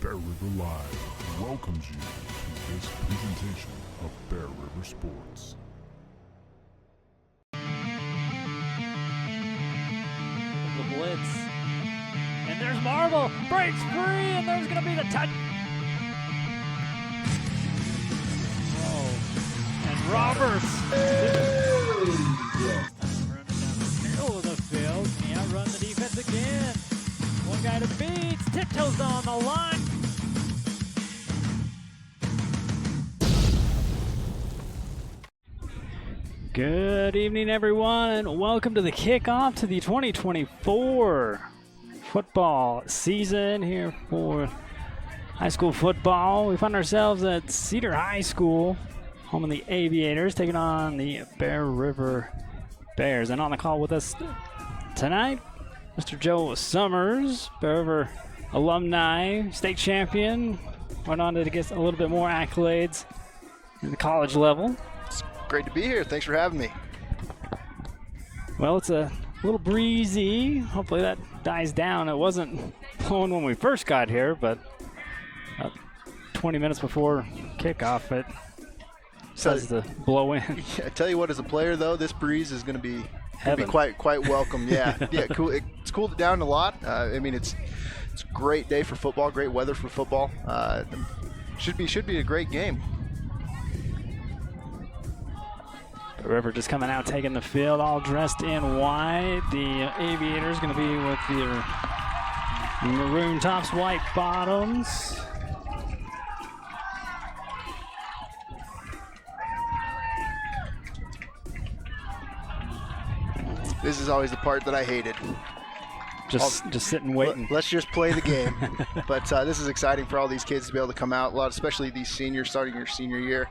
Bear River Live welcomes you to this presentation of Bear River Sports. The blitz. And there's Marble. Breaks free, and there's going to be the touch. Oh. And Roberts. Running down the middle of the field. He outrun the defense again. One guy to beat. Tiptoes on the line. Good evening, everyone, and welcome to the kickoff to the 2024 football season here for high school football. We find ourselves at Cedar High School, home of the Aviators, taking on the Bear River Bears. And on the call with us tonight, Mr. Joe Summers, Bear River alumni, state champion, went on to get a little bit more accolades in the college level. It's great to be here. Thanks for having me. Well, it's a little breezy. Hopefully that dies down. It wasn't blowing when we first got here, but 20 minutes before kickoff, it starts to blow in. Yeah, I tell you what, as a player, though, this breeze is going to be Heaven. quite welcome. Yeah, cool. It's cooled it down a lot. I mean, it's a great day for football, great weather for football. Should be a great game. The River just coming out, taking the field, all dressed in white. The Aviators going to be with their maroon tops, white bottoms. This is always the part that I hated. Just sitting waiting. Let's just play the game. But this is exciting for all these kids to be able to come out. A lot, especially these seniors starting your senior year.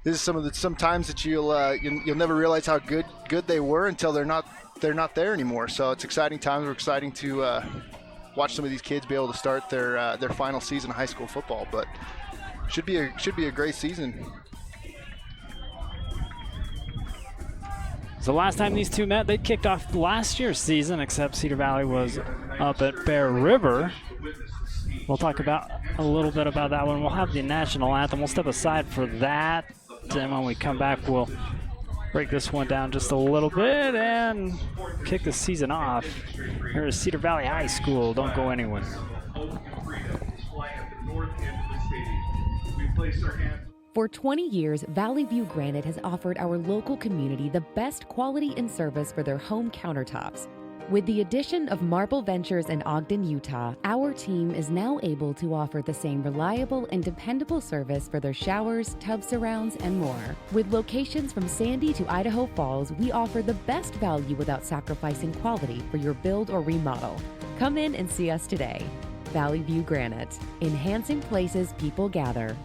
This is some times that you'll never realize how good they were until they're not there anymore. So it's exciting times. We're exciting to watch some of these kids be able to start their final season of high school football. But should be a great season. So last time these two met, they kicked off last year's season, except Cedar Valley was up at Bear River. We'll talk about a little bit about that one. We'll have the national anthem. We'll step aside for that. And when we come back, we'll break this one down just a little bit and kick the season off. Here is Cedar Valley High School. Don't go anywhere. For 20 years, Valley View Granite has offered our local community the best quality and service for their home countertops. With the addition of Marble Ventures in Ogden, Utah, our team is now able to offer the same reliable and dependable service for their showers, tub surrounds, and more. With locations from Sandy to Idaho Falls, we offer the best value without sacrificing quality for your build or remodel. Come in and see us today. Valley View Granite, enhancing places people gather.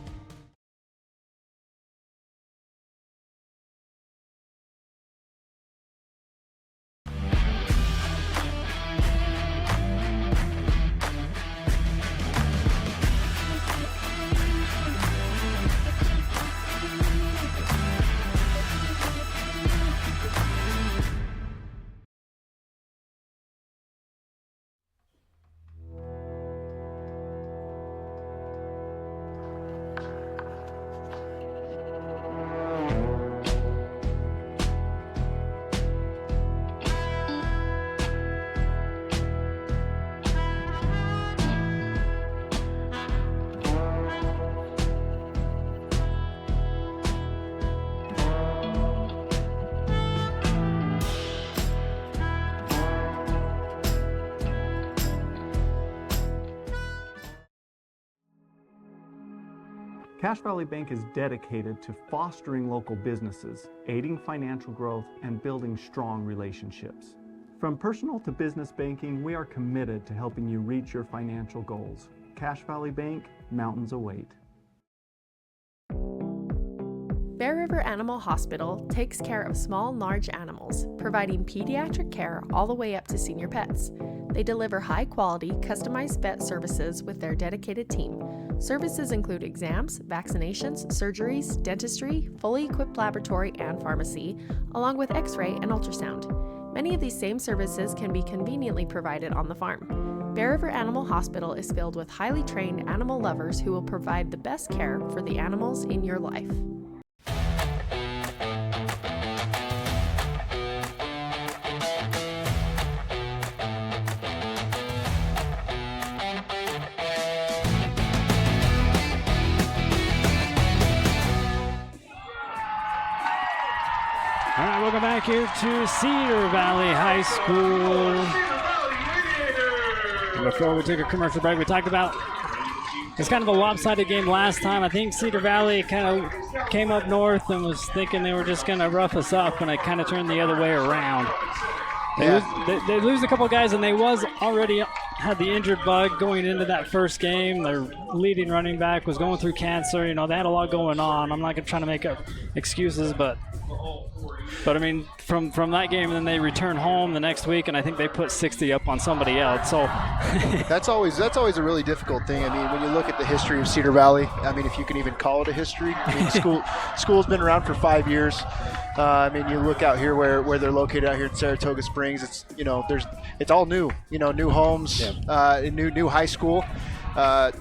Cache Valley Bank is dedicated to fostering local businesses, aiding financial growth, and building strong relationships. From personal to business banking, we are committed to helping you reach your financial goals. Cache Valley Bank, mountains await. Bear River Animal Hospital takes care of small and large animals, providing pediatric care all the way up to senior pets. They deliver high-quality, customized vet services with their dedicated team. Services include exams, vaccinations, surgeries, dentistry, fully equipped laboratory and pharmacy, along with x-ray and ultrasound. Many of these same services can be conveniently provided on the farm. Bear River Animal Hospital is filled with highly trained animal lovers who will provide the best care for the animals in your life. All right, welcome back here to Cedar Valley High School. And before we took a commercial break, we talked about it's kind of a lopsided game last time. I think Cedar Valley kind of came up north and was thinking they were just going to rough us up, and it kind of turned the other way around. They lose a couple guys, and they was already had the injured bug going into that first game. Their leading running back was going through cancer. You know, they had a lot going on. I'm not trying to make up excuses, but I mean, from that game, and then they return home the next week, and I think they put 60 up on somebody else. So that's always a really difficult thing. I mean, when you look at the history of Cedar Valley, I mean, if you can even call it a history, I mean, school's been around for 5 years. I mean, you look out here where they're located out here in Saratoga Springs. It's, you know, it's all new. You know, new homes, new high school.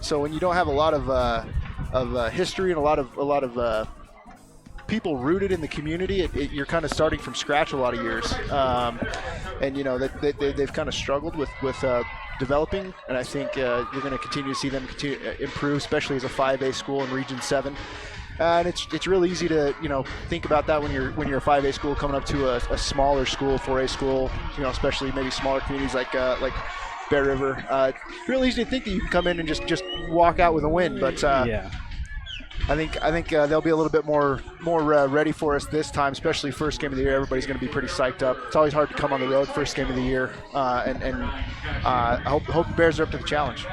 So when you don't have a lot of history and a lot of people rooted in the community, you're kind of starting from scratch a lot of years. And you know they've kind of struggled with developing, and I think you're going to continue to see them improve, especially as a 5A school in Region 7. And it's really easy to, you know, think about that when you're a 5A school coming up to a smaller school, 4A school, you know, especially maybe smaller communities like Bear River. It's really easy to think that you can come in and just walk out with a win, but I think they'll be a little bit more ready for us this time, especially first game of the year. Everybody's going to be pretty psyched up. It's always hard to come on the road first game of the year, and I hope the Bears are up to the challenge.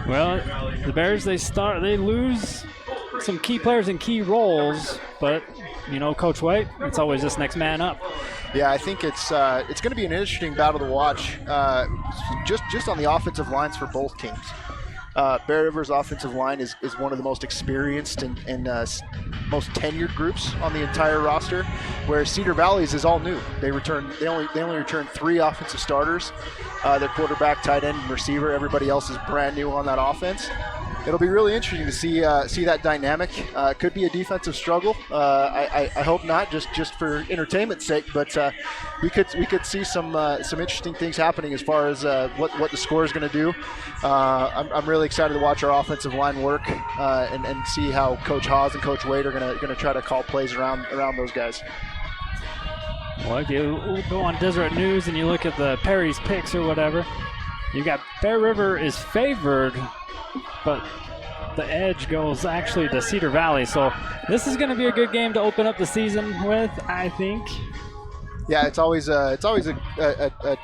Well, the Bears, they lose some key players in key roles, but, you know, Coach White, it's always just next man up. Yeah, I think it's going to be an interesting battle to watch, just on the offensive lines for both teams. Bear River's offensive line is one of the most experienced and most tenured groups on the entire roster, whereas Cedar Valley's is all new. They only return 3 offensive starters. Their quarterback, tight end, and receiver. Everybody else is brand new on that offense. It'll be really interesting to see that dynamic. Could be a defensive struggle. I hope not, just for entertainment's sake. But we could see some interesting things happening as far as what the score is going to do. I'm really excited to watch our offensive line work and see how Coach Haas and Coach Wade are going to try to call plays around those guys. Well, if you go on Deseret News and you look at the Perry's picks or whatever, you got Bear River is favored, but the edge goes actually to Cedar Valley. So this is going to be a good game to open up the season with, I think. Yeah, it's always a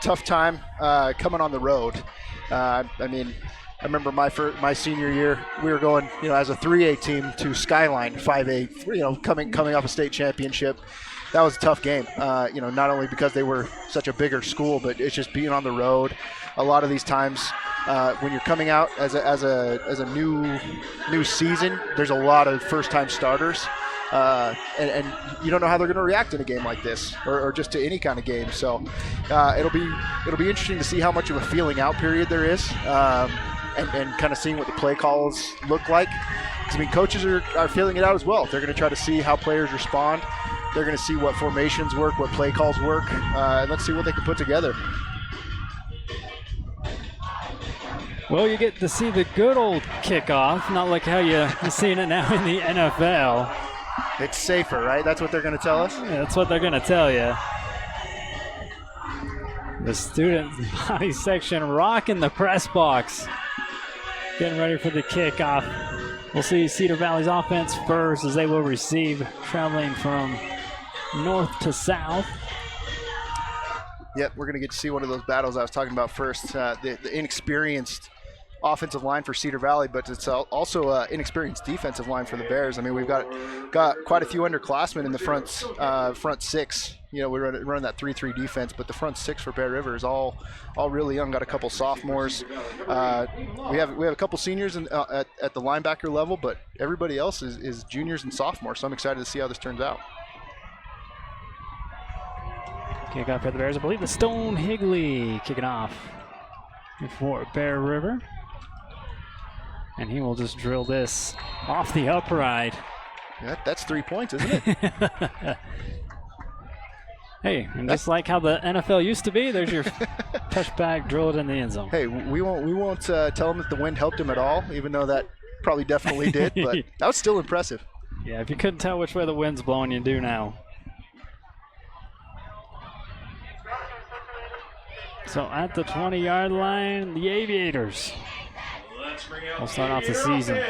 tough time coming on the road. I mean, I remember my senior year, we were going, you know, as a 3A team to Skyline 5A, you know, coming off a state championship. That was a tough game, you know, not only because they were such a bigger school, but it's just being on the road. A lot of these times, when you're coming out as a new season, there's a lot of first-time starters, and you don't know how they're going to react in a game like this, or just to any kind of game. So it'll be interesting to see how much of a feeling out period there is, and kind of seeing what the play calls look like. Because I mean, coaches are feeling it out as well. They're going to try to see how players respond. They're going to see what formations work, what play calls work, and let's see what they can put together. Well, you get to see the good old kickoff, not like how you're seeing it now in the NFL. It's safer, right? That's what they're going to tell us? Yeah, that's what they're going to tell you. The student body section rocking the press box. Getting ready for the kickoff. We'll see Cedar Valley's offense first as they will receive, traveling from north to south. Yep, we're going to get to see one of those battles I was talking about first. The inexperienced offensive line for Cedar Valley, but it's also an inexperienced defensive line for the Bears. I mean, we've got quite a few underclassmen in the front six. You know, we're running that 3-3 defense, but the front six for Bear River is all really young. Got a couple sophomores. We have a couple seniors at the linebacker level, but everybody else is juniors and sophomores. So I'm excited to see how this turns out. Kickoff for the Bears. I believe the Stone Higley kicking off. for Bear River. And he will just drill this off the upright. That's 3 points, isn't it? Hey, and just like how the NFL used to be, there's your touchback, drill it in the end zone. Hey, we won't tell him that the wind helped him at all, even though that probably definitely did, but that was still impressive. Yeah, if you couldn't tell which way the wind's blowing, you do now. So at the 20-yard line, the Aviators will start off the season.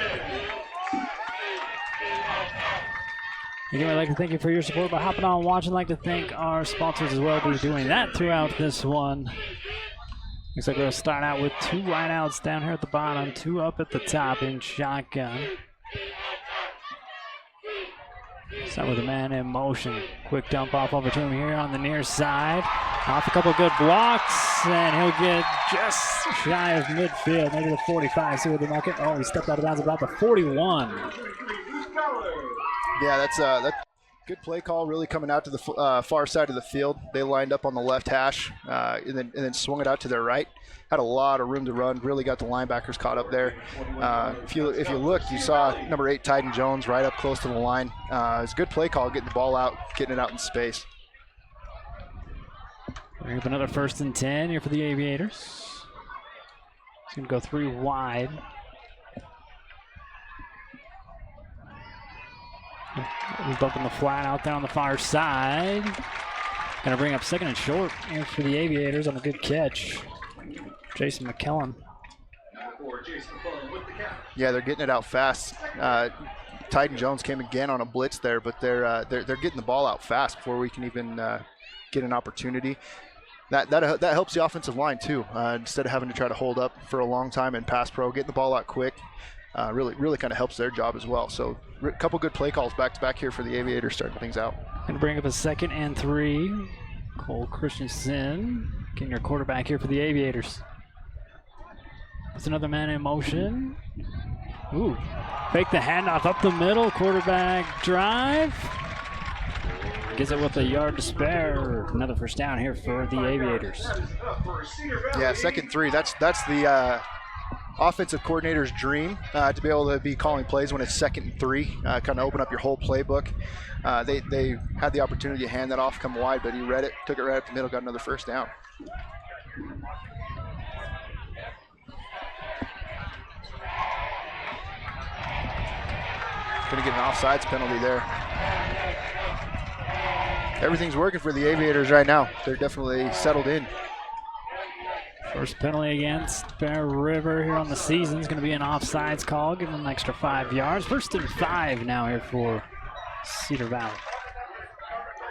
Again, I'd like to thank you for your support by hopping on and watching. I'd like to thank our sponsors as well for doing that throughout this one. Looks like we're going to start out with 2 wideouts down here at the bottom, 2 up at the top in shotgun. Start with a man in motion. Quick dump off over to him here on the near side. Off a couple good blocks, and he'll get just shy of midfield, maybe the 45. See where the market. Oh, he stepped out of bounds about the 41. Yeah, that's good play call, really coming out to the far side of the field. They lined up on the left hash and then swung it out to their right. Had a lot of room to run, really got the linebackers caught up there. If you looked, you saw number 8, Tyden Jones, right up close to the line. It's a good play call, getting the ball out, getting it out in space. Bring up another 1st and 10 here for the Aviators. He's going to go 3 wide. Moved up in the flat out there on the far side. Going to bring up 2nd and short here for the Aviators on a good catch. Jason McKellen. Yeah, they're getting it out fast. Tyden Jones came again on a blitz there, but they're getting the ball out fast before we can even get an opportunity. That helps the offensive line too. Instead of having to try to hold up for a long time in pass pro, getting the ball out quick really kind of helps their job as well. So a couple good play calls back to back here for the Aviators, starting things out. Going to bring up a 2nd and 3. Cole Christensen getting your quarterback here for the Aviators. That's another man in motion. Ooh, fake the handoff up the middle. Quarterback drive. Gets it with a yard to spare. Another 1st down here for the Aviators. Yeah, 2nd 3. That's the offensive coordinator's dream, to be able to be calling plays when it's 2nd and 3. Kind of open up your whole playbook. They had the opportunity to hand that off, come wide, but he read it, took it right up the middle, got another 1st down. Going to get an offsides penalty there. Everything's working for the Aviators right now. They're definitely settled in. First penalty against Bear River here on the season is going to be an offsides call, giving them an extra 5 yards. 1st and 5 now here for Cedar Valley.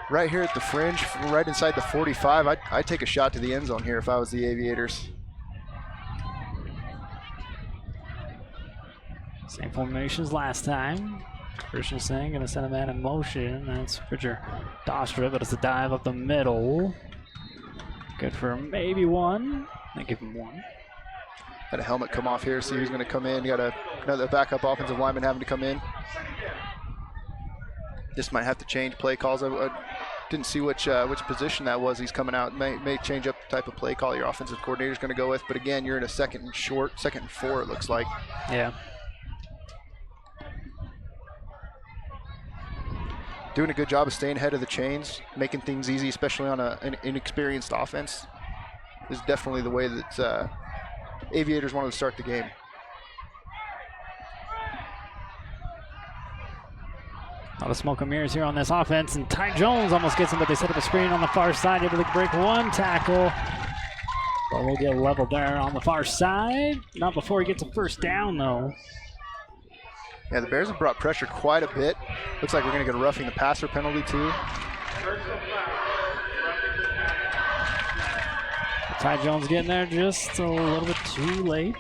Right here at the fringe, right inside the 45, I'd take a shot to the end zone here if I was the Aviators. Same formation as last time. Christensen going to send a man in motion. That's Richard Dostra, but it's a dive up the middle. Good for maybe 1. I give him 1. Had a helmet come off here, see who's going to come in. You got another backup offensive lineman having to come in. This might have to change play calls. I didn't see which position that was he's coming out. May change up the type of play call your offensive coordinator is going to go with. But again, you're in a 2nd and short, 2nd and 4 it looks like. Yeah. Doing a good job of staying ahead of the chains, making things easy, especially on an inexperienced offense. This is definitely the way that Aviators wanted to start the game. A lot of smoke and mirrors here on this offense, and Ty Jones almost gets him, but they set up a screen on the far side, able to break 1 tackle. But we'll get leveled there on the far side. Not before he gets a 1st down, though. Yeah, the Bears have brought pressure quite a bit. Looks like we're going to get a roughing the passer penalty too. Ty Jones getting there just a little bit too late.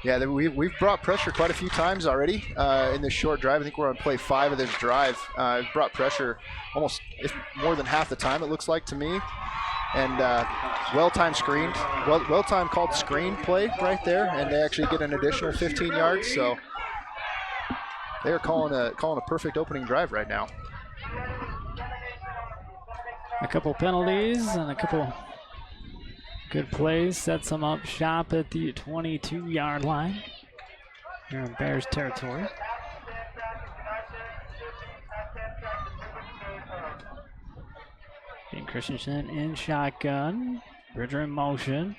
Yeah, we've brought pressure quite a few times already in this short drive. I think we're on play 5 of this drive. We've brought pressure almost more than half the time, it looks like to me. And well-timed screened, well-timed called screen play right there, and they actually get an additional 15 yards. So they are calling a perfect opening drive right now. A couple penalties and a couple Good play, sets them up shop at the 22-yard line. Here in Bears territory. Dean Christensen in shotgun. Bridger in motion.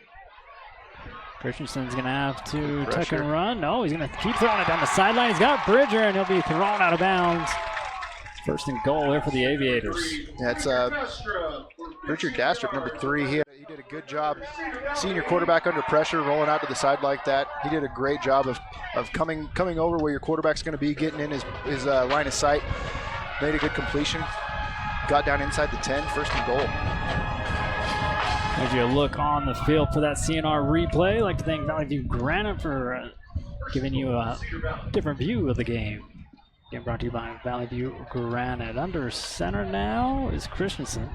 Christensen's going to have to tuck and run. No, he's going to keep throwing it down the sideline. He's got Bridger, and he'll be thrown out of bounds. First and goal here for the Aviators. Yeah, it's Richard Dastrup, number 3. He did a good job seeing your quarterback under pressure, rolling out to the side like that. He did a great job of coming over where your quarterback's going to be, getting in his line of sight. Made a good completion. Got down inside the 10, first and goal. As you look on the field for that CNR replay, I'd like to thank Valley View Granite for giving you a different view of the game. Game brought to you by Valley View Granite. Under center now is Christensen.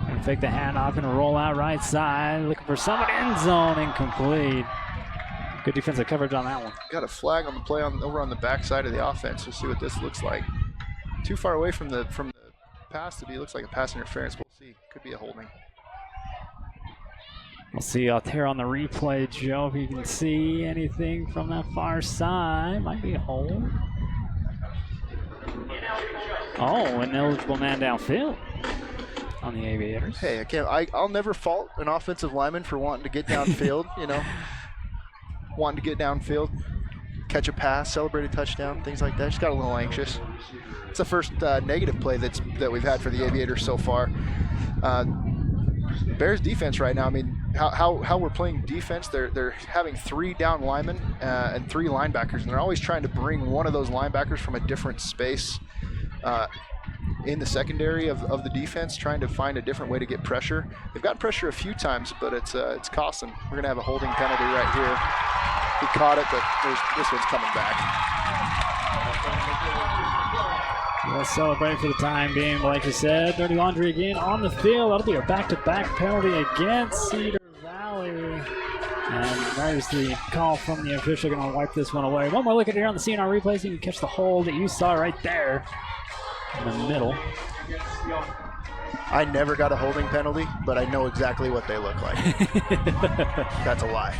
Gonna fake the handoff and roll out right side. Looking for somebody in zone, incomplete. Good defensive coverage on that one. Got a flag on the play over on the back side of the offense. We'll see what this looks like. Too far away from the pass to be. Looks like a pass interference. We'll see. Could be a holding. We'll see out there on the replay, Joe, if you can see anything from that far side. Might be a hold. Oh, an eligible man downfield on the Aviators. Hey, I'll never fault an offensive lineman for wanting to get downfield. Wanting to get downfield, catch a pass, celebrate a touchdown, things like that. Just got a little anxious. It's the first negative play that we've had for the Aviators so far. Bears defense right now, I mean, how we're playing defense, they're having 3 down linemen and 3 linebackers, and they're always trying to bring one of those linebackers from a different space in the secondary of the defense, trying to find a different way to get pressure. They've gotten pressure a few times, but it's costing. We're going to have a holding penalty right here. He caught it, but this one's coming back. Let's celebrate for the time being, like you said. Dirty laundry again on the field. That'll be a back-to-back penalty against Cedar Valley. And there's the call from the official. Going to wipe this one away. One more look at it here on the CNR replay so you can catch the hold that you saw right there in the middle. I never got a holding penalty, but I know exactly what they look like. That's a lie.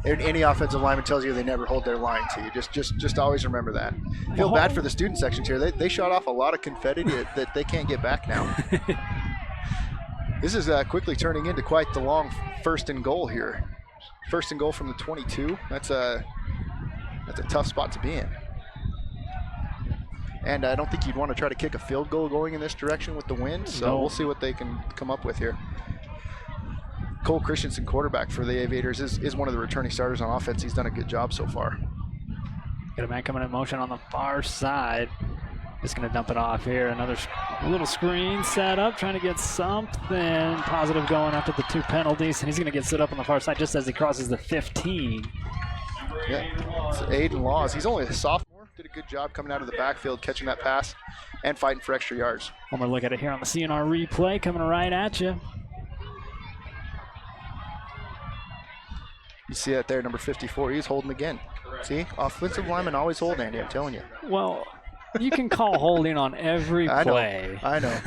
Any offensive lineman tells you they never hold their line to you. Just always remember that. Feel bad for the student sections here. They shot off a lot of confetti that they can't get back now. This is quickly turning into quite the long first and goal here. First and goal from the 22. That's a tough spot to be in. And I don't think you'd want to try to kick a field goal going in this direction with the wind, so we'll see what they can come up with here. Cole Christensen, quarterback for the Aviators, is one of the returning starters on offense. He's done a good job so far. Got a man coming in motion on the far side. Just going to dump it off here. Another little screen set up, trying to get something positive going after the 2 penalties. And he's going to get set up on the far side just as he crosses the 15. Yeah, it's Aiden Laws. He's only a sophomore. Did a good job coming out of the backfield, catching that pass, and fighting for extra yards. One more look at it here on the CNR replay, coming right at you. You see that there, number 54. He's holding again. See, offensive linemen always hold, Andy. I'm telling you. Well, you can call holding on every play. I know.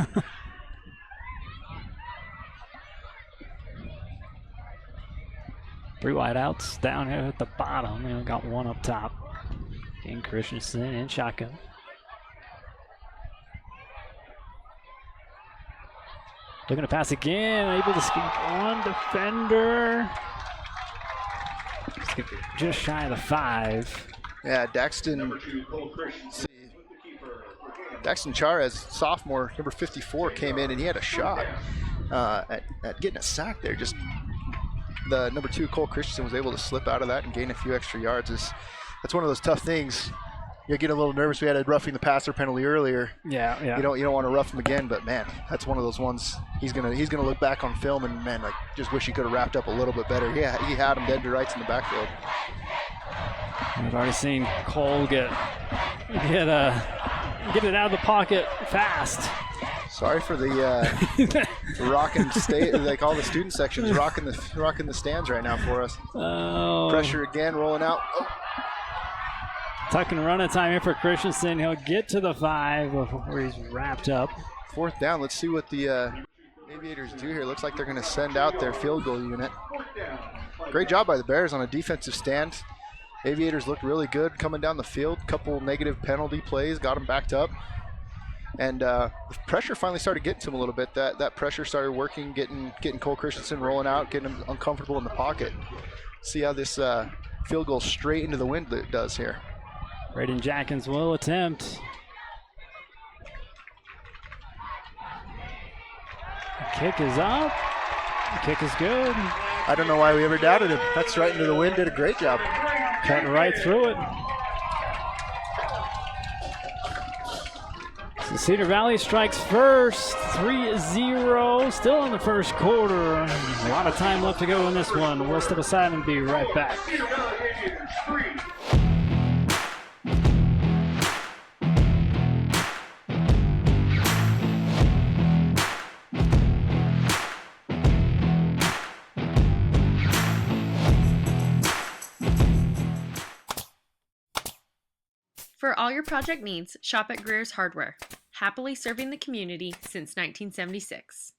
3 wideouts down here at the bottom. We only got 1 up top. Dean Christensen in shotgun. Looking to pass again. Able to skip 1 defender. Just shy of the 5. Yeah, Daxton Charez, sophomore, number 54, came in and he had a shot at getting a sack there. Just the number 2, Cole Christensen, was able to slip out of that and gain a few extra yards. That's one of those tough things. You get a little nervous. We had a roughing the passer penalty earlier. Yeah. You don't want to rough him again, but man, that's one of those ones. He's gonna look back on film and man, like just wish he could have wrapped up a little bit better. Yeah, he had him dead to rights in the backfield. We've already seen Cole get it out of the pocket fast. Sorry for the rocking state, like all the student sections rocking the stands right now for us. Oh. Pressure again, rolling out. Oh. Tuck and run a time here for Christensen. He'll get to the 5 before he's wrapped up. 4th down. Let's see what the Aviators do here. Looks like they're going to send out their field goal unit. Great job by the Bears on a defensive stand. Aviators looked really good coming down the field. Couple negative penalty plays, got them backed up. And the pressure finally started getting to him a little bit. That pressure started working, getting Cole Christensen rolling out, getting him uncomfortable in the pocket. See how this field goal straight into the wind does here. Braden Jackins will attempt. The kick is up. The kick is good. I don't know why we ever doubted him. That's right into the wind. Did a great job. Cut right through it. So Cedar Valley strikes first, 3-0, still in the first quarter. A lot of time left to go in this one. We'll step aside and be right back. For all your project needs, shop at Greer's Hardware. Happily serving the community since 1976.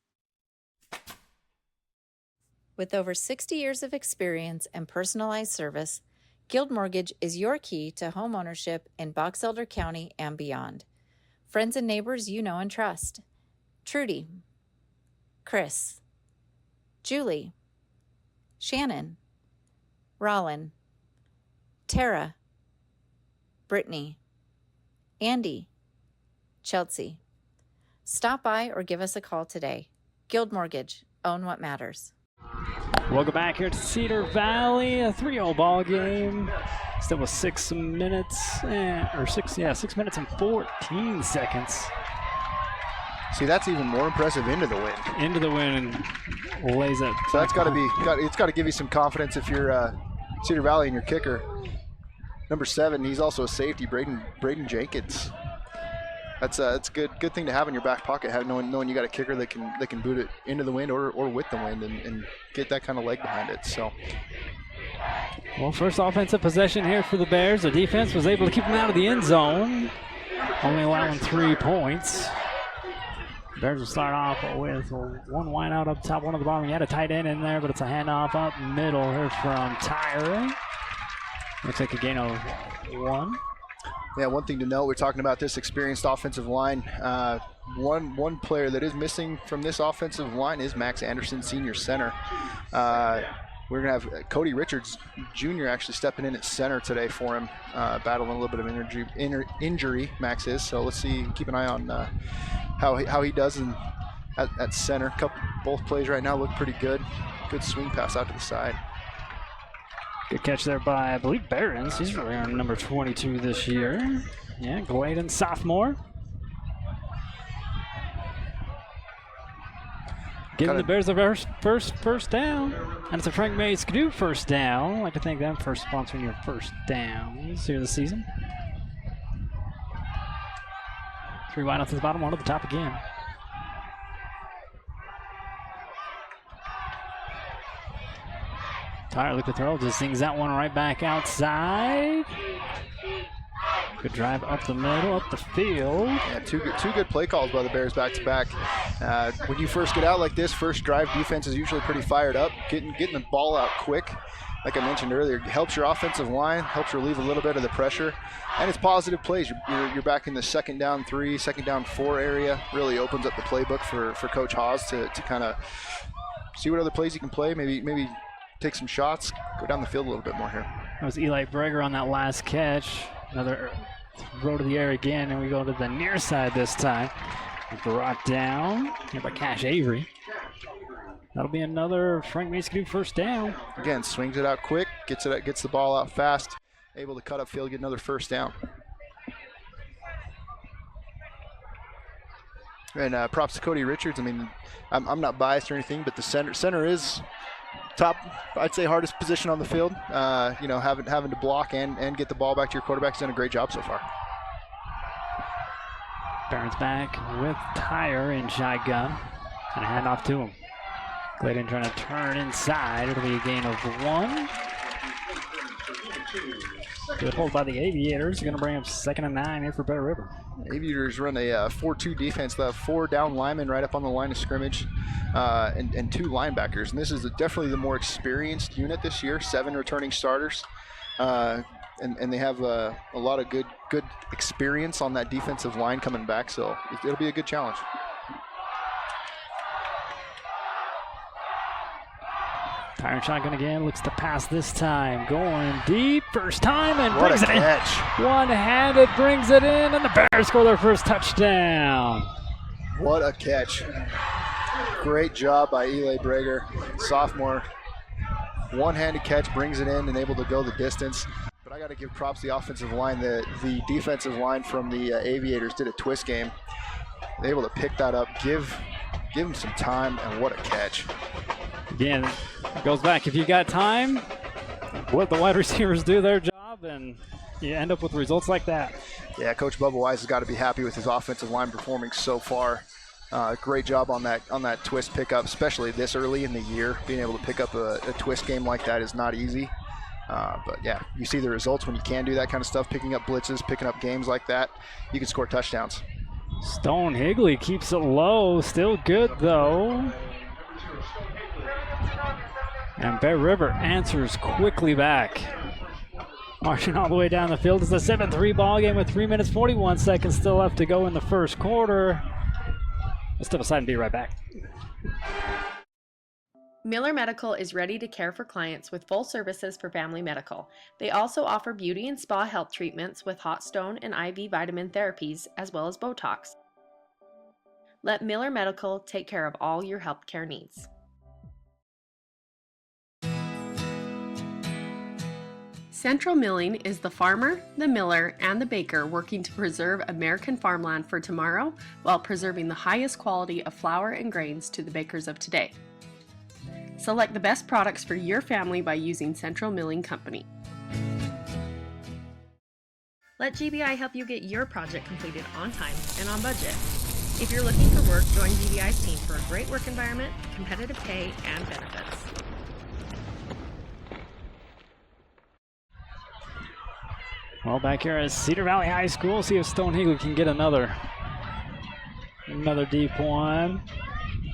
With over 60 years of experience and personalized service, Guild Mortgage is your key to home ownership in Box Elder County and beyond. Friends and neighbors you know and trust. Trudy, Chris, Julie, Shannon, Rollin, Tara, Brittany, Andy, Chelsea. Stop by or give us a call today. Guild Mortgage, own what matters. Welcome back here to Cedar Valley, a 3-0 ball game. Still with 6 minutes, 6 minutes and 14 seconds. See, that's even more impressive into the wind. Into the wind and lays it. So that's got to give you some confidence if you're Cedar Valley and your kicker. Number 7, he's also a safety, Braden Jenkins. That's a good thing to have in your back pocket, knowing you got a kicker that can boot it into the wind or with the wind and get that kind of leg behind it. So, well, first offensive possession here for the Bears. The defense was able to keep them out of the end zone, only allowing 3 points. Bears will start off with one wide out up top, one at the bottom. He had a tight end in there, but it's a handoff up middle here from Tyra. Looks like a gain of 1. Yeah, one thing to note, we're talking about this experienced offensive line. One player that is missing from this offensive line is Max Anderson, senior center. We're going to have Cody Richards Jr. actually stepping in at center today for him, battling a little bit of injury, Max is. So let's see, keep an eye on how he does at center. Both plays right now look pretty good. Good swing pass out to the side. Good catch there by, I believe, Behrens. He's wearing number 22 this year. Yeah, Gladen, sophomore. Giving the Bears their first down. And it's a Frank May Skidoo first down. I'd like to thank them for sponsoring your first downs here this season. 3 wide off to the bottom, 1 at the top again. Tyler look to throw, just sings that one right back outside. Good drive up the middle, up the field. Yeah, two good play calls by the Bears back to back. When you first get out like this, first drive defense is usually pretty fired up. Getting the ball out quick, like I mentioned earlier, helps your offensive line, helps relieve a little bit of the pressure, and it's positive plays. You're back in the 2nd down 3, 2nd down 4 area. Really opens up the playbook for Coach Haas to kind of see what other plays he can play. Maybe take some shots, go down the field a little bit more here. That was Eli Breger on that last catch. Another throw to the air again, and we go to the near side this time. Brought down here by Cash Avery. That'll be another Frank Mason first down. Again, swings it out quick, gets the ball out fast, able to cut upfield, get another first down. And props to Cody Richards. I mean, I'm not biased or anything, but the center is top, I'd say, hardest position on the field. Having to block and get the ball back to your quarterback. He's done a great job so far. Barron's back with Tyre in shotgun and a handoff to him. Gladen trying to turn inside. It'll be a gain of 1. Good hold by the Aviators. Going to bring up 2nd and 9 here for Bear River. Aviators run a 4-2 defense. They have 4 down linemen right up on the line of scrimmage and 2 linebackers. And this is definitely the more experienced unit this year, 7 returning starters. And they have a lot of good experience on that defensive line coming back, so it'll be a good challenge. Tyrant shotgun again, looks to pass this time. Going deep, first time, and What brings a it in. catch. One-handed, brings it in, and the Bears score their first touchdown. What a catch. Great job by Eli Brager, sophomore. One-handed catch, brings it in and able to go the distance. But I got to give props to the offensive line. The defensive line from the Aviators did a twist game. They're able to pick that up, give him some time, and what a catch. Again, it goes back. If you got time, let the wide receivers do their job, and you end up with results like that. Yeah, Coach Bubba Wise has got to be happy with his offensive line performing so far. Great job on that twist pickup, especially this early in the year. Being able to pick up a twist game like that is not easy. But yeah, you see the results when you can do that kind of stuff, picking up blitzes, picking up games like that. You can score touchdowns. Stone Higley keeps it low, still good though. And Bear River answers quickly back. Marching all the way down the field. It's a 7-3 ball game with 3 minutes 41 seconds still left to go in the first quarter. Let's step aside and be right back. Miller Medical is ready to care for clients with full services for family medical. They also offer beauty and spa health treatments with hot stone and IV vitamin therapies, as well as Botox. Let Miller Medical take care of all your healthcare needs. Central Milling is the farmer, the miller, and the baker working to preserve American farmland for tomorrow while preserving the highest quality of flour and grains to the bakers of today. Select the best products for your family by using Central Milling Company. Let GBI help you get your project completed on time and on budget. If you're looking for work, join GBI's team for a great work environment, competitive pay, and benefits. Well, back here at Cedar Valley High School, see if Stone Higley can get another deep one.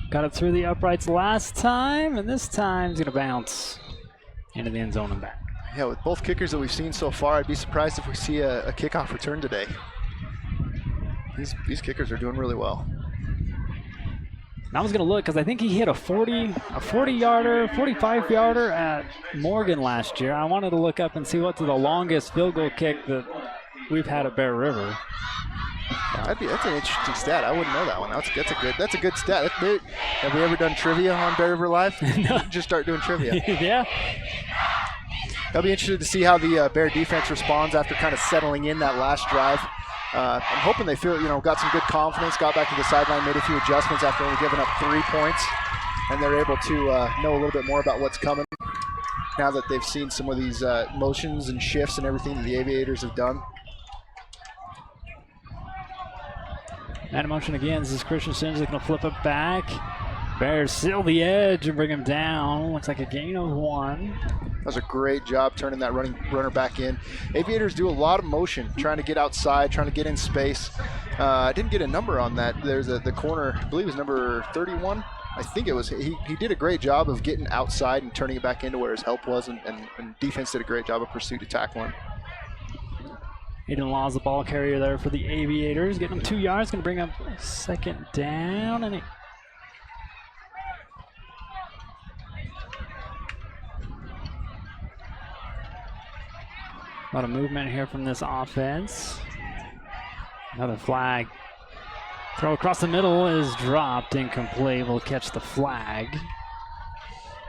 Got it through the uprights last time, and this time he's going to bounce into the end zone and back. Yeah, with both kickers that we've seen so far, I'd be surprised if we see a kickoff return today. These kickers are doing really well. And I was going to look because I think he hit a 40-yarder, 45-yarder at Morgan last year. I wanted to look up and see what's the longest field goal kick that we've had at Bear River. That's an interesting stat. I wouldn't know that one. That's a good stat. Have we ever done trivia on Bear River Live? No. Just start doing trivia. Yeah. I'll be interested to see how the Bear defense responds after kind of settling in that last drive. I'm hoping they feel, got some good confidence, got back to the sideline, made a few adjustments after only giving up 3 points, and they're able to know a little bit more about what's coming now that they've seen some of these motions and shifts and everything that the Aviators have done. Man in motion again. This is Christensen. They're going to flip it back. Bears seal the edge and bring him down. Looks like a gain of 1. That was a great job turning that runner back in. Aviators do a lot of motion, trying to get outside, trying to get in space. I didn't get a number on that. There's the corner, I believe it was number 31. I think it was. He did a great job of getting outside and turning it back into where his help was, and defense did a great job of pursuit to tackle him. Aiden Law is the ball carrier there for the Aviators. Getting him 2 yards, going to bring up 2nd down. And a lot of movement here from this offense. Another flag. Throw across the middle is dropped, incomplete. Will catch the flag.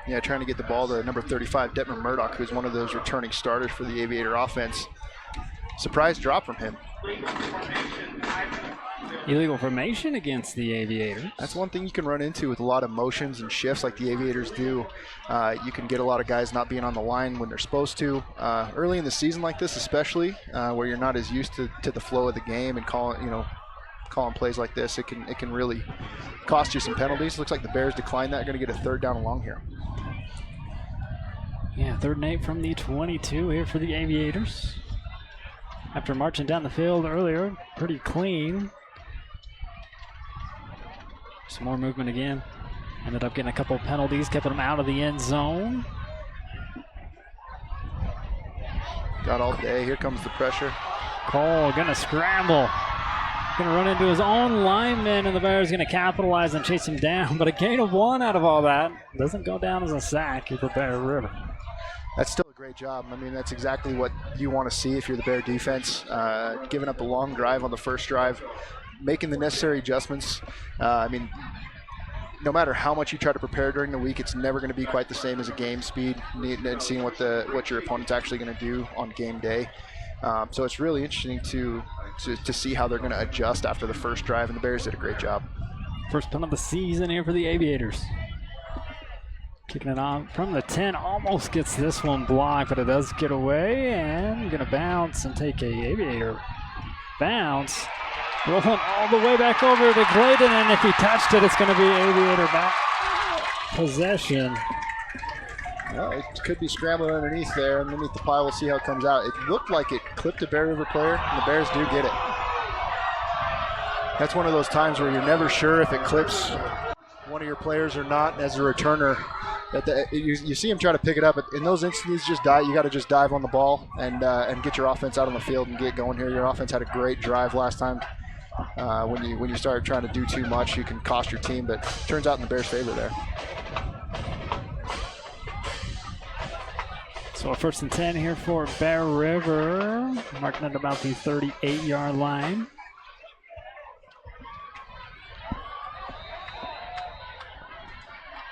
Yeah, trying to get the ball to number 35, Detmer Murdoch, who's one of those returning starters for the Aviator offense. Surprise drop from him. Illegal formation against the Aviators. That's one thing you can run into with a lot of motions and shifts like the Aviators do. You can get a lot of guys not being on the line when they're supposed to. Early in the season like this especially, where you're not as used to the flow of the game and calling plays like this, it can really cost you some penalties. Looks like the Bears declined that. Going to get a 3rd down and long here. Yeah, 3rd and 8 from the 22 here for the Aviators. After marching down the field earlier, pretty clean. Some more movement again. Ended up getting a couple penalties, keeping them out of the end zone. Got all day. Here comes the pressure. Cole gonna scramble. Gonna run into his own lineman, and the Bears gonna capitalize and chase him down. But a gain of 1 out of all that. Doesn't go down as a sack for Bear River. That's still a great job. I mean, that's exactly what you want to see if you're the Bear defense. Giving up a long drive on the first drive, making the necessary adjustments. I mean, no matter how much you try to prepare during the week, it's never going to be quite the same as a game speed and seeing what your opponent's actually going to do on game day. So it's really interesting to see how they're going to adjust after the first drive, and the Bears did a great job. First punt of the season here for the Aviators. Kicking it on from the 10, almost gets this one blocked, but it does get away and going to bounce and take a Aviator bounce. Rolling all the way back over to Clayton, and if he touched it, it's going to be Aviator back possession. Well, it could be scrambling underneath there, underneath the pile. We'll see how it comes out. It looked like it clipped a Bear River player, and the Bears do get it. That's one of those times where you're never sure if it clips one of your players or not. As a returner, you see him try to pick it up. In those instances, just dive. You got to just dive on the ball and get your offense out on the field and get going here. Your offense had a great drive last time. When you start trying to do too much, you can cost your team, but it turns out in the Bears' favor there. So a 1st and 10 here for Bear River, marking at about the 38-yard line.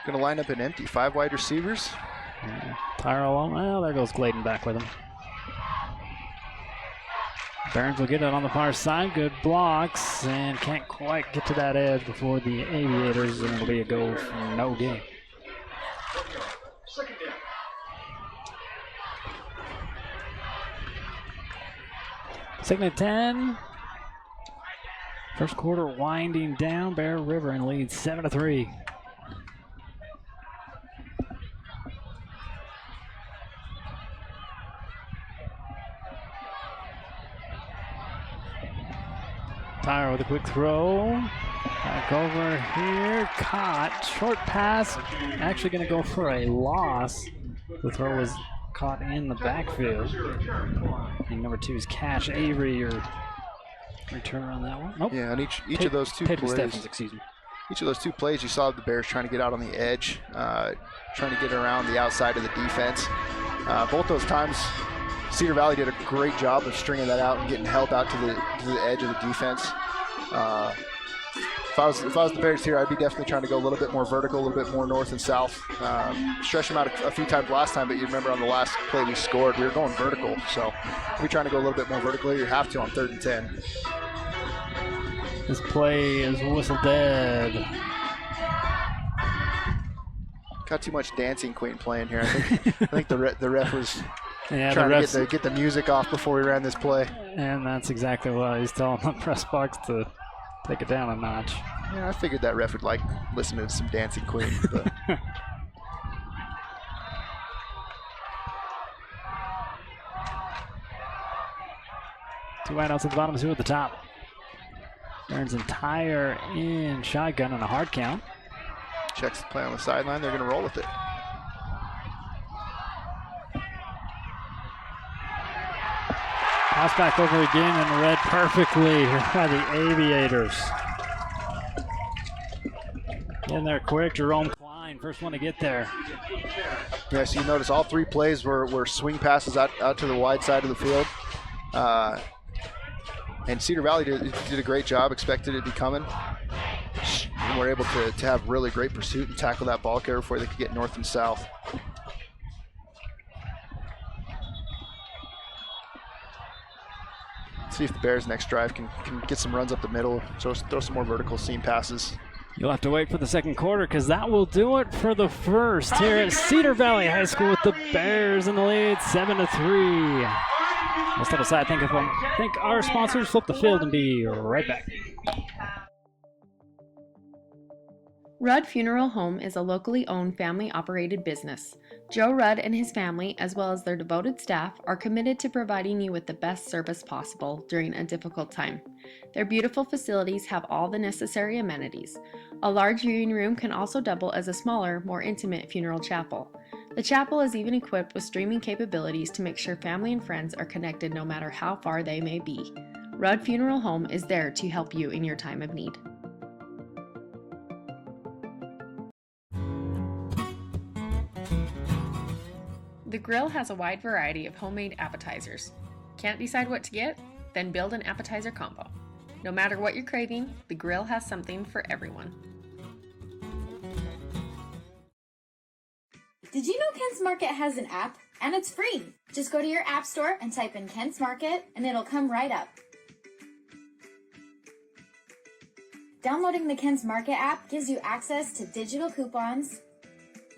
Going to line up an empty 5 wide receivers. Tyrell, well, there goes Clayton back with him. Burns will get it on the far side. Good blocks, and can't quite get to that edge before the Aviators, and it'll be a go for no gain. Second and 10. First quarter winding down. Bear River in lead 7-3. Tyra with a quick throw. Back over here. Caught. Short pass. Actually going to go for a loss. The throw was caught in the backfield. And number 2 is Cash Avery, your return on that one. Nope. Yeah, and each of those two plays. Stephens, excuse me. Each of those two plays, you saw the Bears trying to get out on the edge, trying to get around the outside of the defense. Both those times, Cedar Valley did a great job of stringing that out and getting help out to the edge of the defense. If I was the Bears here, I'd be definitely trying to go a little bit more vertical, a little bit more north and south. Stretch them out a few times last time, but you remember on the last play we scored, we were going vertical. So we're trying to go a little bit more vertical here. You have to on 3rd and 10. This play is whistle dead. Got too much Dancing Queen playing here. I think the ref was Yeah, trying to get the music off before we ran this play. And that's exactly what he's telling the press box to take it down a notch. Yeah, I figured that ref would like listening to some Dancing Queen. But. Two wideouts at the bottom, 2 at the top. Burns and Tyre in shotgun on a hard count. Checks the play on the sideline. They're going to roll with it. Pass back over again and read perfectly by the Aviators. In there quick, Jerome Klein, first one to get there. Yeah, so you notice all 3 plays were swing passes out to the wide side of the field. And Cedar Valley did a great job, expected it to be coming. And were able to have really great pursuit and tackle that ball carrier before they could get north and south. See if the Bears' next drive can get some runs up the middle, throw some more vertical seam passes. You'll have to wait for the second quarter because that will do it for the first here at Cedar Valley High School with the Bears in the lead, 7-3. We'll step aside, thank our sponsors, flip the field, and be right back. Rudd Funeral Home is a locally owned family-operated business. Joe Rudd and his family, as well as their devoted staff, are committed to providing you with the best service possible during a difficult time. Their beautiful facilities have all the necessary amenities. A large viewing room can also double as a smaller, more intimate funeral chapel. The chapel is even equipped with streaming capabilities to make sure family and friends are connected no matter how far they may be. Rudd Funeral Home is there to help you in your time of need. The grill has a wide variety of homemade appetizers. Can't decide what to get? Then build an appetizer combo. No matter what you're craving, the grill has something for everyone. Did you know Kent's Market has an app? And it's free. Just go to your app store and type in Kent's Market and it'll come right up. Downloading the Kent's Market app gives you access to digital coupons,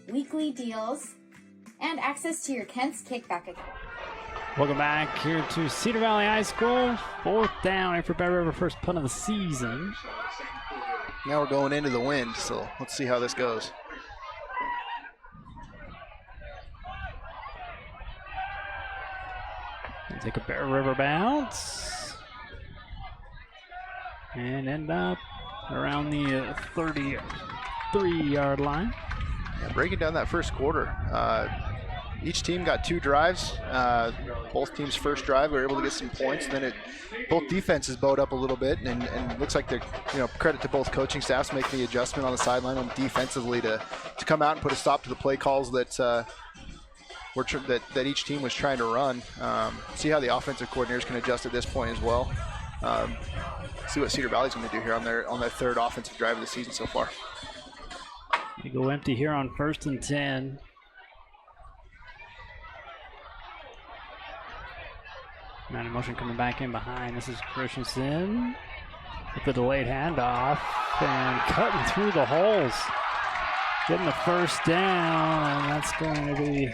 weekly deals, and access to your Kent's Kickback account. Welcome back here to Cedar Valley High School. 4th down after Bear River first punt of the season. Now we're going into the wind, so let's see how this goes. And take a Bear River bounce. And end up around the 33-yard line. Yeah, breaking down that first quarter. Each team got 2 drives. Both teams' first drive were able to get some points. Then both defenses bowed up a little bit, and looks like they're, credit to both coaching staffs making the adjustment on the sideline on defensively to come out and put a stop to the play calls that that each team was trying to run. See how the offensive coordinators can adjust at this point as well. See what Cedar Valley's going to do here on their 3rd offensive drive of the season so far. They go empty here on 1st and 10. Man in motion coming back in behind. This is Christensen with the delayed handoff and cutting through the holes. Getting the first down, and that's going to be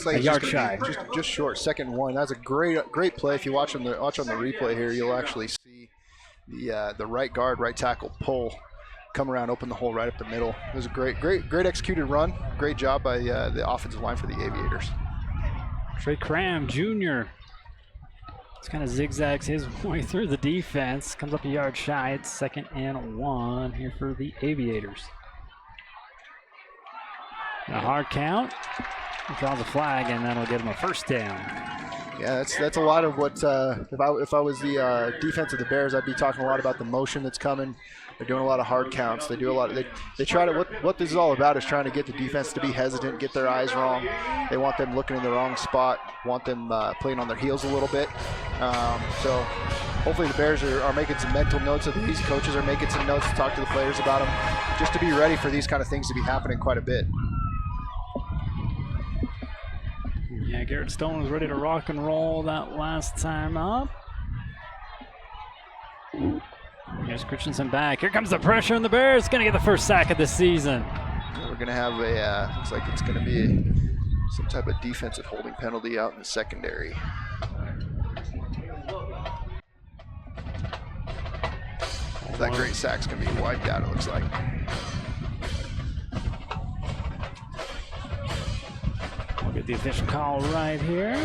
like a yard shy. Just short, 2nd and 1. That's a great play. If you watch on the replay here, you'll actually see the right guard, right tackle pull, come around, open the hole right up the middle. It was a great executed run. Great job by the offensive line for the Aviators. Trey Cram Jr. Just kind of zigzags his way through the defense. Comes up a yard shy. It's 2nd and 1 here for the Aviators. A hard count. He draws a flag, and that'll get him a first down. Yeah, that's a lot of what. If I was the defense of the Bears, I'd be talking a lot about the motion that's coming. They're doing a lot of hard counts. They do a lot. They try to. What this is all about is trying to get the defense to be hesitant, get their eyes wrong. They want them looking in the wrong spot. Want them playing on their heels a little bit. So hopefully the Bears are making some mental notes of these. Coaches are making some notes to talk to the players about them, just to be ready for these kind of things to be happening quite a bit. Yeah, Garrett Stone was ready to rock and roll that last time up. Here's Christensen back. Here comes the pressure, and the Bears going to get the first sack of the season. We're going to have looks like it's going to be some type of defensive holding penalty out in the secondary. That great sack's going to be wiped out, it looks like. We'll get the official call right here.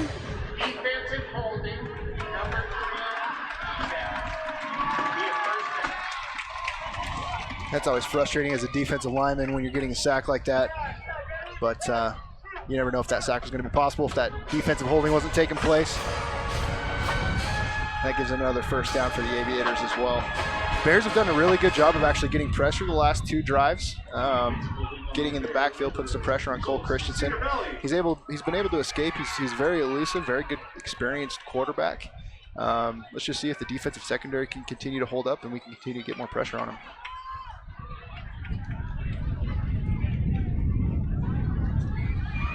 Defensive holding, number 3. That's always frustrating as a defensive lineman when you're getting a sack like that. But you never know if that sack was going to be possible, if that defensive holding wasn't taking place. That gives another first down for the Aviators as well. Bears have done a really good job of actually getting pressure the last 2 drives. Getting in the backfield, putting some pressure on Cole Christensen. He's been able to escape. He's very elusive, very good, experienced quarterback. Let's just see if the defensive secondary can continue to hold up and we can continue to get more pressure on him.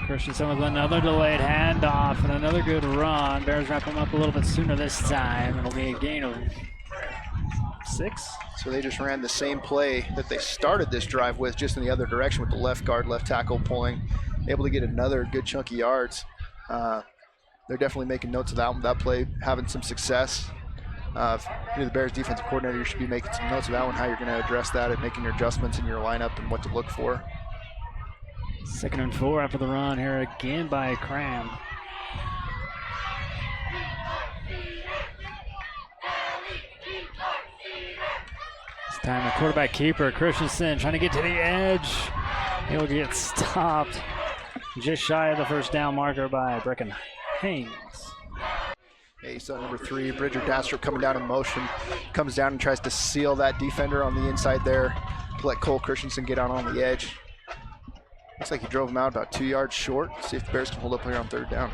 Christensen with another delayed handoff and another good run. Bears wrap him up a little bit sooner this time. It'll be a gain of 6. So they just ran the same play that they started this drive with, just in the other direction with the left guard, left tackle pulling, able to get another good chunk of yards. They're definitely making notes of that play, having some success. If you're the Bears defensive coordinator, you should be making some notes of that one, how you're going to address that and making your adjustments in your lineup and what to look for. 2nd and 4 after the run here again by Cram. This time the quarterback keeper, Christensen, trying to get to the edge. He'll get stopped just shy of the first down marker by Brecken Haynes. Yeah, you saw number 3, Bridger Dastrup, coming down in motion, comes down and tries to seal that defender on the inside there to let Cole Christensen get on the edge. Looks like he drove him out about 2 yards short. See if the Bears can hold up here on 3rd down.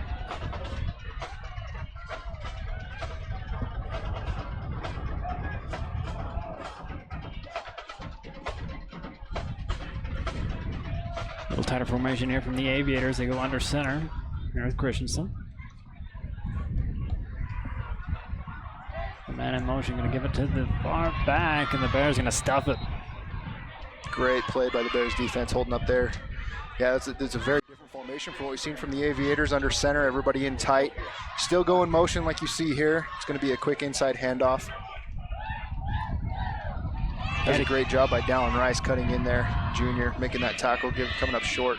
A little tighter formation here from the Aviators. They go under center here with Christensen. The man in motion going to give it to the far back, and the Bears going to stuff it. Great play by the Bears defense holding up there. Yeah, it's a very different formation from what we've seen from the Aviators under center. Everybody in tight. Still go in motion like you see here. It's going to be a quick inside handoff. Does a great job by Dallin Rice cutting in there, junior, making that tackle, coming up short.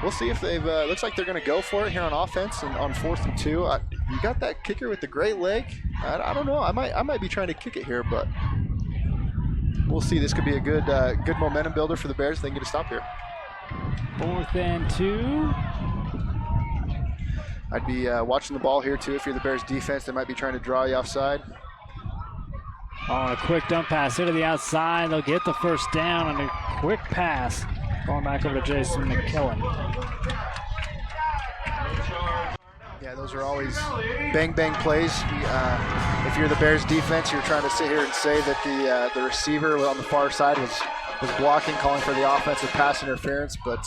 We'll see if they've, looks like they're going to go for it here on offense and on 4th and 2. You got that kicker with the great leg. I don't know. I might be trying to kick it here, but we'll see. This could be a good momentum builder for the Bears if they can get a stop here. 4th and 2. I'd be watching the ball here too. If you're the Bears defense, they might be trying to draw you offside. Oh, a quick dump pass here to the outside. They'll get the first down on a quick pass. Going back over to Jason McKillen. Yeah, those are always bang plays. If you're the Bears defense, you're trying to sit here and say that the receiver on the far side was blocking, calling for the offensive pass interference, but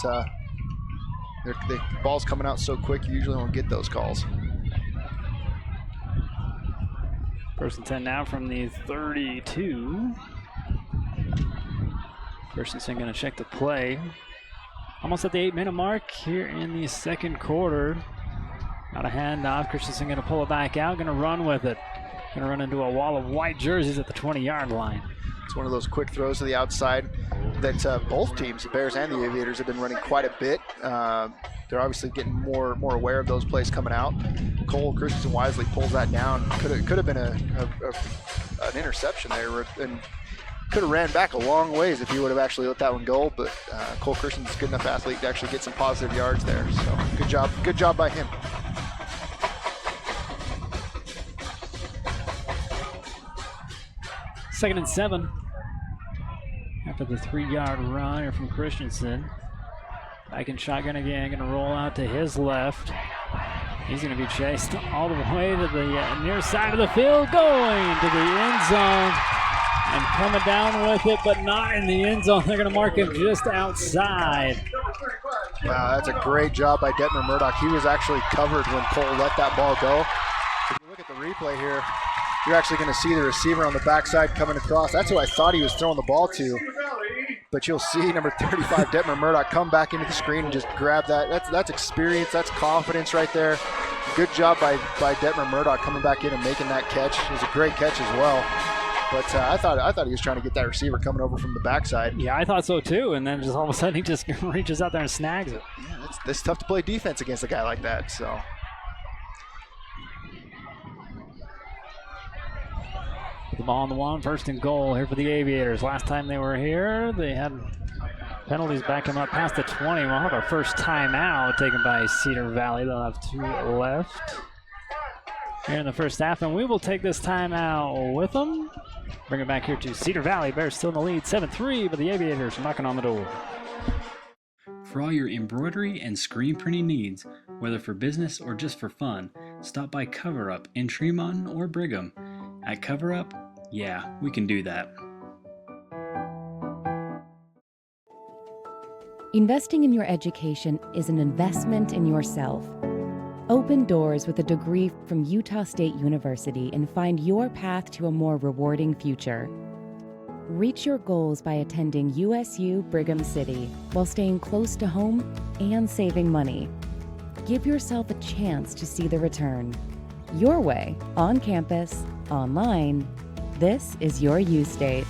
the ball's coming out so quick, you usually don't get those calls. 1st and 10 now from the 32. Christensen going to check the play. Almost at the 8-minute mark here in the 2nd quarter. Got a handoff. Christensen going to pull it back out, going to run with it. Going to run into a wall of white jerseys at the 20-yard line. It's one of those quick throws to the outside that both teams, the Bears and the Aviators, have been running quite a bit. They're obviously getting more aware of those plays coming out. Cole Christensen wisely pulls that down. Could have been an interception there, and could have ran back a long ways if he would have actually let that one go. But Cole Christensen's a good enough athlete to actually get some positive yards there. So good job by him. Second and 7. After the 3-yard run here from Christensen. Back in shotgun again, going to roll out to his left. He's going to be chased all the way to the near side of the field, going to the end zone and coming down with it, but not in the end zone. They're going to mark him just outside. Wow, that's a great job by Detmer Murdoch. He was actually covered when Cole let that ball go. If you look at the replay here, you're actually going to see the receiver on the backside coming across. That's who I thought he was throwing the ball to. But you'll see number 35, Detmer Murdoch, come back into the screen and just grab that. That's experience. That's confidence right there. Good job by Detmer Murdoch coming back in and making that catch. It was a great catch as well. But I thought he was trying to get that receiver coming over from the backside. Yeah, I thought so too. And then just all of a sudden he just reaches out there and snags it. Yeah, it's tough to play defense against a guy like that. So. The ball on the 1, 1st and goal here for the Aviators. Last time they were here, they had penalties back them up past the 20. We'll have our first timeout taken by Cedar Valley. They'll have 2 left here in the first half, and we will take this timeout with them. Bring it back here to Cedar Valley. Bears still in the lead, 7-3, but the Aviators are knocking on the door. For all your embroidery and screen printing needs, whether for business or just for fun, stop by Cover Up in Tremont or Brigham. At Cover Up, yeah, we can do that. Investing in your education is an investment in yourself. Open doors with a degree from Utah State University and find your path to a more rewarding future. Reach your goals by attending USU Brigham City while staying close to home and saving money. Give yourself a chance to see the return. Your way, on campus, Online, this is your U State.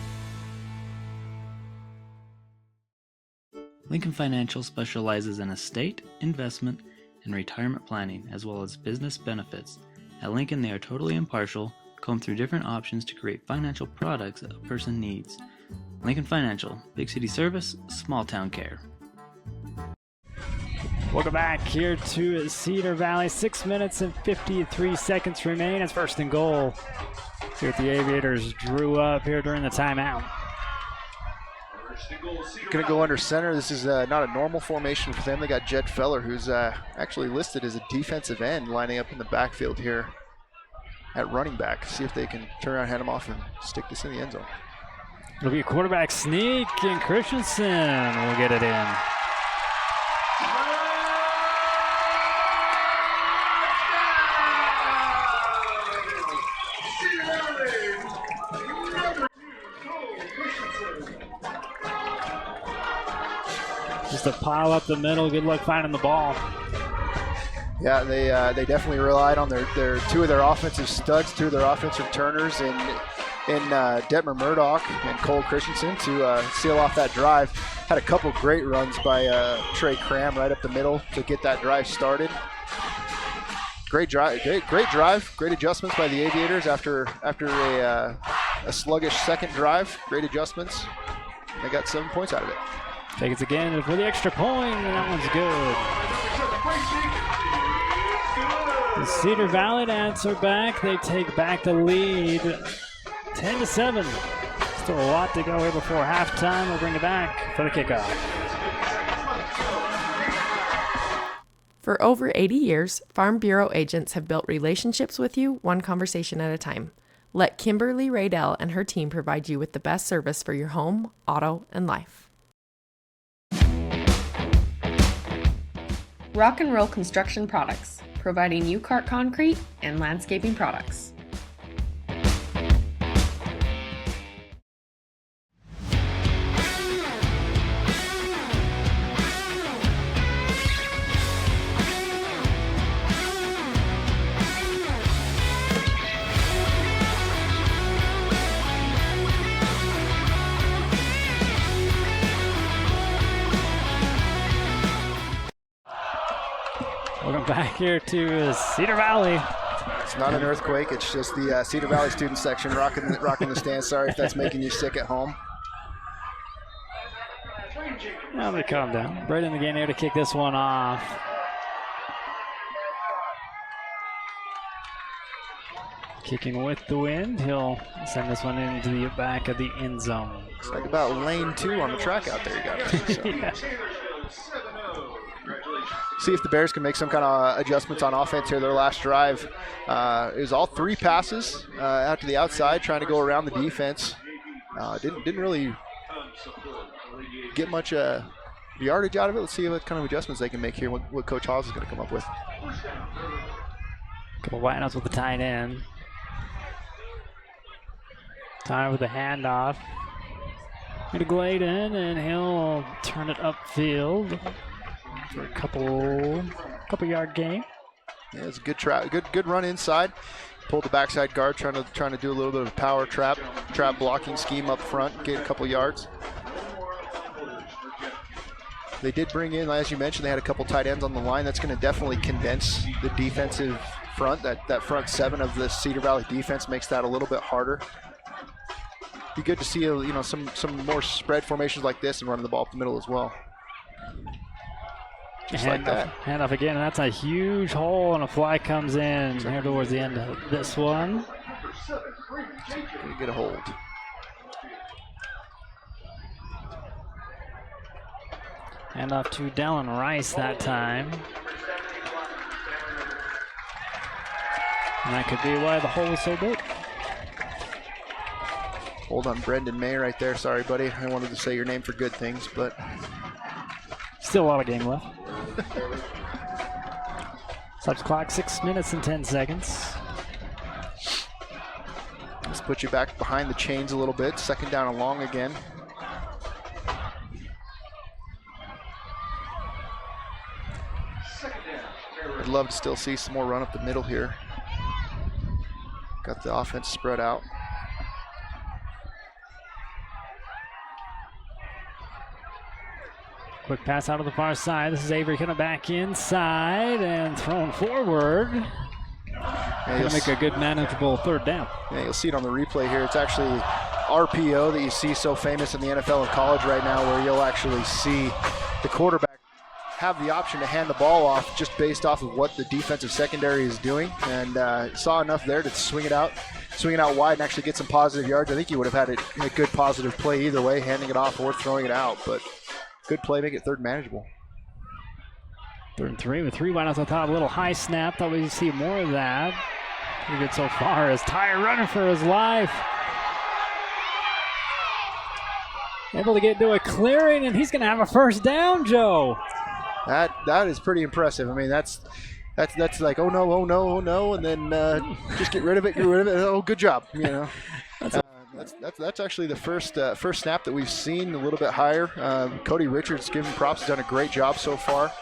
Lincoln Financial specializes in estate, investment, and retirement planning, as well as business benefits. At Lincoln, they are totally impartial, comb through different options to create financial products that a person needs. Lincoln Financial, big city service, small town care. Welcome back here to Cedar Valley. 6 minutes and 53 seconds remain. It's first and goal. See what the Aviators drew up here during the timeout. Going to go under center. This is not a normal formation for them. They got Jed Feller, who's actually listed as a defensive end, lining up in the backfield here at running back. See if they can turn around, hand him off, and stick this in the end zone. It'll be a quarterback sneak, and Christensen will get it in. Just a pile up the middle. Good luck finding the ball. Yeah, they definitely relied on their two of their offensive studs, two of their offensive turners in Detmer Murdoch and Cole Christensen to seal off that drive. Had a couple great runs by Trey Cram right up the middle to get that drive started. Great drive, great adjustments by the Aviators after a sluggish second drive. Great adjustments. They got 7 points out of it. Take it again for the extra point, and that one's good. The Cedar Valley answer back. They take back the lead, 10-7. Still a lot to go here before halftime. We'll bring it back for the kickoff. For over 80 years, Farm Bureau agents have built relationships with you one conversation at a time. Let Kimberly Raydell and her team provide you with the best service for your home, auto, and life. Rock and Roll Construction Products, providing U-Cart concrete and landscaping products. Welcome back here to Cedar Valley. It's not an earthquake. It's just the Cedar Valley student section rocking the stand. Sorry if that's making you sick at home. Now they calm down. Braden again here to kick this one off. Kicking with the wind. He'll send this one into the back of the end zone. It's like about lane 2 on the track out there. You got it. So. Yeah. See if the Bears can make some kind of adjustments on offense here. Their last drive is all 3 passes out to the outside, trying to go around the defense. Didn't really get much yardage out of it. Let's see what kind of adjustments they can make here. What Coach Hawes is going to come up with. Couple wideouts with the tight end. Time with the handoff. Going to glide in, and he'll turn it upfield for a couple yard gain. Yeah, it's a good run inside. Pulled the backside guard, trying to do a little bit of a power trap blocking scheme up front, get a couple yards. They did bring in, as you mentioned, they had a couple tight ends on the line. That's going to definitely condense the defensive front. That front 7 of the Cedar Valley defense makes that a little bit harder. Be good to see some more spread formations like this and running the ball up the middle as well. Just like that. Handoff again, and that's a huge hole, and a fly comes in here towards the end of this one. Gonna get a hold. Handoff to Dallin Rice that time. And that could be why the hole was so big. Hold on Brendan May right there. Sorry, buddy. I wanted to say your name for good things, but still a lot of game left. Stops clock 6 minutes and 10 seconds. Let's put you back behind the chains a little bit. Second down and long again. I'd love to still see some more run up the middle here. Got the offense spread out. Quick pass out of the far side. This is Avery coming back inside and thrown forward. Going to make a good manageable third down. Yeah, you'll see it on the replay here. It's actually RPO that you see so famous in the NFL and college right now, where you'll actually see the quarterback have the option to hand the ball off just based off of what the defensive secondary is doing, and saw enough there to swing it out wide and actually get some positive yards. I think he would have had a good positive play either way, handing it off or throwing it out, but good play, make it third manageable. 3rd and 3 with 3 wideouts on top. A little high snap. Thought we'd see more of that. Pretty good so far as Tyre running for his life. Able to get into a clearing, and he's going to have a first down, Joe. That is pretty impressive. I mean, that's like, oh no, and then just get rid of it. Oh, good job. You know, that's actually the first snap that we've seen a little bit higher. Cody Richards, giving props, has done a great job so far.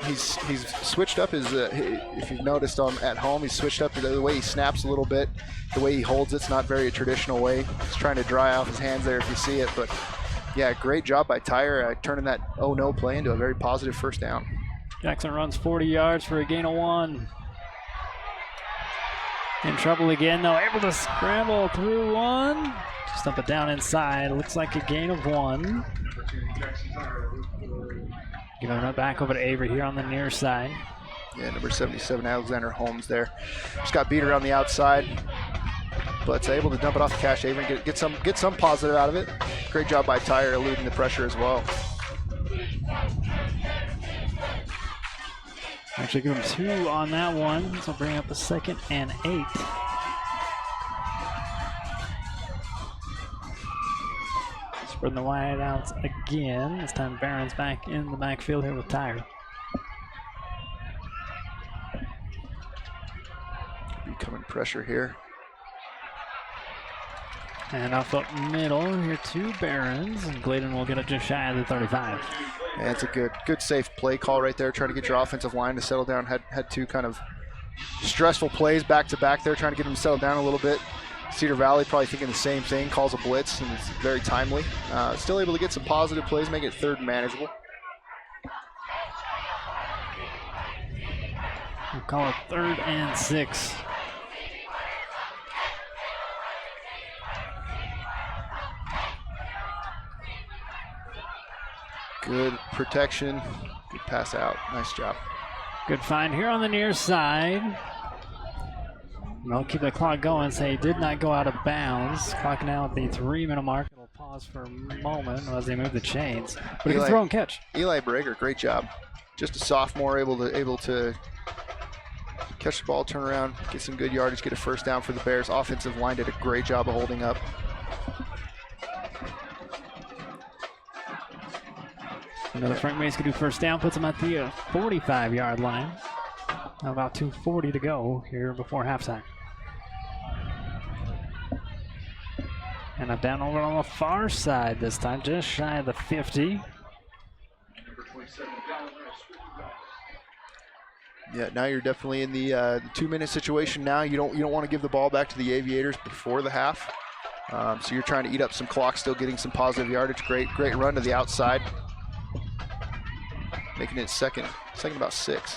He's switched up his, if you've noticed at home, he's switched up the way he snaps a little bit, the way he holds it's not very a traditional way. He's trying to dry off his hands there if you see it, but yeah, great job by Tyre turning that oh no play into a very positive first down. Jackson runs 40 yards for a gain of 1. In trouble again though, able to scramble through one. Just dump it down inside, looks like a gain of 1. Giving it back over to Avery here on the near side. Yeah, number 77, Alexander Holmes there. Just got beat around the outside, but able to dump it off to Cash Avery and get some positive out of it. Great job by Tyre eluding the pressure as well. Actually give him 2 on that one, so bring up a 2nd and 8. Spreading the wide outs again. This time Barron's back in the backfield here with Tyre. Coming pressure here. And off up middle here to Barron's, and Gladen will get it just shy of the 35. Yeah, it's a good safe play call right there, trying to get your offensive line to settle down. Had 2 kind of stressful plays back to back there, trying to get them settled down a little bit. Cedar Valley probably thinking the same thing, calls a blitz, and it's very timely. Still able to get some positive plays, make it third manageable. We'll call it 3rd and 6. Good protection, good pass out, nice job. Good find here on the near side. They'll keep the clock going, so he did not go out of bounds. Clock now at the 3-minute mark. It'll pause for a moment as they move the chains. But he can throw and catch. Eli Brager, great job. Just a sophomore, able to catch the ball, turn around, get some good yardage, get a first down for the Bears. Offensive line did a great job of holding up. Another Frank Mace can do first down, puts him at the 45-yard line. Now about 2:40 to go here before halftime. And I'm down over on the far side this time, just shy of the 50. Yeah, now you're definitely in the 2-minute situation now. You don't want to give the ball back to the Aviators before the half. So you're trying to eat up some clock, still getting some positive yardage. Great run to the outside. Making it second about 6.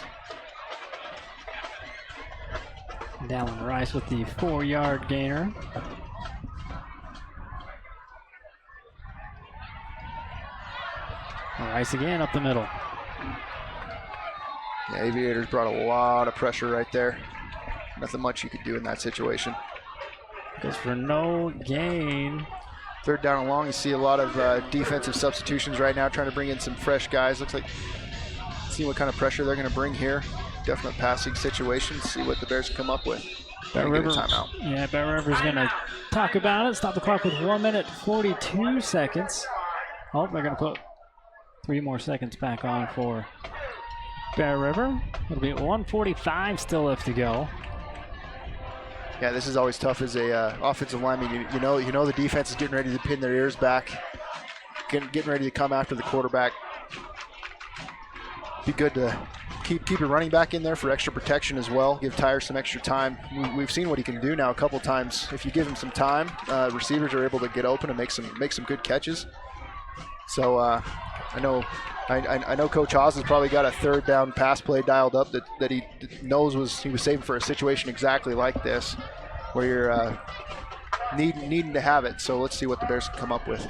Dallin Rice with the 4-yard gainer. Rice again up the middle. Yeah, Aviators brought a lot of pressure right there. Nothing much you could do in that situation. Goes for no gain. 3rd down and long. You see a lot of defensive substitutions right now, trying to bring in some fresh guys. Looks like, see what kind of pressure they're going to bring here. Definite passing situation. See what the Bears come up with. Bear River, timeout. Yeah, Bear River's going to talk about it. Stop the clock with 1 minute 42 seconds. Oh, they're going to put 3 more seconds back on for Bear River. It'll be at 1:45 still left to go. Yeah, this is always tough as a offensive lineman. You know the defense is getting ready to pin their ears back, getting ready to come after the quarterback. Be good to keep your running back in there for extra protection as well. Give Tyre some extra time. We've seen what he can do now a couple times. If you give him some time, receivers are able to get open and make some good catches. So I know Coach Haas has probably got a third down pass play dialed up that he knows he was saving for a situation exactly like this, where you're needing to have it. So let's see what the Bears can come up with.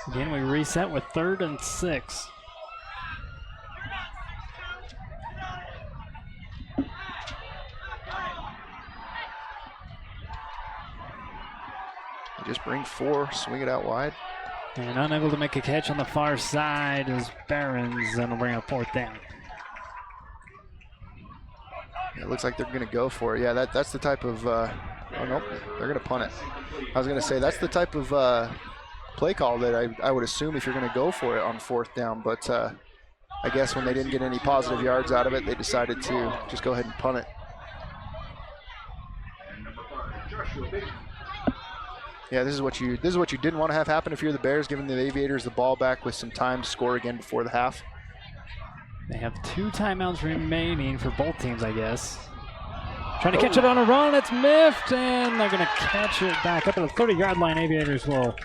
Again, we reset with 3rd and 6. Just bring 4, swing it out wide. And unable to make a catch on the far side is Barons, and will bring up 4th down. It looks like they're going to go for it. Yeah, that's the type of oh, nope, they're going to punt it. I was going to say that's the type of play call that I would assume if you're going to go for it on 4th down. But I guess when they didn't get any positive yards out of it, they decided to just go ahead and punt it. Yeah, this is what you didn't want to have happen if you're the Bears, giving the Aviators the ball back with some time to score again before the half. They have 2 timeouts remaining for both teams, I guess. Trying to catch it on a run, it's miffed, and they're going to catch it back up at the 30-yard line. Aviators will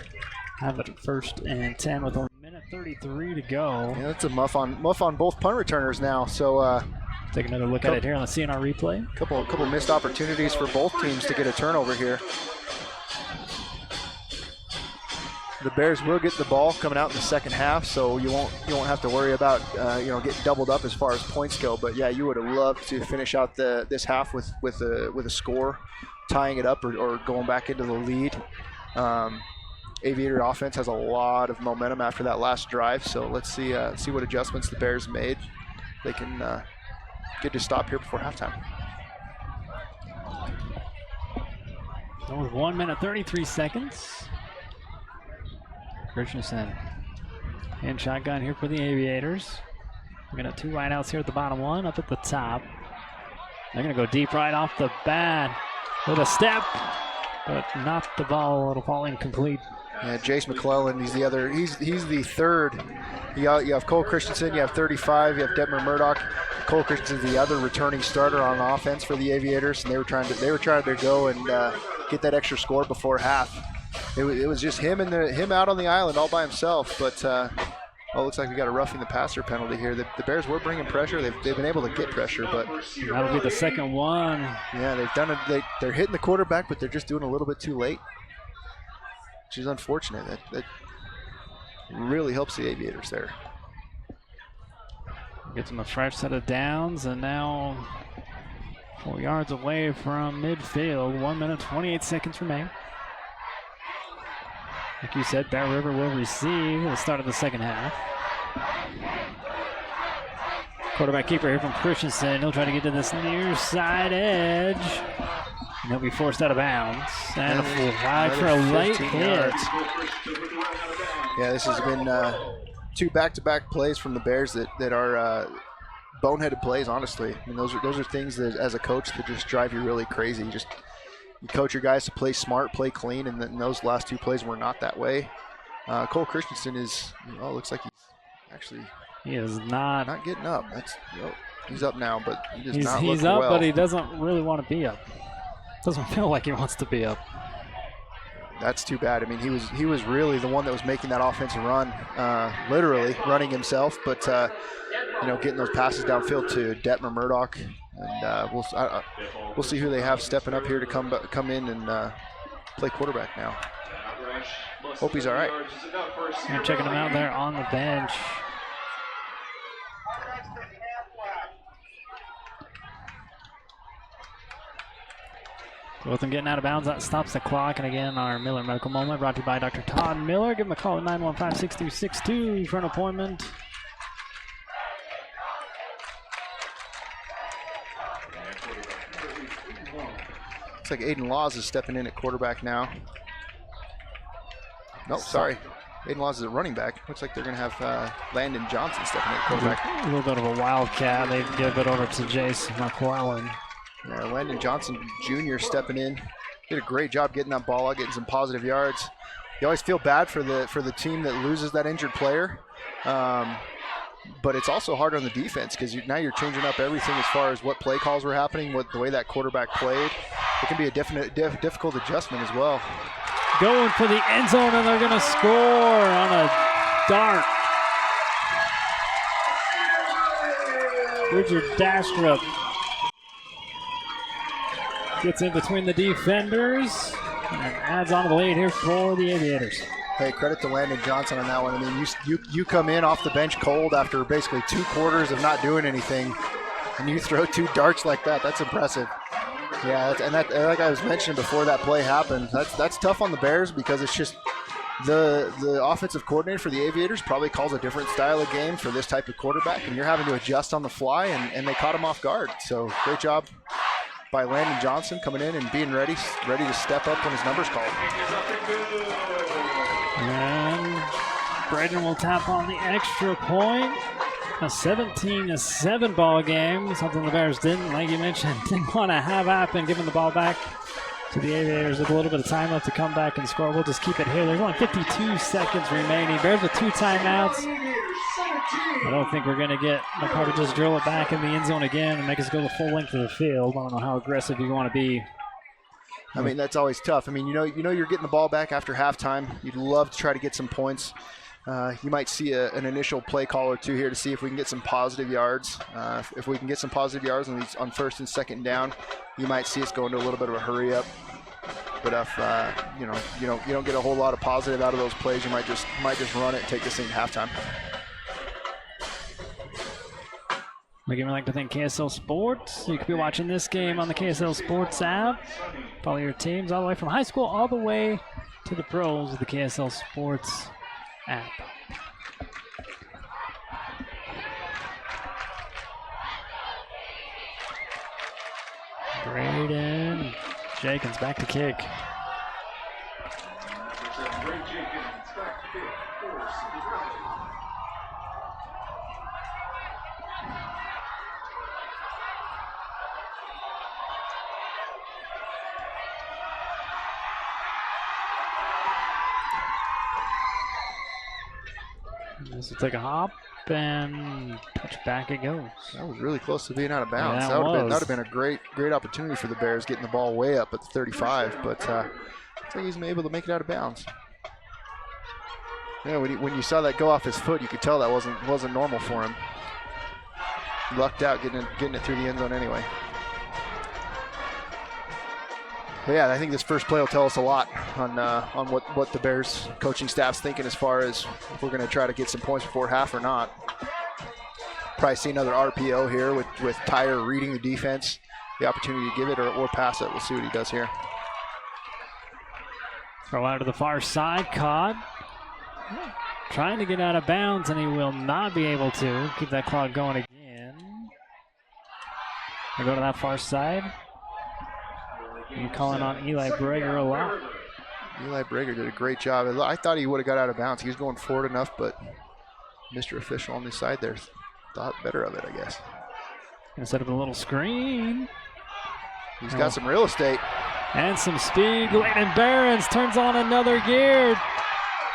have it 1st and 10 with 1:33 to go. Yeah, that's a muff on both punt returners now. So take another look at it here on the CNR replay. Couple missed opportunities for both teams to get a turnover here. The Bears will get the ball coming out in the second half, so you won't have to worry about getting doubled up as far as points go. But yeah, you would have loved to finish out this half with a score, tying it up or going back into the lead. Aviator offense has a lot of momentum after that last drive, so let's see what adjustments the Bears made. They can get to stop here before halftime. So with 1 minute 33 seconds. Christensen in shotgun here for the Aviators. We're going to 2 wideouts here at the bottom, 1 up at the top. They're going to go deep right off the bat with a step, but not the ball. It'll fall incomplete. Yeah, Jace McClellan, he's the other. He's the third. You have Cole Christensen, you have 35, you have Detmer Murdoch. Cole Christensen's the other returning starter on offense for the Aviators, and they were trying to go and get that extra score before half. It was just him out on the island all by himself, but it looks like we got a roughing the passer penalty here. The Bears were bringing pressure. They've been able to get pressure, but that'll be the second one. Yeah, they've done it. They're hitting the quarterback, but they're just doing a little bit too late, which is unfortunate. That really helps the Aviators there. Gets them a fresh set of downs, and now 4 yards away from midfield. 1 minute 28 seconds remain. Like you said, Bear River will receive at the start of the second half. Quarterback keeper here from Christensen. He'll try to get to this near side edge. And he'll be forced out of bounds. And a flag for a late hit. Yeah, this has been 2 back-to-back plays from the Bears that are boneheaded plays, honestly. I mean, those are things that, as a coach, that just drive you really crazy. You coach your guys to play smart, play clean, and then those last 2 plays were not that way. Cole Christensen looks like he is not getting up. He's up now, but he's up, well. But he doesn't really want to be up. Doesn't feel like he wants to be up. That's too bad. I mean, he was really the one that was making that offensive run, literally running himself, but getting those passes downfield to Detmer Murdoch. And we'll see who they have stepping up here to come in and play quarterback now. Hope he's all right. And checking him out there on the bench. Both of them getting out of bounds. That stops the clock. And again, our Miller Medical Moment brought to you by Dr. Todd Miller. Give him a call at 915-6262 for an appointment. Looks like Aiden Laws is stepping in at quarterback now. Nope, sorry. Aiden Laws is a running back. Looks like they're going to have Landon Johnson stepping in at quarterback. A little bit of a wildcat. They give it over to Jace McClellan. Yeah, Landon Johnson Jr. stepping in. Did a great job getting that ball out, getting some positive yards. You always feel bad for the team that loses that injured player. but it's also hard on the defense because now you're changing up everything as far as what play calls were happening, the way that quarterback played. It can be a difficult adjustment as well. Going for the end zone, and they're going to score on a dart. Richard Dastrup gets in between the defenders and adds on to the lead here for the Aviators. Hey, credit to Landon Johnson on that one. I mean, you come in off the bench cold after basically 2 quarters of not doing anything, and you throw 2 darts like that. That's impressive. Yeah, like I was mentioning before that play happened, that's tough on the Bears because it's just the offensive coordinator for the Aviators probably calls a different style of game for this type of quarterback, and you're having to adjust on the fly, and they caught him off guard. So great job by Landon Johnson coming in and being ready to step up when his number's called. And Braden will tap on the extra point. A 17-7 ball game, something the Bears didn't, like you mentioned, didn't want to have happen, giving the ball back to the Aviators with a little bit of time left to come back and score. We'll just keep it here. There's only 52 seconds remaining. Bears with 2 timeouts. I don't think we're going to they'll probably just drill it back in the end zone again and make us go the full length of the field. I don't know how aggressive you want to be. I mean, that's always tough. I mean, you know you're getting the ball back after halftime. You'd love to try to get some points. You might see an initial play call or 2 here to see if we can get some positive yards. If we can get some positive yards on first and second down, you might see us go into a little bit of a hurry up. But if you don't get a whole lot of positive out of those plays, you might just run it and take this thing to halftime. We'd like to thank KSL Sports. You could be watching this game on the KSL Sports app. Follow your teams all the way from high school all the way to the pros with the KSL Sports app. Braden Jenkins back to kick. This will take a hop and touch back it goes. That was really close to being out of bounds. Yeah, that would have been a great opportunity for the Bears, getting the ball way up at the 35, but I think he's been able to make it out of bounds. Yeah, when you saw that go off his foot, you could tell that wasn't normal for him. Lucked out getting it through the end zone anyway. But yeah, I think this first play will tell us a lot on what the Bears coaching staff's thinking as far as if we're going to try to get some points before half or not. Probably see another RPO here with Tyre reading the defense, the opportunity to give it or pass it. We'll see what he does here. Throw out to the far side, caught. Trying to get out of bounds, and he will not be able to. Keep that clock going again. They go to that far side. I'm calling on Eli Breger a lot. Eli Breger did a great job. I thought he would have got out of bounds. He was going forward enough, but Mr. Official on the side there thought better of it, I guess. Gonna set up a little screen. He's got some real estate. And some speed. Layden Behrens turns on another gear.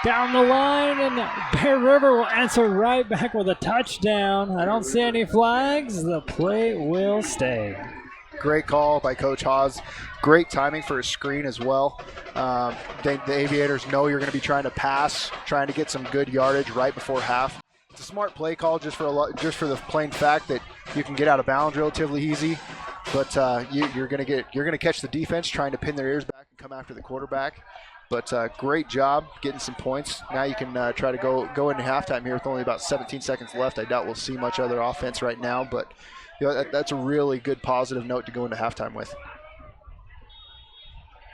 Down the line, and Bear River will answer right back with a touchdown. I don't see any flags. The play will stay. Great call by Coach Haas. Great timing for a screen as well. The Aviators know you're going to be trying to pass, trying to get some good yardage right before half. It's a smart play call just for the plain fact that you can get out of bounds relatively easy. But you're going to catch the defense trying to pin their ears back and come after the quarterback. But great job getting some points. Now you can try to go into halftime here with only about 17 seconds left. I doubt we'll see much other offense right now, but that's a really good positive note to go into halftime with.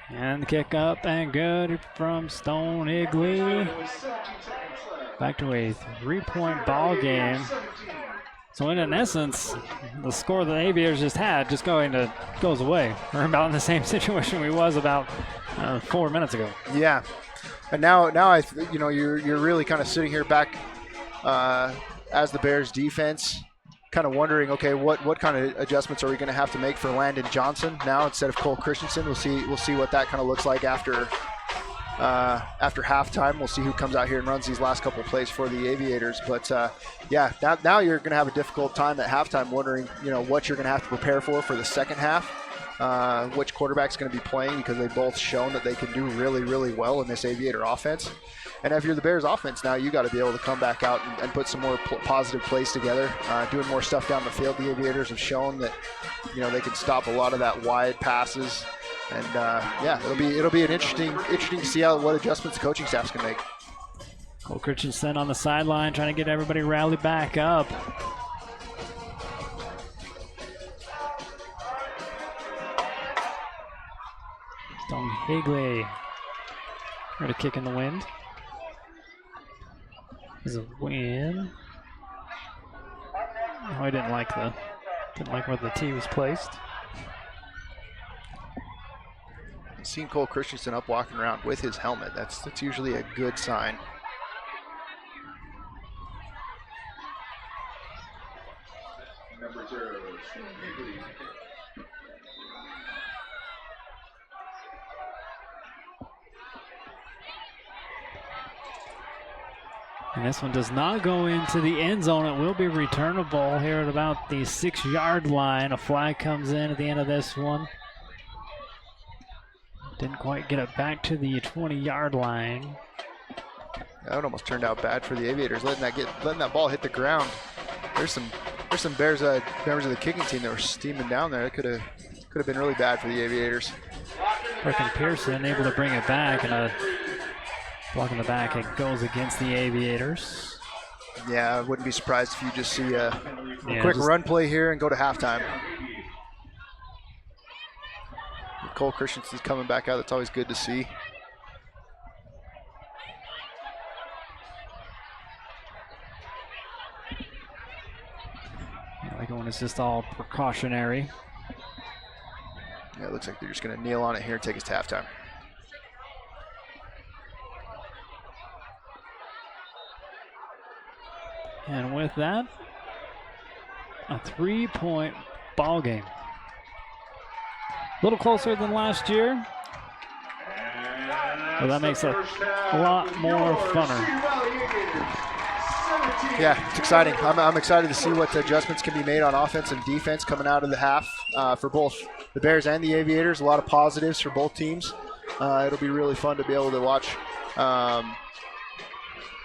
And the kick up and good from Stone Igley. Back to a 3-point ball game. So in essence, the score the Aviators just had goes away. We're about in the same situation we was about 4 minutes ago. Yeah, and now you're really kind of sitting here back as the Bears defense, kind of wondering, okay, what kind of adjustments are we going to have to make for Landon Johnson now instead of Cole Christensen? We'll see what that kind of looks like after after halftime. We'll see who comes out here and runs these last couple of plays for the Aviators. But yeah, now you're going to have a difficult time at halftime wondering, what you're going to have to prepare for the second half. Which quarterback's going to be playing, because they've both shown that they can do really, really well in this Aviator offense. And if you're the Bears offense now, you got to be able to come back out and put some more positive plays together, doing more stuff down the field. The Aviators have shown that, they can stop a lot of that wide passes. And yeah, it'll be an interesting to see what adjustments the coaching staffs can make. Cole Christensen on the sideline trying to get everybody rallied back up. Stone Higley. Heard a kick in the wind. Is a win. Oh, I didn't like where the tee was placed. Seeing Cole Christensen up walking around with his helmet, that's usually a good sign. Number 0, And this one does not go into the end zone. It will be returnable here at about the 6-yard line. A flag comes in at the end of this one. Didn't quite get it back to the 20-yard line. That almost turned out bad for the Aviators, letting that ball hit the ground. There's some Bears members of the kicking team that were steaming down there. It could have been really bad for the Aviators. Frickin' Pearson able to bring it back, and a block in the back. It goes against the Aviators. Yeah, I wouldn't be surprised if you just see a quick run play here and go to halftime. With Cole Christensen's coming back out. That's always good to see. I like it when it's just all precautionary. Yeah, it looks like they're just going to kneel on it here and take us to halftime. And with that, a 3-point ball game. A little closer than last year, but that makes it a lot more funner. Yeah, it's exciting. I'm excited to see what adjustments can be made on offense and defense coming out of the half for both the Bears and the Aviators. A lot of positives for both teams. It'll be really fun to be able to watch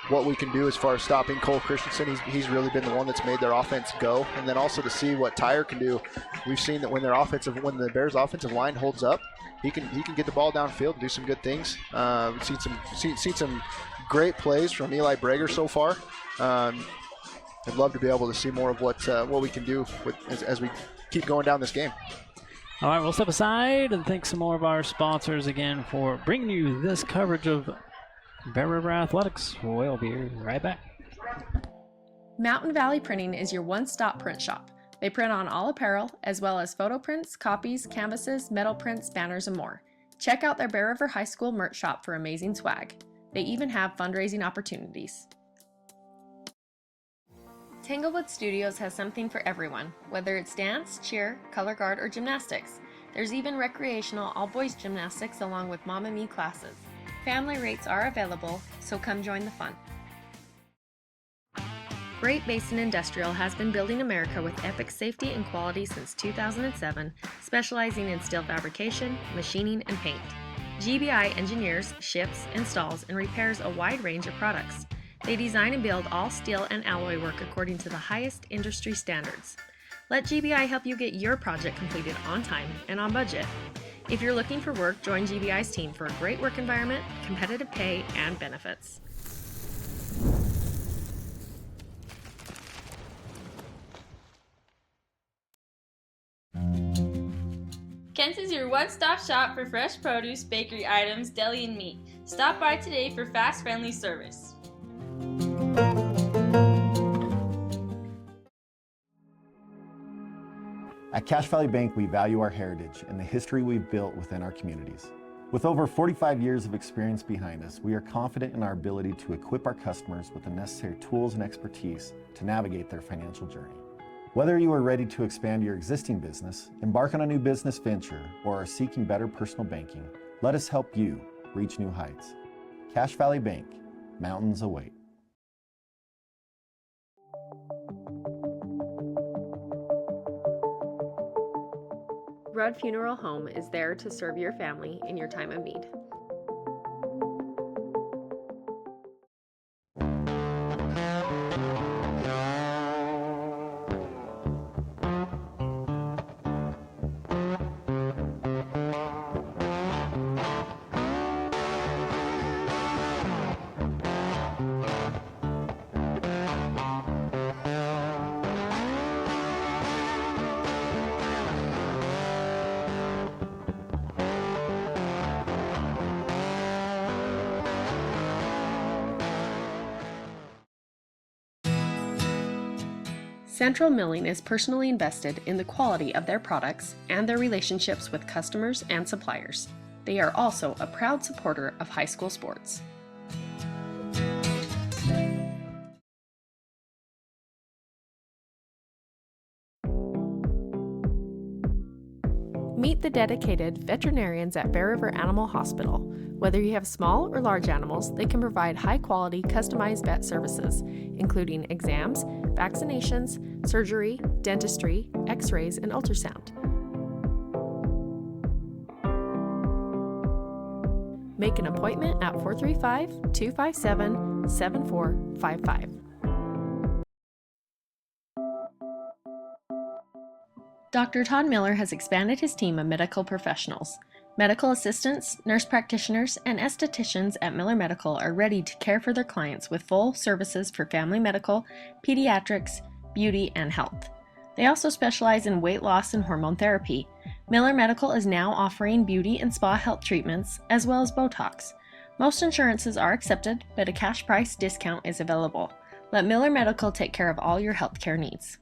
what we can do as far as stopping Cole Christensen. He's really been the one that's made their offense go. And then also to see what Tyre can do. We've seen that when the Bears offensive line holds up, he can get the ball downfield and do some good things. We've seen some great plays from Eli Brager so far. I'd love to be able to see more of what we can do as we keep going down this game. All right, we'll step aside and thank some more of our sponsors again for bringing you this coverage of Bear River Athletics. We'll be right back. Mountain Valley Printing is your one-stop print shop. They print on all apparel, as well as photo prints, copies, canvases, metal prints, banners, and more. Check out their Bear River High School merch shop for amazing swag. They even have fundraising opportunities. Tanglewood Studios has something for everyone, whether it's dance, cheer, color guard, or gymnastics. There's even recreational all-boys gymnastics along with Mama Me classes. Family rates are available, so come join the fun. Great Basin Industrial has been building America with epic safety and quality since 2007, specializing in steel fabrication, machining, and paint. GBI engineers, ships, installs, and repairs a wide range of products. They design and build all steel and alloy work according to the highest industry standards. Let GBI help you get your project completed on time and on budget. If you're looking for work, join GBI's team for a great work environment, competitive pay, and benefits. Kent's is your one-stop shop for fresh produce, bakery items, deli, and meat. Stop by today for fast, friendly service. At Cache Valley Bank, we value our heritage and the history we've built within our communities. With over 45 years of experience behind us, we are confident in our ability to equip our customers with the necessary tools and expertise to navigate their financial journey. Whether you are ready to expand your existing business, embark on a new business venture, or are seeking better personal banking, let us help you reach new heights. Cache Valley Bank, mountains await. Rudd Funeral Home is there to serve your family in your time of need. Central Milling is personally invested in the quality of their products and their relationships with customers and suppliers. They are also a proud supporter of high school sports. Meet the dedicated veterinarians at Bear River Animal Hospital. Whether you have small or large animals, they can provide high-quality, customized vet services, including exams, vaccinations, surgery, dentistry, x-rays, and ultrasound. Make an appointment at 435-257-7455. Dr. Todd Miller has expanded his team of medical professionals. Medical assistants, nurse practitioners, and estheticians at Miller Medical are ready to care for their clients with full services for family medical, pediatrics, beauty, and health. They also specialize in weight loss and hormone therapy. Miller Medical is now offering beauty and spa health treatments, as well as Botox. Most insurances are accepted, but a cash price discount is available. Let Miller Medical take care of all your healthcare needs.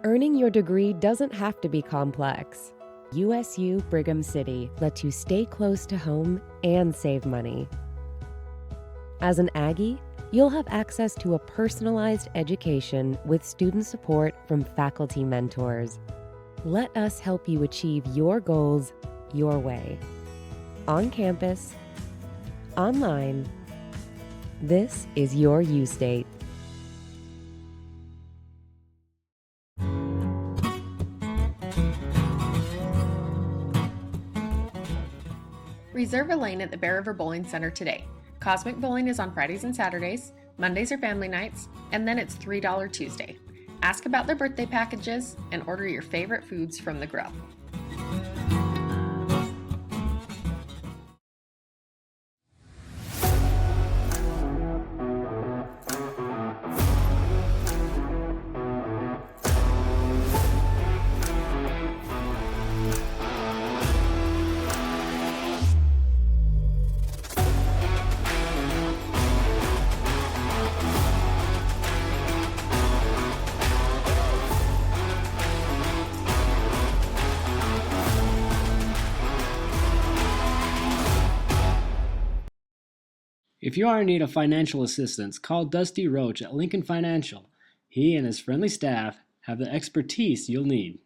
Earning your degree doesn't have to be complex. USU Brigham City lets you stay close to home and save money. As an Aggie, you'll have access to a personalized education with student support from faculty mentors. Let us help you achieve your goals your way. On campus, online, this is your U-State. Reserve a lane at the Bear River Bowling Center today. Cosmic Bowling is on Fridays and Saturdays, Mondays are family nights, and then it's $3 Tuesday. Ask about their birthday packages and order your favorite foods from the grill. If you are in need of financial assistance, call Dusty Roach at Lincoln Financial. He and his friendly staff have the expertise you'll need.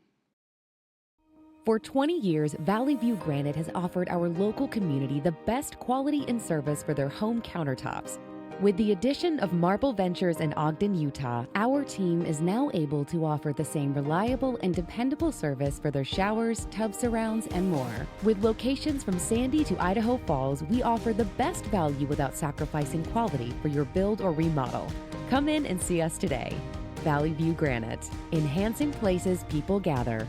For 20 years, Valley View Granite has offered our local community the best quality and service for their home countertops. With the addition of Marble Ventures in Ogden, Utah, our team is now able to offer the same reliable and dependable service for their showers, tub surrounds, and more. With locations from Sandy to Idaho Falls, we offer the best value without sacrificing quality for your build or remodel. Come in and see us today. Valley View Granite, enhancing places people gather.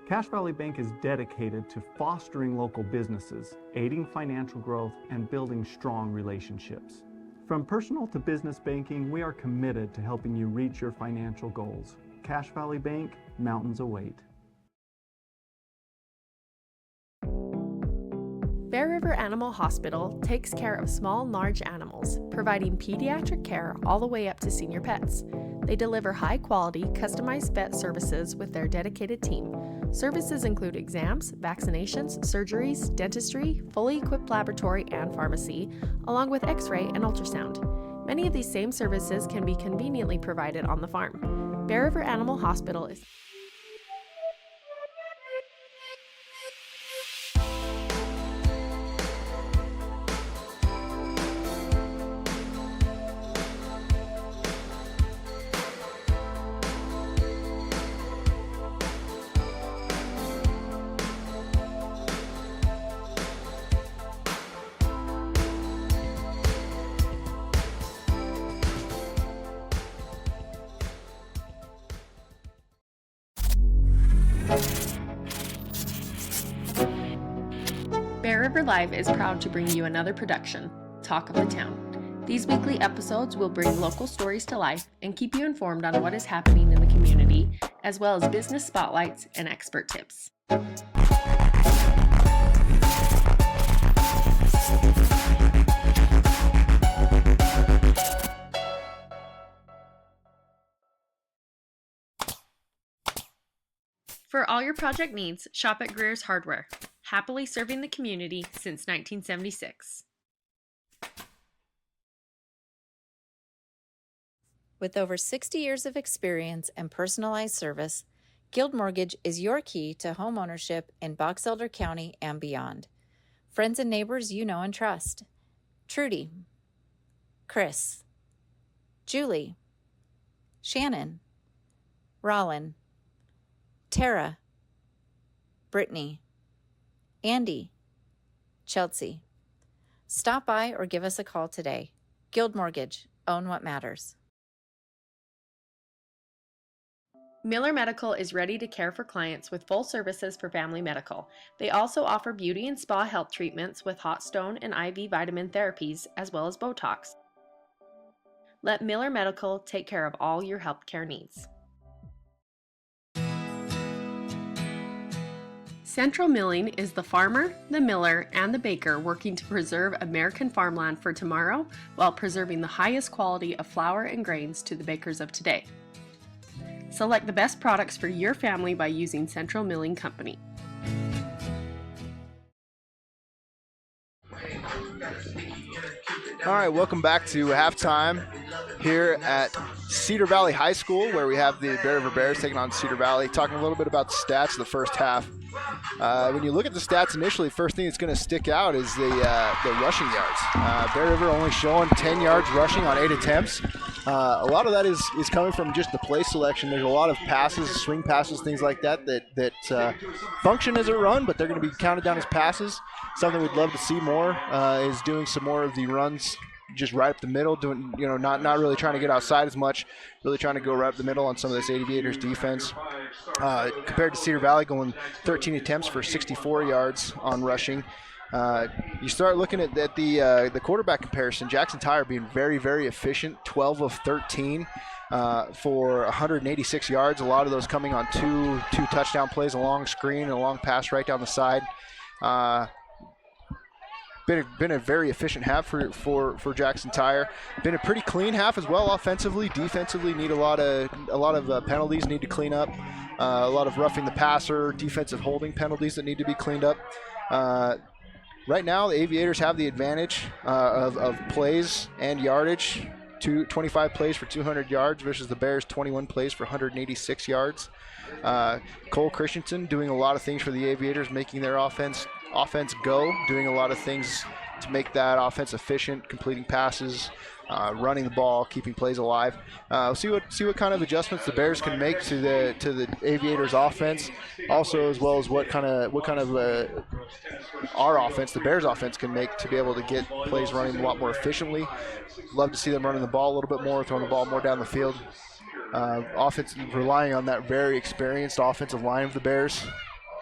Cache Valley Bank is dedicated to fostering local businesses, aiding financial growth, and building strong relationships. From personal to business banking, we are committed to helping you reach your financial goals. Cache Valley Bank, mountains await. Bear River Animal Hospital takes care of small and large animals, providing pediatric care all the way up to senior pets. They deliver high-quality, customized vet services with their dedicated team. Services include exams, vaccinations, surgeries, dentistry, fully equipped laboratory and pharmacy, along with x-ray and ultrasound. Many of these same services can be conveniently provided on the farm. Bear River Animal Hospital is Bear River Live is proud to bring you another production, Talk of the Town. These weekly episodes will bring local stories to life and keep you informed on what is happening in the community, as well as business spotlights and expert tips. For all your project needs, shop at Greer's Hardware, happily serving the community since 1976. With over 60 years of experience and personalized service, Guild Mortgage is your key to home ownership in Box Elder County and beyond. Friends and neighbors you know and trust. Trudy, Chris, Julie, Shannon, Rollin, Tara, Brittany, Andy, Chelsea. Stop by or give us a call today. Guild Mortgage, own what matters. Miller Medical is ready to care for clients with full services for family medical. They also offer beauty and spa health treatments with hot stone and IV vitamin therapies, as well as Botox. Let Miller Medical take care of all your healthcare needs. Central Milling is the farmer, the miller, and the baker working to preserve American farmland for tomorrow while preserving the highest quality of flour and grains to the bakers of today. Select the best products for your family by using Central Milling Company. All right, welcome back to halftime here at Cedar Valley High School, where we have the Bear River Bears taking on Cedar Valley. Talking a little bit about the stats of the first half. When you look at the stats initially, the first thing that's going to stick out is the rushing yards. Bear River only showing 10 yards rushing on 8 attempts. A lot of that is coming from just the play selection. There's a lot of passes, swing passes, things like that function as a run, but they're going to be counted down as passes. Something we'd love to see more is doing some more of the runs just right up the middle, doing not really trying to get outside as much, really trying to go right up the middle on some of this Aviators defense. Compared to Cedar Valley going 13 attempts for 64 yards on rushing. You start looking at the quarterback comparison. Jackson Tire being very, very efficient, 12 of 13 for 186 yards. A lot of those coming on two touchdown plays, a long screen and a long pass right down the side. Been a very efficient half for Jackson Tire. Been a pretty clean half as well offensively. Defensively need a lot of penalties need to clean up. A lot of roughing the passer, defensive holding penalties that need to be cleaned up. Right now, the Aviators have the advantage of plays and yardage. 25 plays for 200 yards versus the Bears 21 plays for 186 yards. Cole Christensen doing a lot of things for the Aviators, making their offense go, doing a lot of things to make that offense efficient, completing passes, running the ball, keeping plays alive. See what kind of adjustments the Bears can make to the Aviators offense, also as well as what kind of our offense, the Bears offense, can make to be able to get plays running a lot more efficiently. Love to see them running the ball a little bit more, throwing the ball more down the field. Offense relying on that very experienced offensive line of the Bears.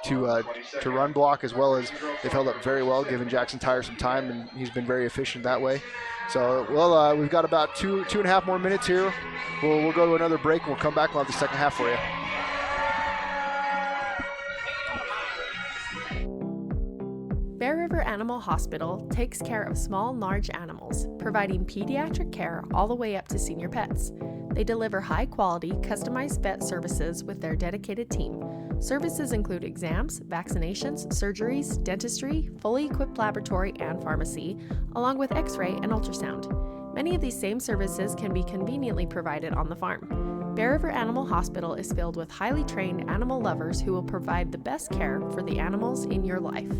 to run block, as well as they've held up very well, giving Jackson Tire some time, and he's been very efficient that way. So, well, we've got about two and a half more minutes here. We'll go to another break, and we'll come back and we'll have the second half for you. Bear River Animal Hospital takes care of small and large animals, providing pediatric care all the way up to senior pets. They deliver high-quality, customized vet services with their dedicated team. Services include exams, vaccinations, surgeries, dentistry, fully equipped laboratory and pharmacy, along with x-ray and ultrasound. Many of these same services can be conveniently provided on the farm. Bear River Animal Hospital is filled with highly trained animal lovers who will provide the best care for the animals in your life.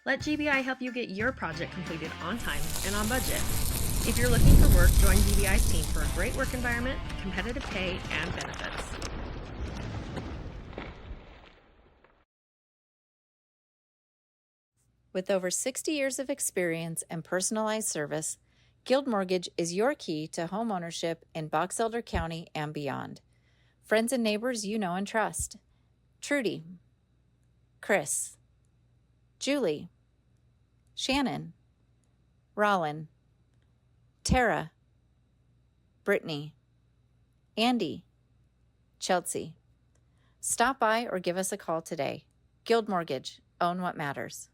Let GBI help you get your project completed on time and on budget. If you're looking for work, join GBI's team for a great work environment, competitive pay, and benefits. With over 60 years of experience and personalized service, Guild Mortgage is your key to home ownership in Box Elder County and beyond. Friends and neighbors you know and trust. Trudy, Chris, Julie, Shannon, Rollin, Tara, Brittany, Andy, Chelsea. Stop by or give us a call today. Guild Mortgage, own what matters.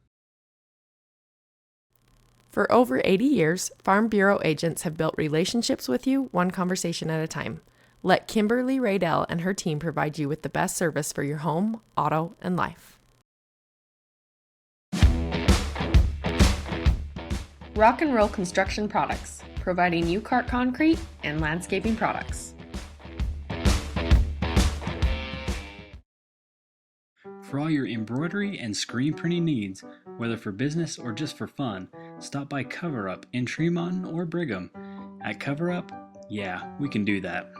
For over 80 years, Farm Bureau agents have built relationships with you one conversation at a time. Let Kimberly Raydell and her team provide you with the best service for your home, auto, and life. Rock and Roll Construction Products, providing U-Cart concrete and landscaping products. For all your embroidery and screen printing needs, whether for business or just for fun, stop by Cover Up in Tremont or Brigham. At Cover Up, yeah, we can do that.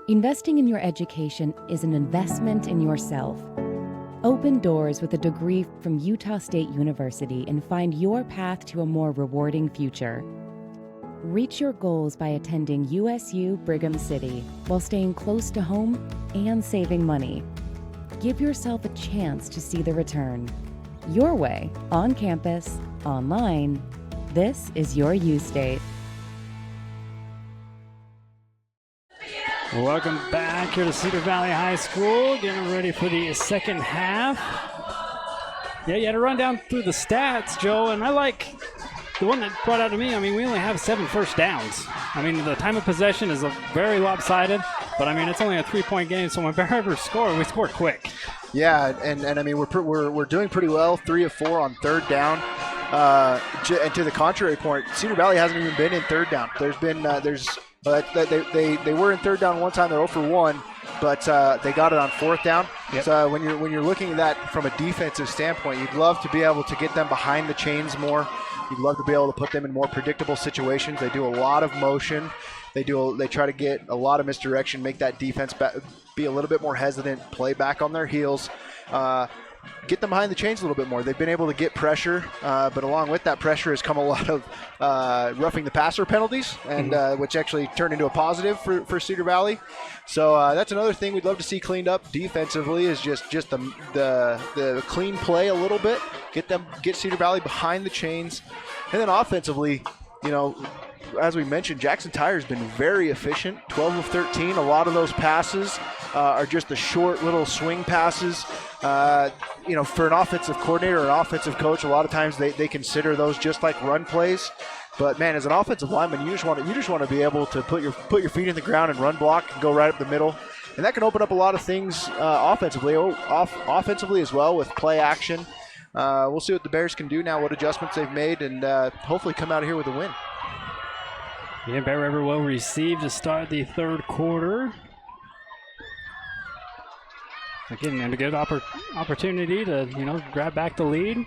Investing in your education is an investment in yourself. Open doors with a degree from Utah State University and find your path to a more rewarding future. Reach your goals by attending USU Brigham City while staying close to home and saving money. Give yourself a chance to see the return. Your way, on campus, online. This is your U State. Welcome back here to Cedar Valley High School, getting ready for the second half. Yeah, you had to run down through the stats, Joe, and I like the one that brought out to me. I mean, we only have 7 first downs. I mean, the time of possession is very lopsided, but I mean, it's only a 3-point game, so when Bear River scored, we scored quick. Yeah, and I mean, we're doing pretty well, 3 of 4 on third down. And to the contrary point, Cedar Valley hasn't even been in third down. There's been they were in third down one time. They're 0 for 1, but they got it on fourth down. Yep. So when you're looking at that from a defensive standpoint, you'd love to be able to get them behind the chains more. You'd love to be able to put them in more predictable situations. They do a lot of motion. They try to get a lot of misdirection, make that defense be a little bit more hesitant, play back on their heels. Get them behind the chains a little bit more. They've been able to get pressure, but along with that pressure has come a lot of roughing the passer penalties, and which actually turned into a positive for Cedar Valley. So that's another thing we'd love to see cleaned up defensively, is just the clean play a little bit. Get Cedar Valley behind the chains, and then offensively, you know, as we mentioned, Jackson Tire has been very efficient. 12 of 13. A lot of those passes are just the short little swing passes. You know, for an offensive coordinator or an offensive coach, a lot of times they consider those just like run plays. But man, as an offensive lineman, you just want to be able to put your feet in the ground and run block and go right up the middle, and that can open up a lot of things offensively as well with play action. We'll see what the Bears can do now, what adjustments they've made, and hopefully come out of here with a win. Yeah, Bear River will receive to start the third quarter. Again, and a good opportunity to, you know, grab back the lead.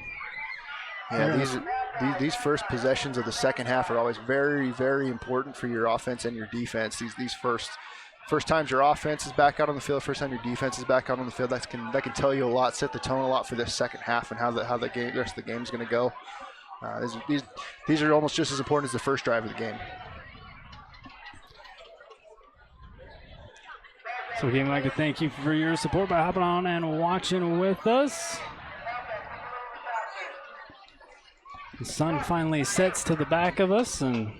Yeah, these first possessions of the second half are always very, very important for your offense and your defense. These first times your offense is back out on the field, first time your defense is back out on the field, that can tell you a lot, set the tone a lot for this second half and how the rest of the game is going to go. These are almost just as important as the first drive of the game. So again, I'd like to thank you for your support by hopping on and watching with us. The sun finally sets to the back of us and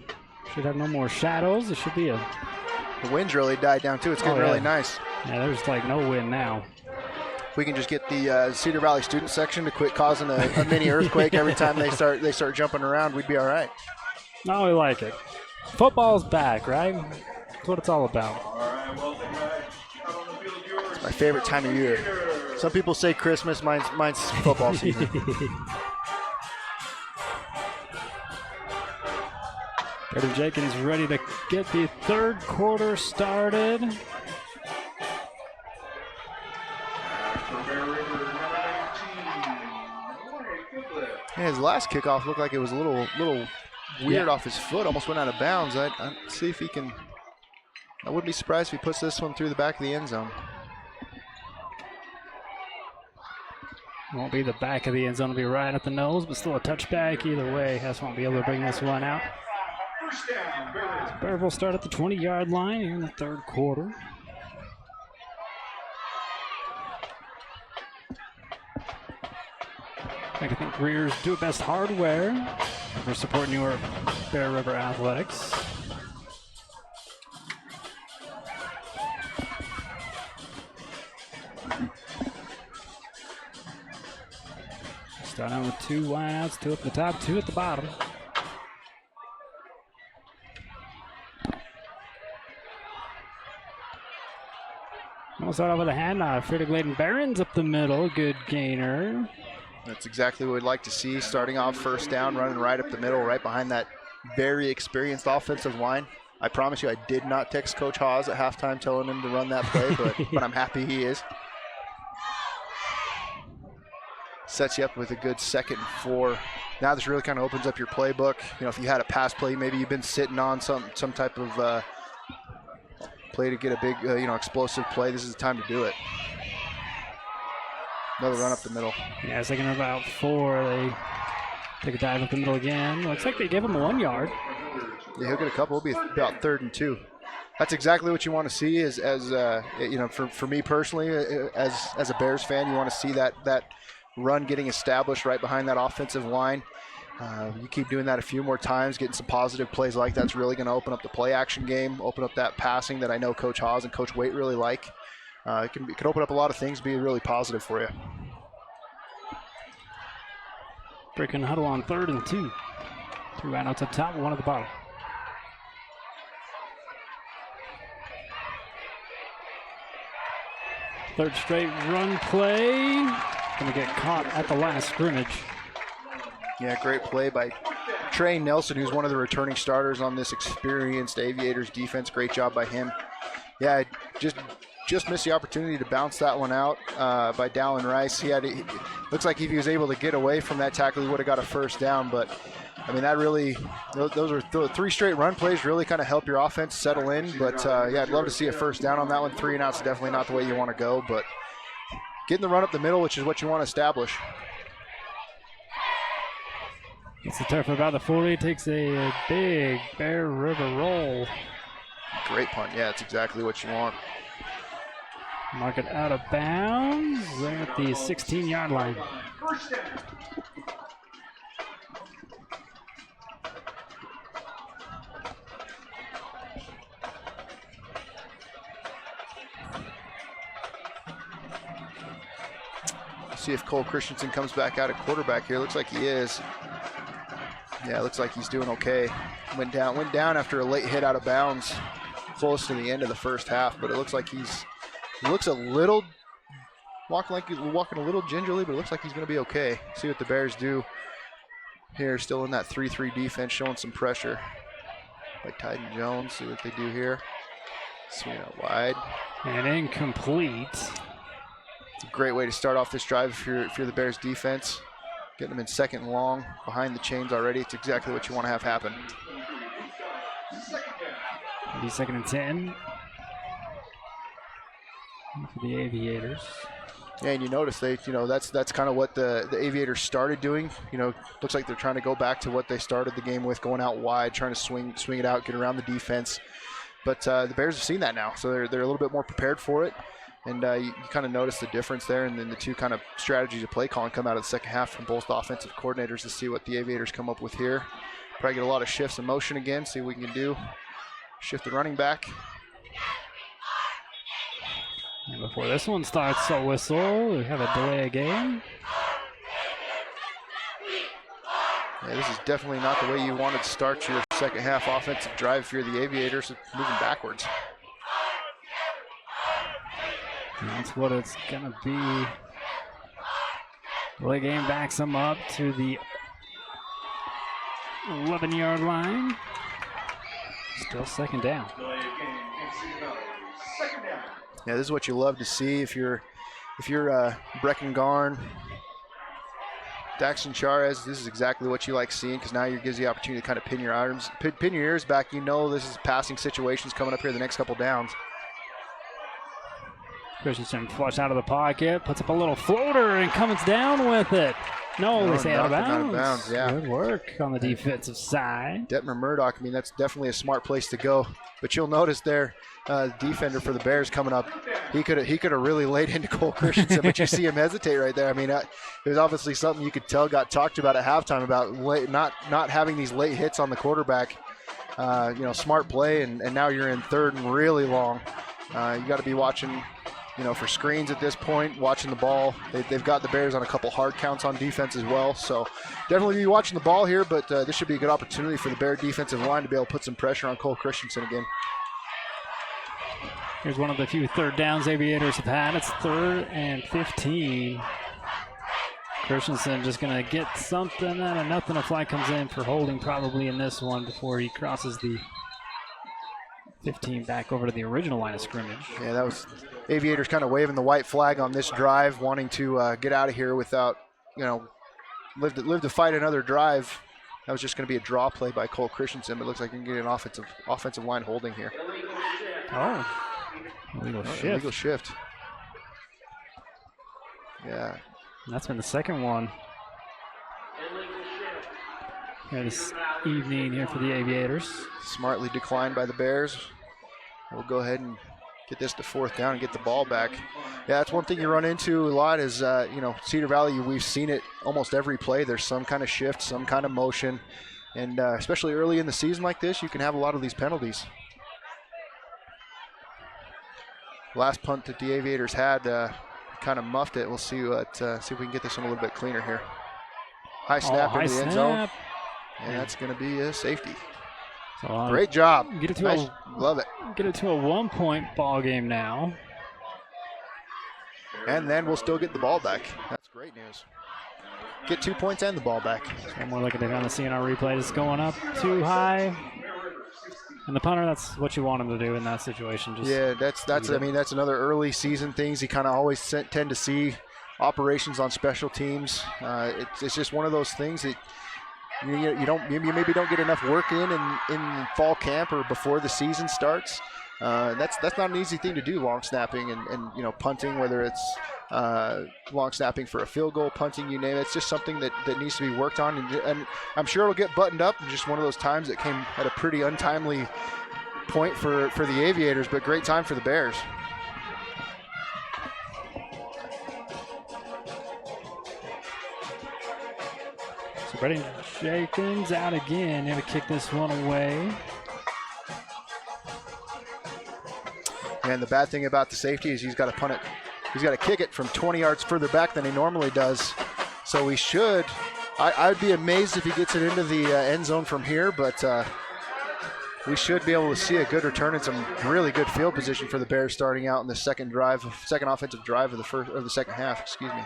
should have no more shadows. It should be a... The wind's really died down too. It's getting really nice. Yeah, there's like no wind now. We can just get the Cedar Valley student section to quit causing a mini earthquake every time they start jumping around. We'd be all right. No, we like it. Football's back, right? That's what it's all about. It's my favorite time of year. Some people say Christmas. Mine's football season. Brandon Jenkins ready to get the third quarter started. Yeah, his last kickoff looked like it was a little weird off his foot. Almost went out of bounds. I'd see if he can. I wouldn't be surprised if he puts this one through the back of the end zone. Won't be the back of the end zone. It'll be right at the nose, but still a touchback either way. Hess won't be able to bring this one out. Bear will start at the 20-yard line here in the third quarter. I think Greer's Do It Best Hardware for supporting your Bear River Athletics. Start out with 2 wideouts, 2 at the top, 2 at the bottom. We'll start off with a handoff. Frida Gladen Barons up the middle. Good gainer. That's exactly what we'd like to see. Starting off first down, running right up the middle, right behind that very experienced offensive line. I promise you, I did not text Coach Haas at halftime telling him to run that play, but I'm happy he is. Sets you up with a good 2nd and 4. Now this really kind of opens up your playbook. You know, if you had a pass play, maybe you've been sitting on some type of play to get a big, explosive play. This is the time to do it. Another run up the middle. Yeah, 2nd and about 4. They take a dive up the middle again. Looks like they give him 1 yard. Yeah, he'll get a couple. It'll be about 3rd and 2. That's exactly what you want to see. For me personally, as a Bears fan, you want to see that run getting established right behind that offensive line. You keep doing that a few more times, getting some positive plays like that's really going to open up the play action game, open up that passing that I know Coach Haas and Coach Waite really like. It can open up a lot of things, be really positive for you. Breaking huddle on 3rd and 2. 2 wideouts up top, 1 at the bottom. Third straight run play. Going to get caught at the last scrimmage. Yeah, great play by Trey Nelson, who's one of the returning starters on this experienced Aviators defense. Great job by him. Yeah, just missed the opportunity to bounce that one out by Dallin Rice. Looks like if he was able to get away from that tackle, he would have got a first down. But I mean, that really, those are 3 straight run plays really kind of help your offense settle in. But yeah, I'd love to see a first down on that one. 3 and out's definitely not the way you want to go. But getting the run up the middle, which is what you want to establish. Gets the turf about the 40, takes a big Bear River roll. Great punt. Yeah, it's exactly what you want. Mark it out of bounds. They're at the 16-yard line. First down. See if Cole Christensen comes back out at quarterback here. Looks like he is. Yeah, it looks like he's doing okay. Went down after a late hit out of bounds close to the end of the first half, but it looks like he looks a little walking a little gingerly, but it looks like he's going to be okay. See what the Bears do here. Still in that 3-3 defense, showing some pressure by Tyden Jones. See what they do here. Swing it wide. And incomplete. It's a great way to start off this drive if you're the Bears defense. Getting them in 2nd and long, behind the chains already. It's exactly what you want to have happen. 2nd and 10 for the Aviators. Yeah, and you notice that's kind of what the Aviators started doing. Looks like they're trying to go back to what they started the game with, going out wide, trying to swing it out, get around the defense. But the Bears have seen that now, so they're a little bit more prepared for it. And you kind of notice the difference there, and then the two kind of strategies of play calling come out of the second half from both offensive coordinators to see what the Aviators come up with here. Probably get a lot of shifts in motion again, see what we can do. Shift the running back. And before this one starts, a whistle. We have a delay of game. Yeah, this is definitely not the way you wanted to start your second half offensive drive if you're the Aviators, moving backwards. And that's what it's going to be. Delay game backs them up to the 11-yard line. Still second down. Yeah, this is what you love to see if you're Brecken Garn, Daxton Charez. This is exactly what you like seeing, because now it gives you the opportunity to kind of pin your ears back. You know this is passing situations coming up here the next couple downs. Christensen flush out of the pocket, puts up a little floater and comes down with it. No, they say out of bounds. Out of bounds, yeah. Good work on the defensive side. Detmer Murdoch, I mean, that's definitely a smart place to go. But you'll notice there, defender for the Bears coming up, he could have really laid into Cole Christensen, but you see him hesitate right there. I mean, it was obviously something you could tell got talked about at halftime about not having these late hits on the quarterback. Smart play, and now you're in third and really long. You got to be watching, for screens at this point, watching the ball. They've got the Bears on a couple hard counts on defense as well. So definitely be watching the ball here, but this should be a good opportunity for the Bear defensive line to be able to put some pressure on Cole Christensen again. Here's one of the few third downs Aviators have had. It's 3rd and 15. Christensen just going to get something out of nothing. A flag comes in for holding probably in this one before he crosses the 15 back over to the original line of scrimmage. Yeah, that was Aviators kind of waving the white flag on this drive, wanting to get out of here without, live to fight another drive. That was just going to be a draw play by Cole Christensen, but it looks like you can get an offensive line holding here. Oh, illegal shift. Yeah. And that's been the second one here this evening here for the Aviators. Smartly declined by the Bears. We'll go ahead and get this to 4th down and get the ball back. Yeah, that's one thing you run into a lot is, Cedar Valley, we've seen it almost every play. There's some kind of shift, some kind of motion, and especially early in the season like this, you can have a lot of these penalties. Last punt that the Aviators had kind of muffed it. We'll see if we can get this one a little bit cleaner here. High snap into the end zone, and that's going to be a safety. So, great job. Get it to love it. Get it to a 1-point ball game now. And then we'll still get the ball back. That's great news. Get 2 points and the ball back. So we're looking at on the CNR replay. It's going up too high. And the punter, that's what you want him to do in that situation. That's another early season things. You kind of always tend to see operations on special teams. It's just one of those things that you maybe don't get enough work in fall camp or before the season starts. That's not an easy thing to do, long snapping and punting, whether it's long snapping for a field goal, punting, you name it. It's just something that needs to be worked on, and I'm sure it'll get buttoned up. Just one of those times that came at a pretty untimely point for the Aviators, but great time for the Bears. So Brady Jenkins out again. Going to kick this one away. And the bad thing about the safety is he's got to punt it. He's got to kick it from 20 yards further back than he normally does. So we should. I'd be amazed if he gets it into the end zone from here, but we should be able to see a good return and some really good field position for the Bears starting out in the second offensive drive of the second half. Excuse me.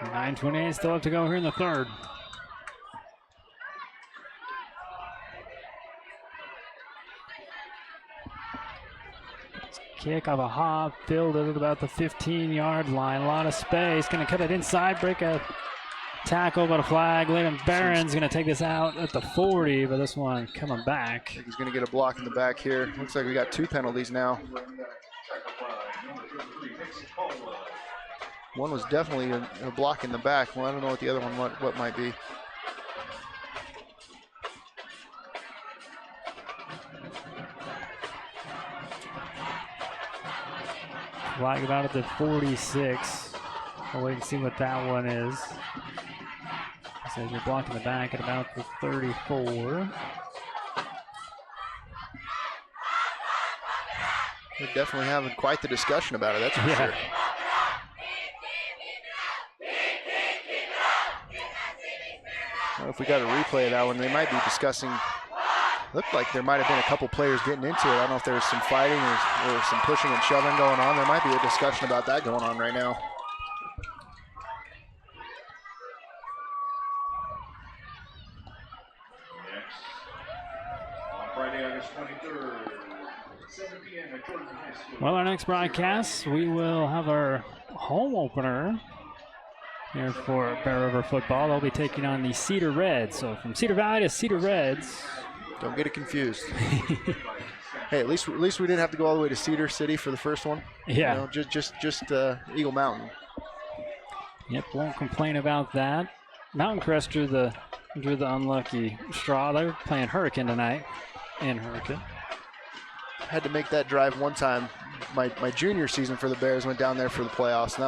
9:28 still have to go here in the third. Kick of a hop, filled it at about the 15-yard line. A lot of space. Going to cut it inside, break a tackle, but a flag. Landon Barron's going to take this out at the 40, but this one coming back. I think he's going to get a block in the back here. Looks like we got 2 penalties now. One was definitely a block in the back. Well, I don't know what the other one what might be. Flag about at the 46. We'll wait and see what that one is. So you're blocking the back at about the 34. They're definitely having quite the discussion about it, that's for sure. Well, if we got a replay of that one, they might be discussing. Looked like there might have been a couple players getting into it. I don't know if there was some fighting or some pushing and shoving going on. There might be a discussion about that going on right now. Next, on Friday, August 23rd, 7 p.m. at Jordan High School. Well, our next broadcast, we will have our home opener here for Bear River football. They'll be taking on the Cedar Reds. So from Cedar Valley to Cedar Reds. Don't get it confused. Hey, at least we didn't have to go all the way to Cedar City for the first one. Yeah. You know, just Eagle Mountain. Yep, won't complain about that. Mountain Crest drew the unlucky straw. They're playing Hurricane tonight in Hurricane. Had to make that drive one time. My junior season for the Bears went down there for the playoffs, and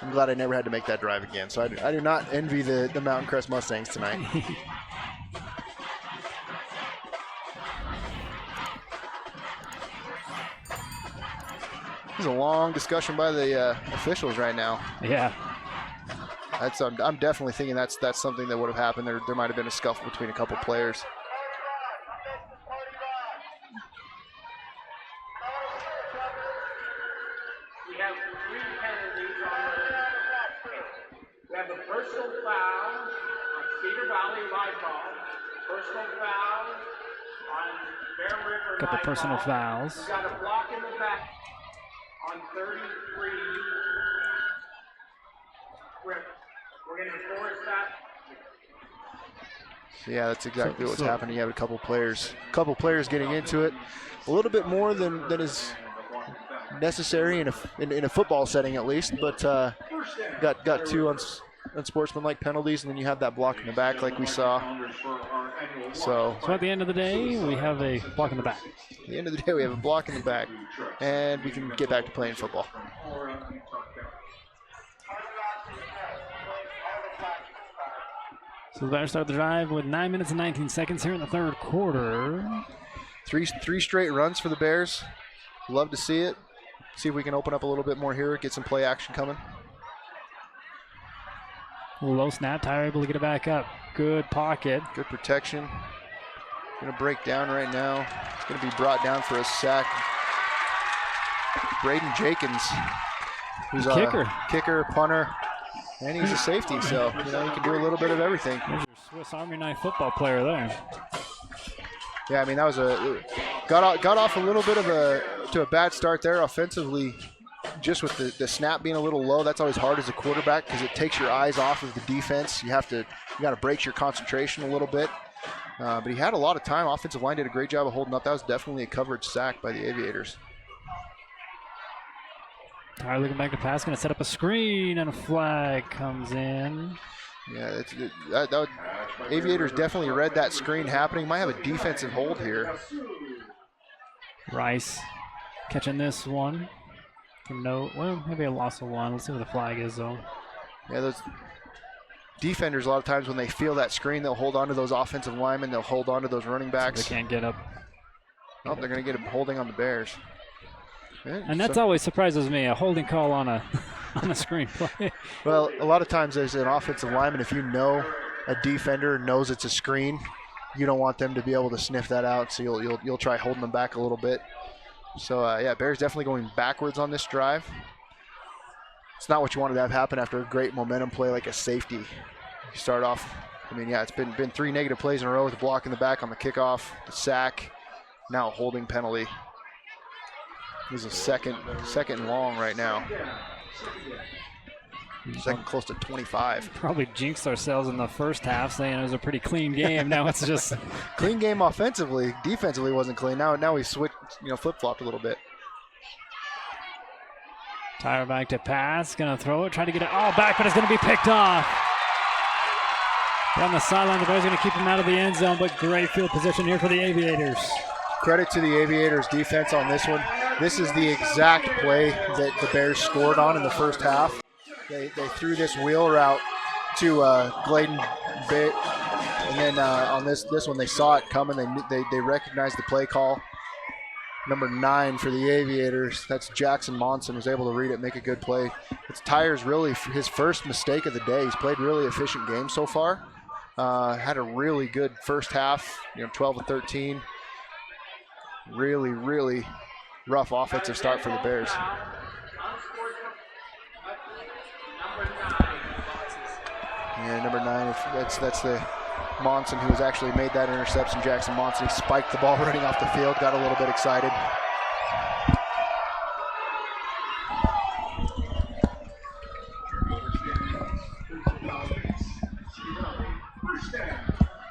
I'm glad I never had to make that drive again. So I do not envy the Mountain Crest Mustangs tonight. There's a long discussion by the officials right now. Yeah. I'm definitely thinking that's something that would have happened. There might have been a scuffle between a couple players. We have 3 penalties on the. We have a personal foul on Cedar Valley live ball. Personal foul on Bear River. Couple personal fouls. We got a block in the back on 33. We're going to enforce that. So yeah, that's exactly what's happening. You have a couple players getting into it, a little bit more than is necessary in a football setting at least. But got 2 unsportsmanlike penalties, and then you have that block in the back like we saw. So at the end of the day, we have a block in the back. At the end of the day, we have a block in the back, and we can get back to playing football. So the Bears start the drive with 9 minutes and 19 seconds here in the third quarter. Three straight runs for the Bears. Love to see it. See if we can open up a little bit more here, get some play action coming. Low snap, Tyler able to get it back up. Good pocket. Good protection. Going to break down right now. It's going to be brought down for a sack. Braden Jenkins, who's a kicker, punter, and he's a safety, so he can do a little bit of everything. There's your Swiss Army knife football player there. Yeah, I mean that was got off a little bit of a bad start there offensively, just with the snap being a little low. That's always hard as a quarterback because it takes your eyes off of the defense. You got to break your concentration a little bit. But he had a lot of time. Offensive line did a great job of holding up. That was definitely a coverage sack by the Aviators. Tyler looking back to pass, going to set up a screen, and a flag comes in. Yeah, Aviators definitely read that screen happening. Might have a defensive hold here. Rice catching this one. Maybe a loss of 1. Let's see what the flag is, though. Yeah, those defenders, a lot of times when they feel that screen, they'll hold on to those offensive linemen. They'll hold on to those running backs. So they can't get up. Oh, they're going to get him holding on the Bears. Yeah, and that always surprises me, a holding call on a screenplay. Well, a lot of times there's an offensive lineman, if you know a defender knows it's a screen, you don't want them to be able to sniff that out, so you'll try holding them back a little bit. So, Bears definitely going backwards on this drive. It's not what you wanted to have happen after a great momentum play like a safety. You start off, it's been 3 negative plays in a row with a block in the back on the kickoff, the sack, now a holding penalty. This is a second and long right now. Second close to 25. Probably jinxed ourselves in the first half saying it was a pretty clean game. Now it's just clean game offensively. Defensively wasn't clean. Now we switched, flip-flopped a little bit. Tyler back to pass, gonna throw it, try to get it all back, but it's gonna be picked off. Down the sideline, the Bears gonna keep him out of the end zone, but great field position here for the Aviators. Credit to the Aviators defense on this one. This is the exact play that the Bears scored on in the first half. They threw this wheel route to Gladen Bit, and then on this one they saw it coming. They recognized the play call. Number 9 for the Aviators, that's Jackson Monson, was able to read it, make a good play. It's Tyer's really his first mistake of the day. He's played really efficient game so far. Had a really good first half, 12 of 13. Really, really rough offensive start for the Bears. Yeah, number 9, that's the Monson who has actually made that interception. Jackson Monson, he spiked the ball running off the field, got a little bit excited.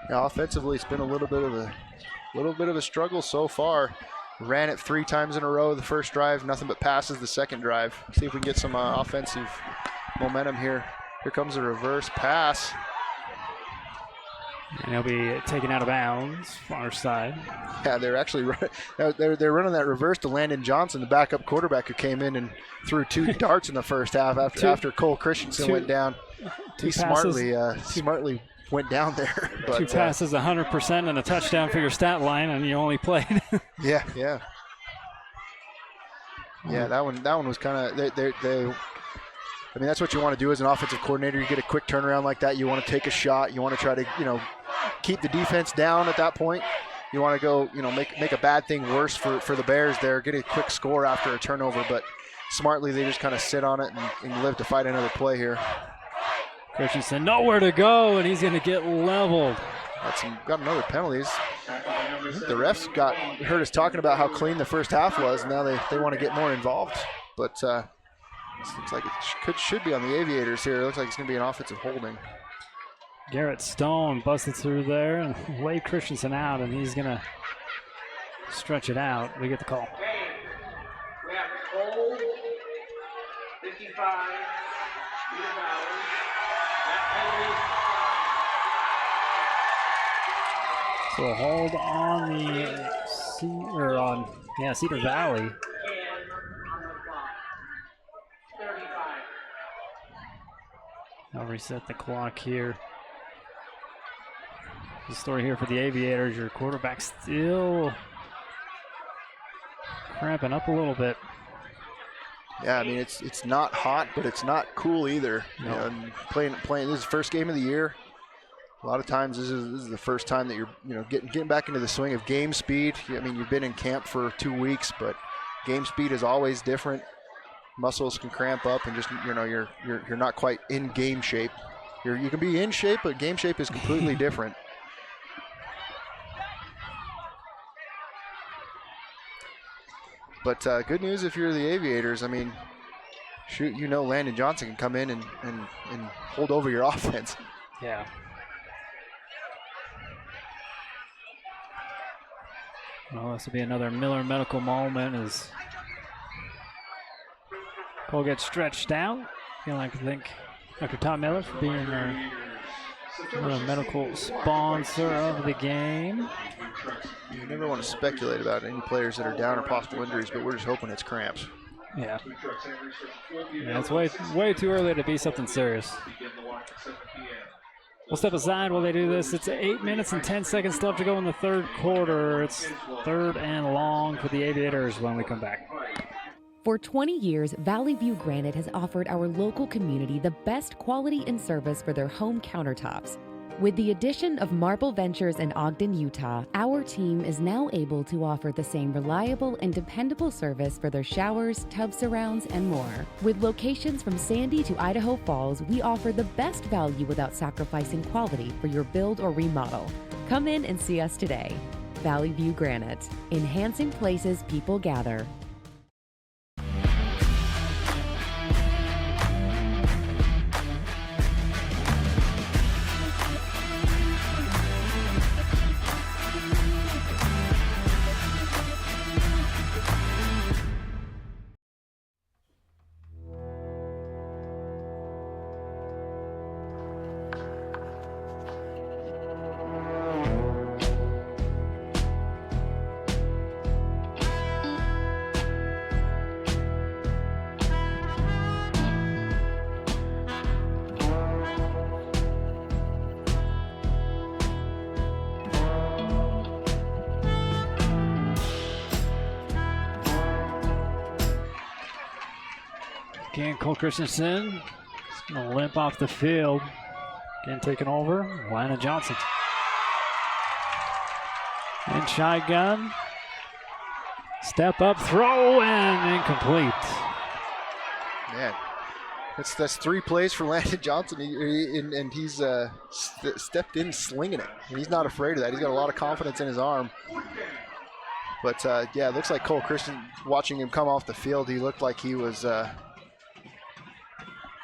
Yeah, offensively, it's been a little bit of a struggle so far. Ran it 3 times in a row the first drive, nothing but passes the second drive. See if we can get some offensive momentum here. Here comes a reverse pass. And he'll be taken out of bounds, far side. Yeah, they're actually they're running that reverse to Landon Johnson, the backup quarterback who came in and threw 2 darts in the first half after Cole Christensen went down. He smartly went down there. But, 2 passes, 100%, and a touchdown for your stat line, and you only played. Yeah. That one was kind of they. I mean, that's what you want to do as an offensive coordinator. You get a quick turnaround like that. You want to take a shot. You want to try to, keep the defense down at that point. You want to go, make a bad thing worse for the Bears there, get a quick score after a turnover. But smartly, they just kind of sit on it and live to fight another play here. Christensen nowhere to go, and he's going to get leveled. Got another penalties. I think the refs heard us talking about how clean the first half was, and now they want to get more involved. But this looks like it should be on the Aviators here. It looks like it's going to be an offensive holding. Garrett Stone busted through there and laid Christensen out, and he's going to stretch it out. We get the call. Okay, we have Cole, 55, Cedar Valley. That penalty. So a hold on the Cedar Valley. I'll reset the clock here. The story here for the Aviators, your quarterback still cramping up a little bit. Yeah, I mean it's not hot, but it's not cool either. No. Playing this is the first game of the year. A lot of times this is the first time that you're getting back into the swing of game speed. I mean, you've been in camp for 2 weeks, but game speed is always different. Muscles can cramp up, and just you're not quite in game shape. You can be in shape, but game shape is completely different. But good news if you're the Aviators. I mean, shoot, Landon Johnson can come in and hold over your offense. Yeah. Well, this will be another Miller Medical moment as Cole gets stretched out. I think Dr. Tom Miller for being our medical sponsor of the game. You never want to speculate about any players that are down or possible injuries, but we're just hoping it's cramps. Yeah. It's way too early to be something serious. We'll step aside while they do this. It's 8 minutes and 10 seconds left to go in the third quarter. It's 3rd and long for the Aviators when we come back. For 20 years, Valley View Granite has offered our local community the best quality and service for their home countertops. With the addition of Marble Ventures in Ogden, Utah, our team is now able to offer the same reliable and dependable service for their showers, tub surrounds, and more. With locations from Sandy to Idaho Falls, we offer the best value without sacrificing quality for your build or remodel. Come in and see us today. Valley View Granite, enhancing places people gather. Again, Cole Christensen is going to limp off the field. Again, taking over, Lana Johnson. And shotgun. Step up, throw, and incomplete. Man, that's 3 plays for Landon Johnson, and he's stepped in slinging it. And he's not afraid of that. He's got a lot of confidence in his arm. But, yeah, it looks like Cole Christian, watching him come off the field, he looked like he was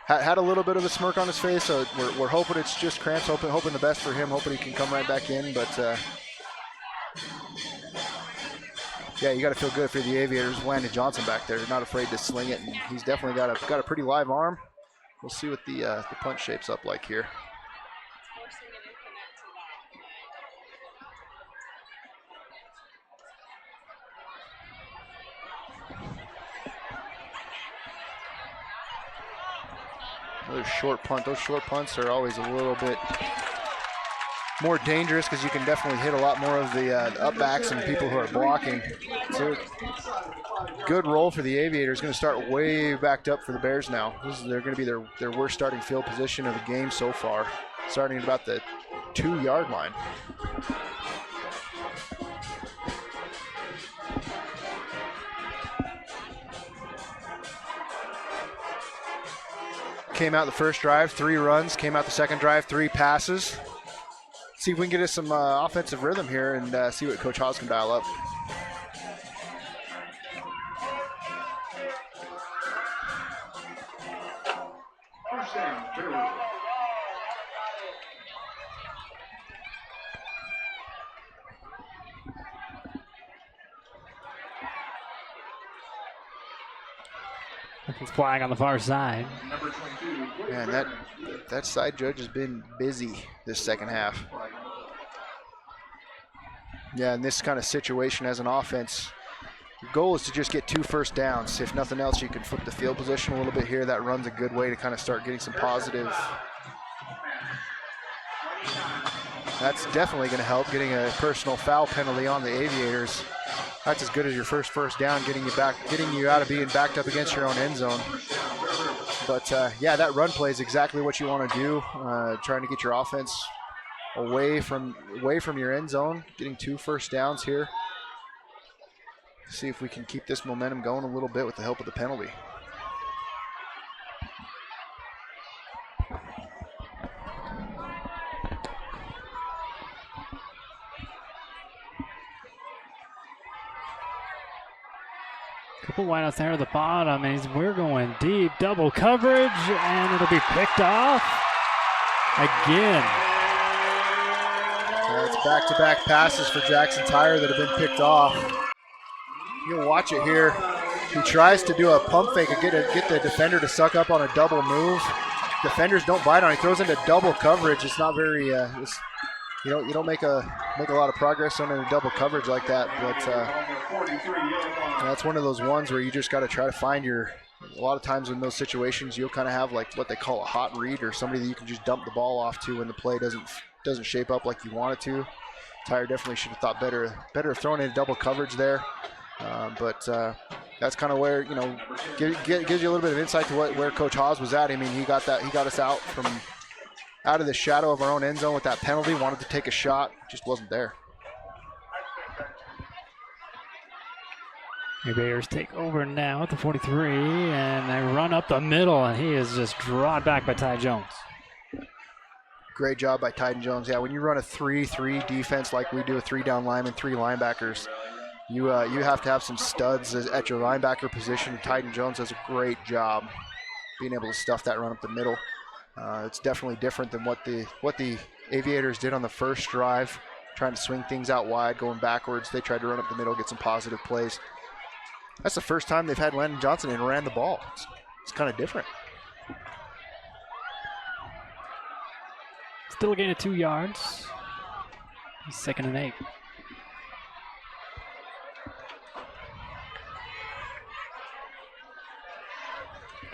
had a little bit of a smirk on his face. So we're hoping it's just cramps, hoping the best for him, hoping he can come right back in. But, yeah, you got to feel good for the Aviators. Landon Johnson back there, not afraid to sling it, and he's definitely got a pretty live arm. We'll see what the punch shapes up like here. Another short punt. Those short punts are always a little bit more dangerous because you can definitely hit a lot more of the upbacks and people who are blocking. So good roll for the Aviators. Going to start way backed up for the Bears now. They're going to be their worst starting field position of the game so far, starting at about the 2-yard line. Came out the first drive, 3 runs. Came out the second drive, 3 passes. See if we can get us some offensive rhythm here and see what Coach Haas can dial up. It's flying on the far side. Man, that side judge has been busy this second half. Yeah, in this kind of situation as an offense, your goal is to just get 2 first downs. If nothing else, you can flip the field position a little bit here. That run's a good way to kind of start getting some positive. That's definitely going to help, getting a personal foul penalty on the Aviators. That's as good as your first down, getting you out of being backed up against your own end zone. But yeah, that run play is exactly what you want to do. Trying to get your offense away from your end zone, getting 2 first downs here. See if we can keep this momentum going a little bit with the help of the penalty. Couple wideouts there at the bottom, and we're going deep, double coverage, and it'll be picked off again. It's back-to-back passes for Jackson Tyre that have been picked off. You'll watch it here. He tries to do a pump fake and get the defender to suck up on a double move. Defenders don't bite on it. He throws into double coverage. It's not very. You don't make a lot of progress on a double coverage like that. But that's one of those ones where you just got to try to find your. A lot of times in those situations, you'll kind of have like what they call a hot read, or somebody that you can just dump the ball off to when the play doesn't shape up like you want it to. Tyre definitely should have thought better of throwing in double coverage there. But that's kind of where, gives you a little bit of insight to where Coach Haas was at. I mean, he got us out of the shadow of our own end zone with that penalty. Wanted to take a shot, just wasn't there. The Bears take over now at the 43, and they run up the middle, and he is just drawn back by Ty Jones. Great job by Tyden Jones. Yeah, when you run a 3-3 defense like we do, a 3-down lineman, 3 linebackers, you have to have some studs at your linebacker position. Tyden Jones does a great job being able to stuff that run up the middle. It's definitely different than what the Aviators did on the first drive, trying to swing things out wide, going backwards. They tried to run up the middle, get some positive plays. That's the first time they've had Landon Johnson and ran the ball. It's kind of different. Still a gain of 2 yards. 2nd and 8.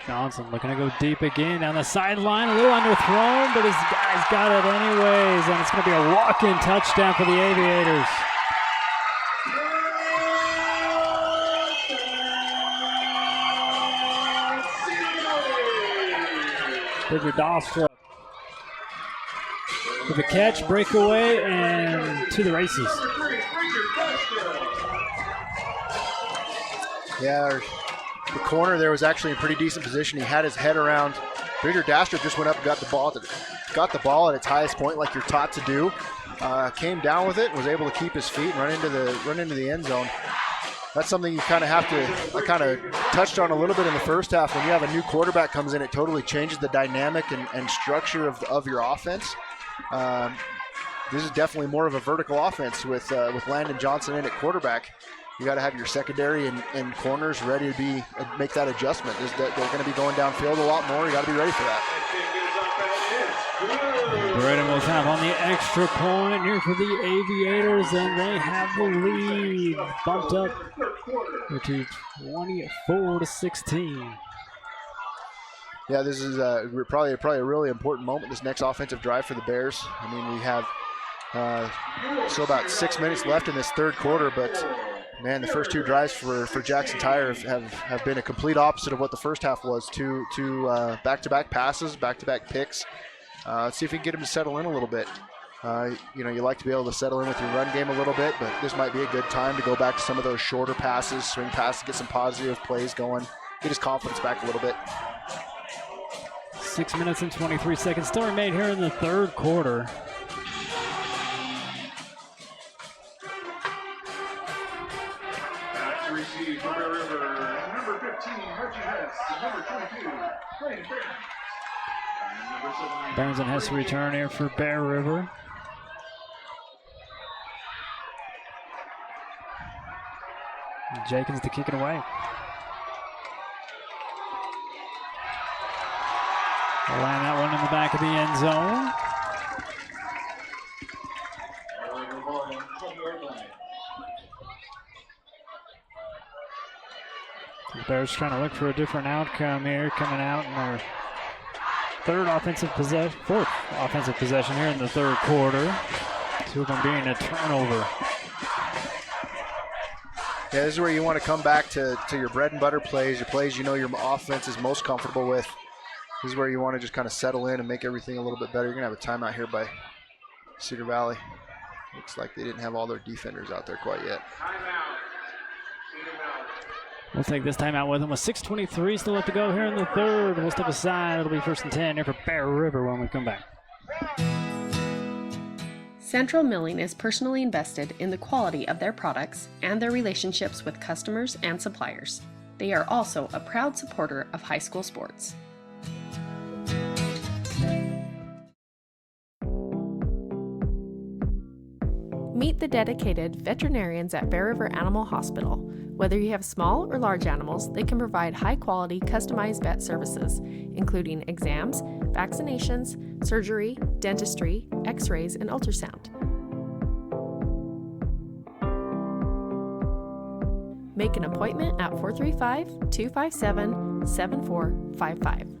Johnson looking to go deep again down the sideline. A little underthrown, but his guy's got it anyways. And it's going to be a walk-in touchdown for the Aviators. Bridger Dahlstrup with a catch, breakaway, and to the races. Yeah, the corner there was actually in pretty decent position. He had his head around. Bridger Dahlstrup just went up and got the ball at its highest point, like you're taught to do. Came down with it, was able to keep his feet and run into the end zone. That's something you kind of have to, I kind of touched on a little bit in the first half. When you have a new quarterback comes in, it totally changes the dynamic and structure of your offense. This is definitely more of a vertical offense with Landon Johnson in at quarterback. You got to have your secondary and corners ready to make that adjustment. They're going to be going downfield a lot more. You got to be ready for that. Braden will have on the extra point here for the Aviators, and they have the lead bumped up to 24-16. Yeah, this is probably a really important moment, this next offensive drive for the Bears. I mean, we have still about 6 minutes left in this third quarter, but man, the first two drives for Jackson Tire have been a complete opposite of what the first half was. Two back-to-back passes, back-to-back picks. Let's see if we can get him to settle in a little bit. You like to be able to settle in with your run game a little bit, but this might be a good time to go back to some of those shorter passes, swing passes, get some positive plays going, get his confidence back a little bit. 6 minutes and 23 seconds still remain here in the third quarter. Back to receive for Bear River, number 15, Reggie Hess, and number 22, Clayton Barron. Barronson has to return here for Bear River. Jenkins to kick it away. They'll land that one in the back of the end zone. The Bears trying to look for a different outcome here, coming out in their fourth offensive possession here in the third quarter. Two of them being a turnover. Yeah, this is where you want to come back to your bread and butter plays, your plays you know your offense is most comfortable with. This is where you want to just kind of settle in and make everything a little bit better. You're going to have a timeout here by Cedar Valley. Looks like they didn't have all their defenders out there quite yet. We'll take this timeout with them with 6:23 still left to go here in the third. We'll step aside. It'll be 1st and 10 here for Bear River when we come back. Central Milling is personally invested in the quality of their products and their relationships with customers and suppliers. They are also a proud supporter of high school sports. Meet the dedicated veterinarians at Bear River Animal Hospital. Whether you have small or large animals, they can provide high-quality, customized vet services, including exams, vaccinations, surgery, dentistry, x-rays, and ultrasound. Make an appointment at 435-257-7455.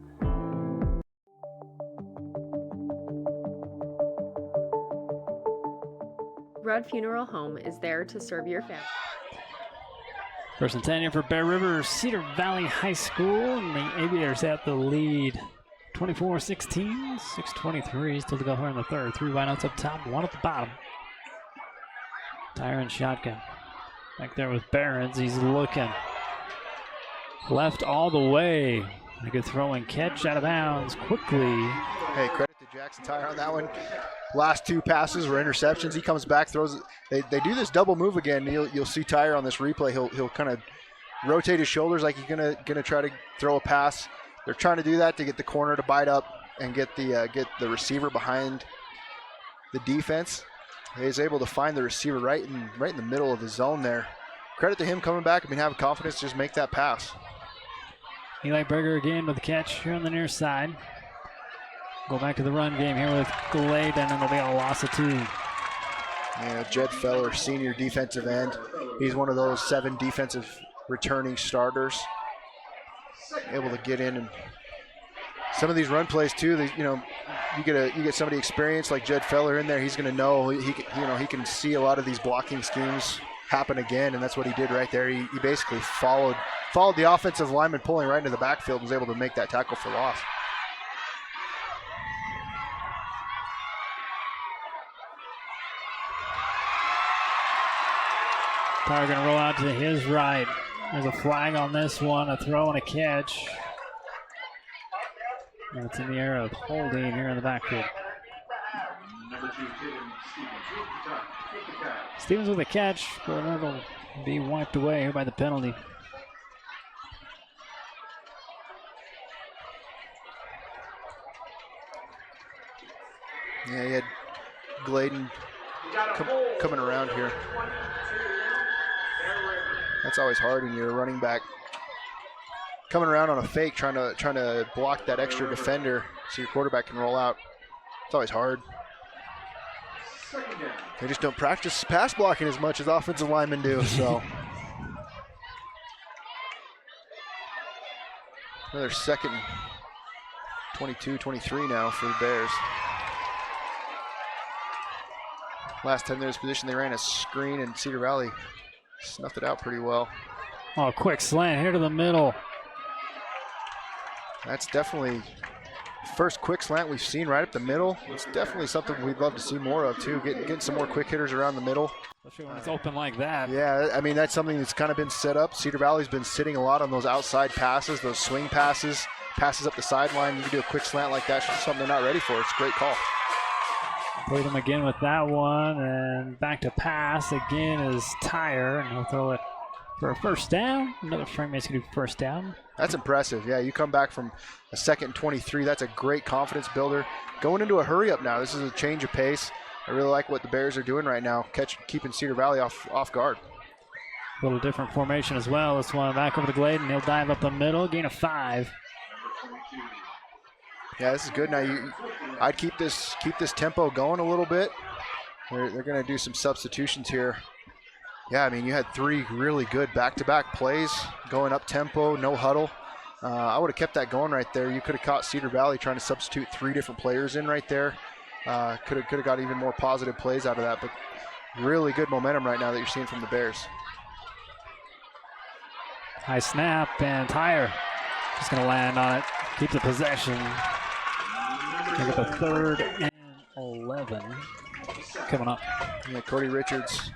Rudd Funeral Home is there to serve your family. 1st and 10 here for Bear River, Cedar Valley High School, and the Aviators at the lead. 24-16, 6:23 still to go here in the third. 3 wideouts up top, 1 at the bottom. Tire and shotgun. Back there with Barons, he's looking. Left all the way. A good throw and catch out of bounds quickly. Hey, credit to Jackson Tire on that one. Last 2 passes were interceptions. He comes back, throws it. They do this double move again. You'll see Tire on this replay. He'll kind of rotate his shoulders like he's gonna try to throw a pass. They're trying to do that to get the corner to bite up and get the receiver behind the defense. He's able to find the receiver right in the middle of the zone there. Credit to him coming back. I mean, having confidence to just make that pass. Eli Berger again with the catch here on the near side. Go back to the run game here with Gladen, and there'll be a loss of 2. Yeah, Jed Feller, senior defensive end. He's one of those 7 defensive returning starters. Able to get in, and some of these run plays too. You get somebody experienced like Jed Feller in there. He's going to know he can see a lot of these blocking schemes happen again, and that's what he did right there. He basically followed the offensive lineman pulling right into the backfield and was able to make that tackle for loss. Tyler going to roll out to his right. There's a flag on this one, a throw and a catch. And it's in the air of holding here in the backfield. Number 2, Stevens with the catch. Stevens with a catch, but that'll be wiped away here by the penalty. Yeah, he had Gladen coming around here. That's always hard when you're a running back. Coming around on a fake, trying to block that extra defender so your quarterback can roll out. It's always hard. They just don't practice pass blocking as much as offensive linemen do, so. Another second 22, 23 now for the Bears. Last time they were in this position, they ran a screen and Cedar Valley snuffed it out pretty well. Oh, quick slant here to the middle. That's definitely first quick slant we've seen right up the middle. It's definitely something we'd love to see more of too, getting some more quick hitters around the middle. Especially when it's open like that. Yeah, I mean, that's something that's kind of been set up. Cedar Valley's been sitting a lot on those outside passes, those swing passes, passes up the sideline. You can do a quick slant like that. It's just something they're not ready for. It's a great call. Played him again with that one, and back to pass again is Tyre, and he'll throw it for a first down. Another frame race can do first down. That's impressive. Yeah, you come back from a second and 23. That's a great confidence builder. Going into a hurry up now. This is a change of pace. I really like what the Bears are doing right now, keeping Cedar Valley off guard. A little different formation as well. This one back over to Gladen. He'll dive up the middle, gain of 5. Yeah, this is good. Now I'd keep this tempo going a little bit. They're going to do some substitutions here. Yeah, I mean, you had 3 really good back-to-back plays going up tempo, no huddle. I would have kept that going right there. You could have caught Cedar Valley trying to substitute 3 different players in right there. Could have got even more positive plays out of that, but really good momentum right now that you're seeing from the Bears. High snap, and Tyre just going to land on it, keep the possession. Look at the 3rd and 11 coming up. Yeah, Cody Richards.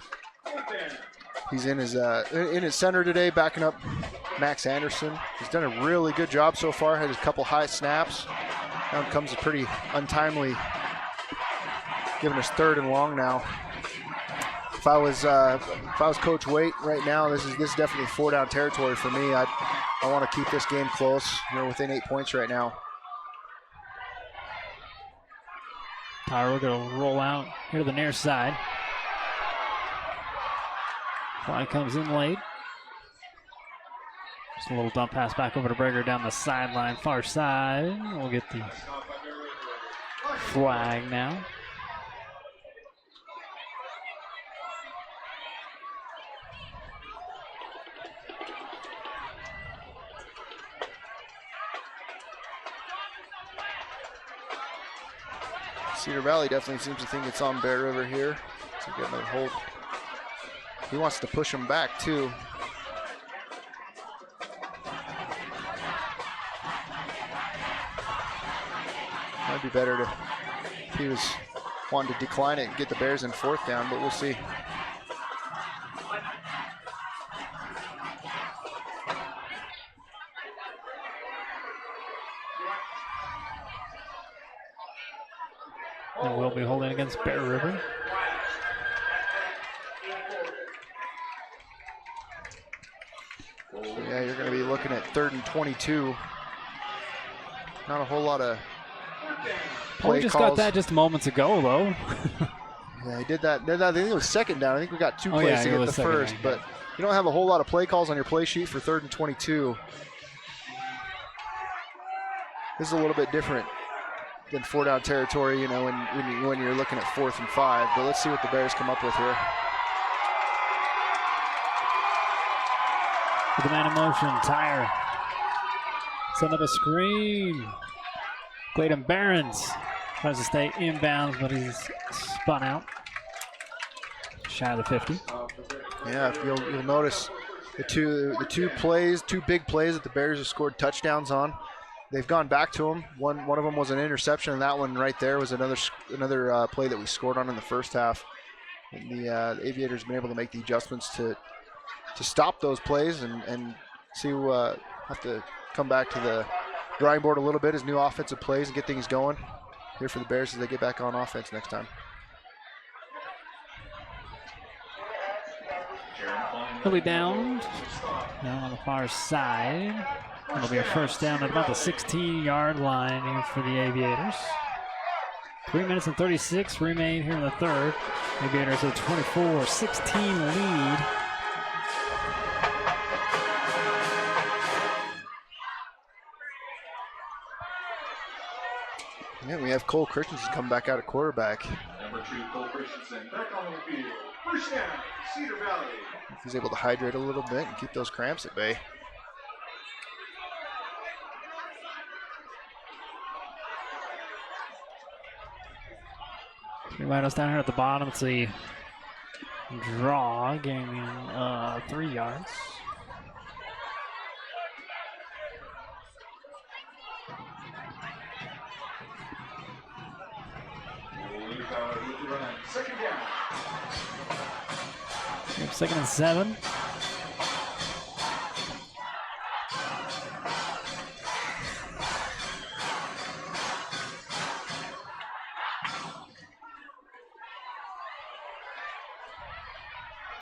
He's in his center today, backing up Max Anderson. He's done a really good job so far. Had a couple high snaps. Now comes a pretty untimely, giving us 3rd and long now. If I was Coach Waite right now, this is definitely 4-down territory for me. I want to keep this game close. We're within 8 points right now. Tyre will go roll out here to the near side. Fly comes in late. Just a little dump pass back over to Breger down the sideline, far side. We'll get the flag now. Cedar Valley definitely seems to think it's on Bear River here. So get another hold. He wants to push him back too. Might be better to, if he was wanting to decline it and get the Bears in 4th down, but we'll see. And we'll be holding against Bear River. Yeah, you're going to be looking at 3rd and 22. Not a whole lot of play we just calls. got that just moments ago, though. Yeah, he did that. I think it was 2nd down. I think we got 2 plays to get the first, down, but you don't have a whole lot of play calls on your play sheet for 3rd and 22. This is a little bit different than 4-down territory, you know, when you're looking at 4th and 5. But let's see what the Bears come up with here. With the man in motion, Tyre. Send up a screen. Gladen Barons tries to stay inbounds, but he's spun out. Shy of the 50. Yeah, you'll notice the two big plays that the Bears have scored touchdowns on. They've gone back to them. One of them was an interception, and that one right there was another play that we scored on in the first half. And the Aviators have been able to make the adjustments to stop those plays and see have to come back to the drawing board a little bit as new offensive plays and get things going here for the Bears as they get back on offense next time. He'll be down on the far side. It'll be a first down at about the 16-yard line here for the Aviators. 3 minutes and 36 remain here in the third. Aviators a 24-16 lead. Yeah, we have Cole Christensen come back out at quarterback. Number 2, Cole Christensen, back on the field. First down, Cedar Valley. If he's able to hydrate a little bit and keep those cramps at bay. Right us down here at the bottom. It's a draw, gaining 3 yards. Second down. Second and 7.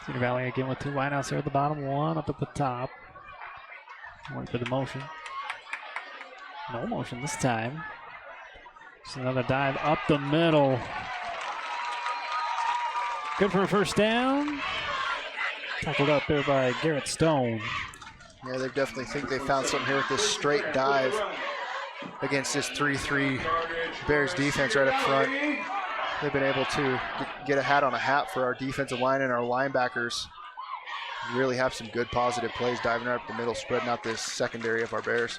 Cedar Valley again with 2 wideouts here at the bottom, 1 up at the top. One for the motion. No motion this time. Just another dive up the middle. Good for a first down. Tackled up there by Garrett Stone. Yeah, they definitely think they found something here with this straight dive against this 3-3 Bears defense right up front. They've been able to get a hat on a hat for our defensive line and our linebackers. Really have some good positive plays diving right up the middle, spreading out this secondary of our Bears.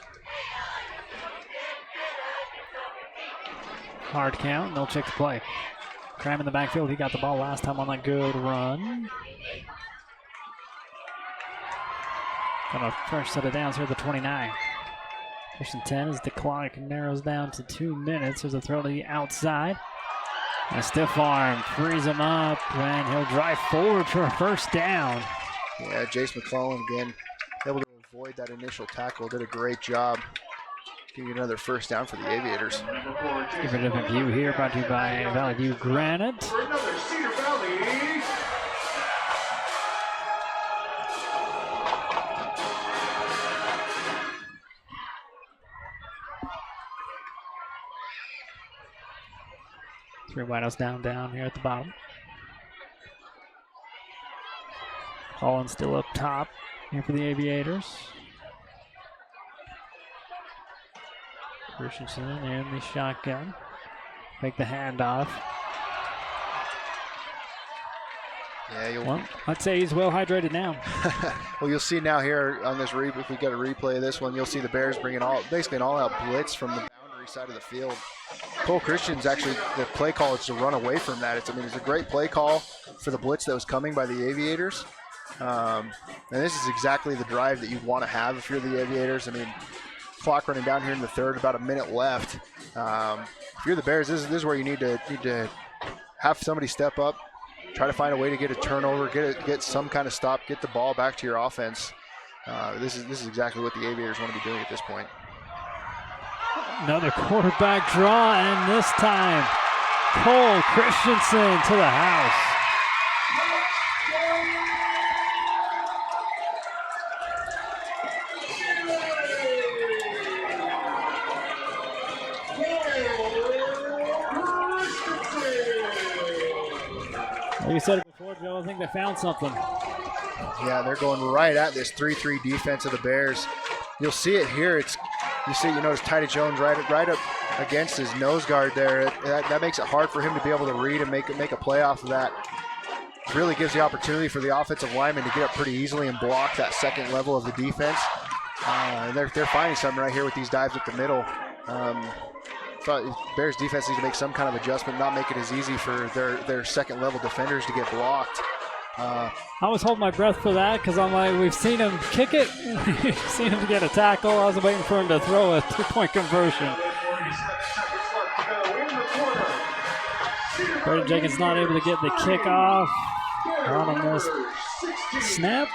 Hard count, no check to play. Cram in the backfield, he got the ball last time on that good run. Got a fresh set of downs here at the 29. First and 10 as the clock narrows down to 2 minutes. There's a throw to the outside. A stiff arm frees him up, and he'll drive forward for a first down. Yeah, Jace McClellan again able to avoid that initial tackle. Did a great job. Give you another first down for the Aviators. Give it a different view here, brought to you by Valley View Granite. For another Cedar Valley. Three wideouts down here at the bottom. Holland still up top here for the Aviators. Christensen in the shotgun. Make the handoff. Yeah, I'd say he's well hydrated now. Well, you'll see now here on this if we got a replay of this one, you'll see the Bears bringing basically an all-out blitz from the boundary side of the field. Cole Christian's actually, the play call is to run away from that. It's a great play call for the blitz that was coming by the Aviators. And this is exactly the drive that you want to have if you're the Aviators. I mean, clock running down here in the third, about a minute left. If you're the Bears, this is where you need to have somebody step up, try to find a way to get a turnover, get some kind of stop, get the ball back to your offense. This is exactly what the Aviators want to be doing at this point. Another quarterback draw, and this time Cole Christensen to the house. Like you said it before, Joe, I think they found something. Yeah, they're going right at this 3-3 defense of the Bears. You'll see it here. You notice Tidy Jones right up against his nose guard there. That makes it hard for him to be able to read and make a play off of that. Really gives the opportunity for the offensive lineman to get up pretty easily and block that second level of the defense. They're finding something right here with these dives up the middle. Bears defense needs to make some kind of adjustment, not make it as easy for their second level defenders to get blocked. I was holding my breath for that because I'm like, we've seen him kick it, we've seen him get a tackle. I was waiting for him to throw a 2-point conversion. Braden Jenkins not able to get the kickoff on this snap.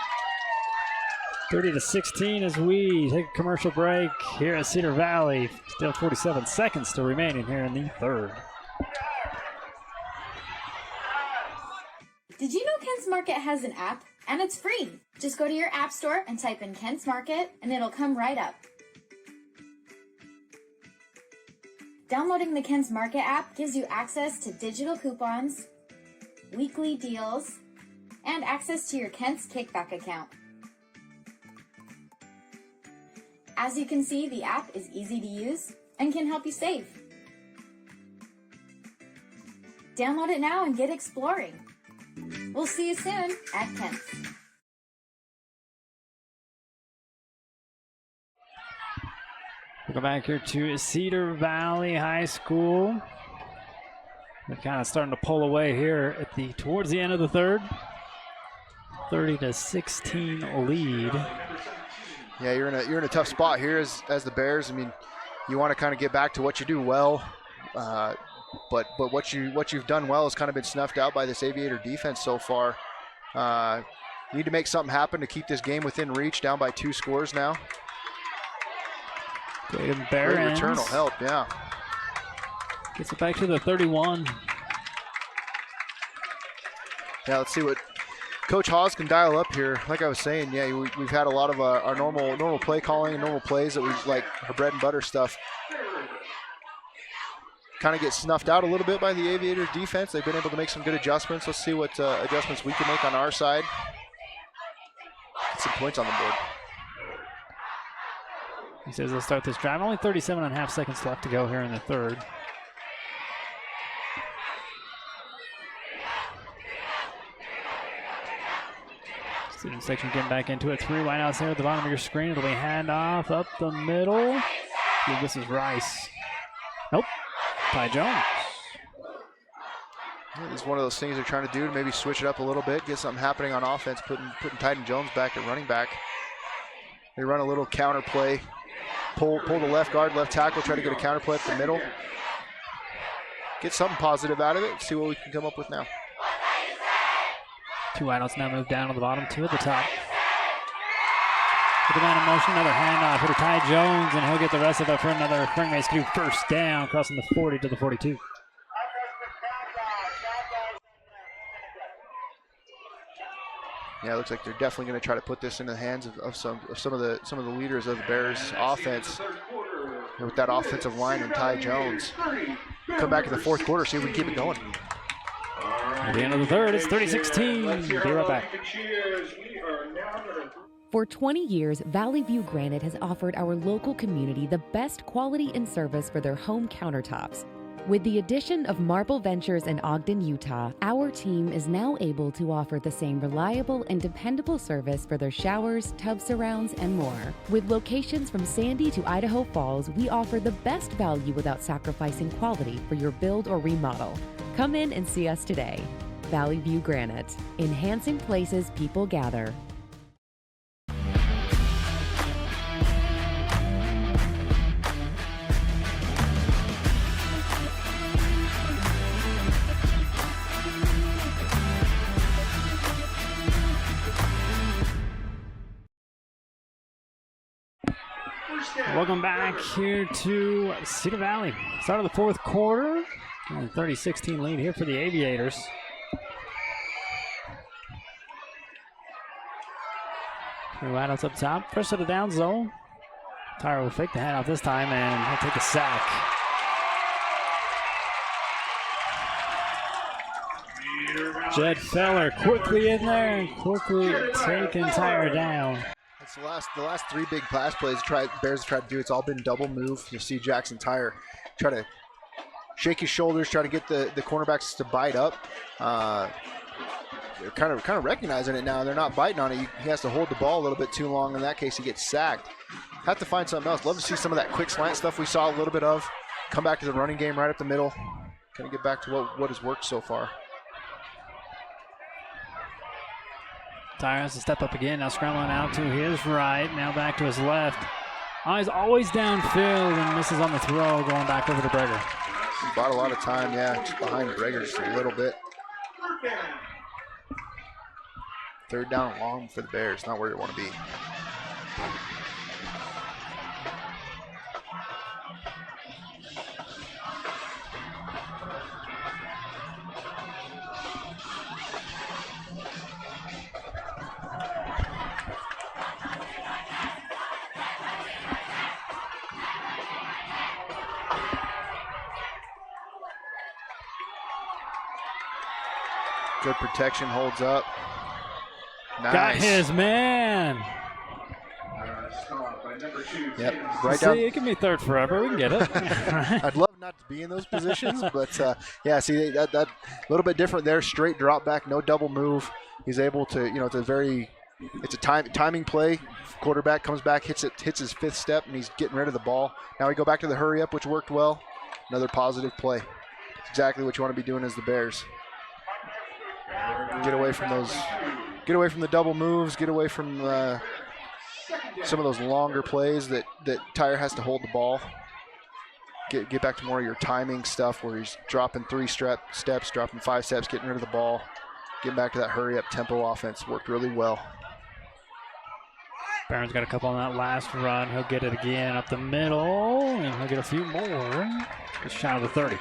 30-16 as we take a commercial break here at Cedar Valley. Still 47 seconds still remaining here in the third. Did you know Kent's Market has an app? And it's free. Just go to your app store and type in Kent's Market and it'll come right up. Downloading the Kent's Market app gives you access to digital coupons, weekly deals, and access to your Kent's Kickback account. As you can see, the app is easy to use and can help you save. Download it now and get exploring. We'll see you soon at Kent's. We'll go back here to Cedar Valley High School. They're kind of starting to pull away here at towards the end of the third. 30-16 lead. Yeah, you're in a tough spot here as the Bears. I mean, you want to kind of get back to what you do well, but what you've done well has kind of been snuffed out by this Aviator defense so far. You need to make something happen to keep this game within reach. Down by 2 scores now. Great return will help. Yeah. Gets it back to the 31. Yeah, let's see what Coach Hawes can dial up here. Like I was saying, yeah, we've had a lot of our normal play calling and normal plays that we like, our bread and butter stuff. Kind of get snuffed out a little bit by the Aviators defense. They've been able to make some good adjustments. Let's see what adjustments we can make on our side. Get some points on the board. He says they'll start this drive. Only 37.5 seconds left to go here in the third. Student section getting back into it. 3 wideouts there at the bottom of your screen. It'll be handoff up the middle. I think this is Rice. Nope. Ty Jones. Yeah, this is one of those things they're trying to do to maybe switch it up a little bit, get something happening on offense, putting Tyden Jones back at running back. They run a little counter play. Pull the left guard, left tackle, try to get a counter play up the middle. Get something positive out of it, see what we can come up with now. 2 wideouts now move down to the bottom, 2 at the top. Put the man in motion, another handoff for Ty Jones, and he'll get the rest of it for another Spring Mace Crew first down, crossing the 40 to the 42. Yeah, it looks like they're definitely going to try to put this in the hands of some of the leaders of the Bears offense. And with that offensive line and Ty Jones. Come back in the fourth quarter, see if we can keep it going. At the end of the third, it's 30-16. Be right back. For 20 years, Valley View Granite has offered our local community the best quality and service for their home countertops. With the addition of Marble Ventures in Ogden, Utah, our team is now able to offer the same reliable and dependable service for their showers, tub surrounds, and more. With locations from Sandy to Idaho Falls, we offer the best value without sacrificing quality for your build or remodel. Come in and see us today. Valley View Granite, enhancing places people gather. Welcome back here to Cedar Valley. Start of the fourth quarter. 30-16 lead here for the Aviators. Three wideouts up top. First of the down zone. Tyra will fake the handoff this time and he'll take a sack. Jed Feller quickly in there and quickly taking Tyra down. It's the last 3 big pass plays Bears tried to do. It's all been double move. You'll see Jackson Tyre try to shake his shoulders, try to get the cornerbacks to bite up. They're kind of recognizing it now. They're not biting on it. He has to hold the ball a little bit too long. In that case, he gets sacked. Have to find something else. Love to see some of that quick slant stuff we saw a little bit of. Come back to the running game right up the middle. Kind of get back to what has worked so far. Tyre has to step up again. Now scrambling out to his right. Now back to his left. He's always downfield and misses on the throw, going back over to Breger. He bought a lot of time, yeah, just behind Breger just a little bit. Third down long for the Bears, not where you want to be. Good protection, holds up. Nice. Got his man. Yep, right down. See, it can be third forever. We can get it. I'd love not to be in those positions, but yeah, see that a little bit different there. Straight drop back, no double move. He's able to, it's a timing play. Quarterback comes back, hits his fifth step, and he's getting rid of the ball. Now we go back to the hurry up, which worked well. Another positive play. It's exactly what you want to be doing as the Bears. Get away from those. Get away from the double moves. Get away from some of those longer plays that Tyre has to hold the ball. Get back to more of your timing stuff where he's dropping 3 steps, dropping 5 steps, getting rid of the ball. Getting back to that hurry-up tempo offense. Worked really well. Barron's got a couple on that last run. He'll get it again up the middle, and he'll get a few more. Just shy of the 30.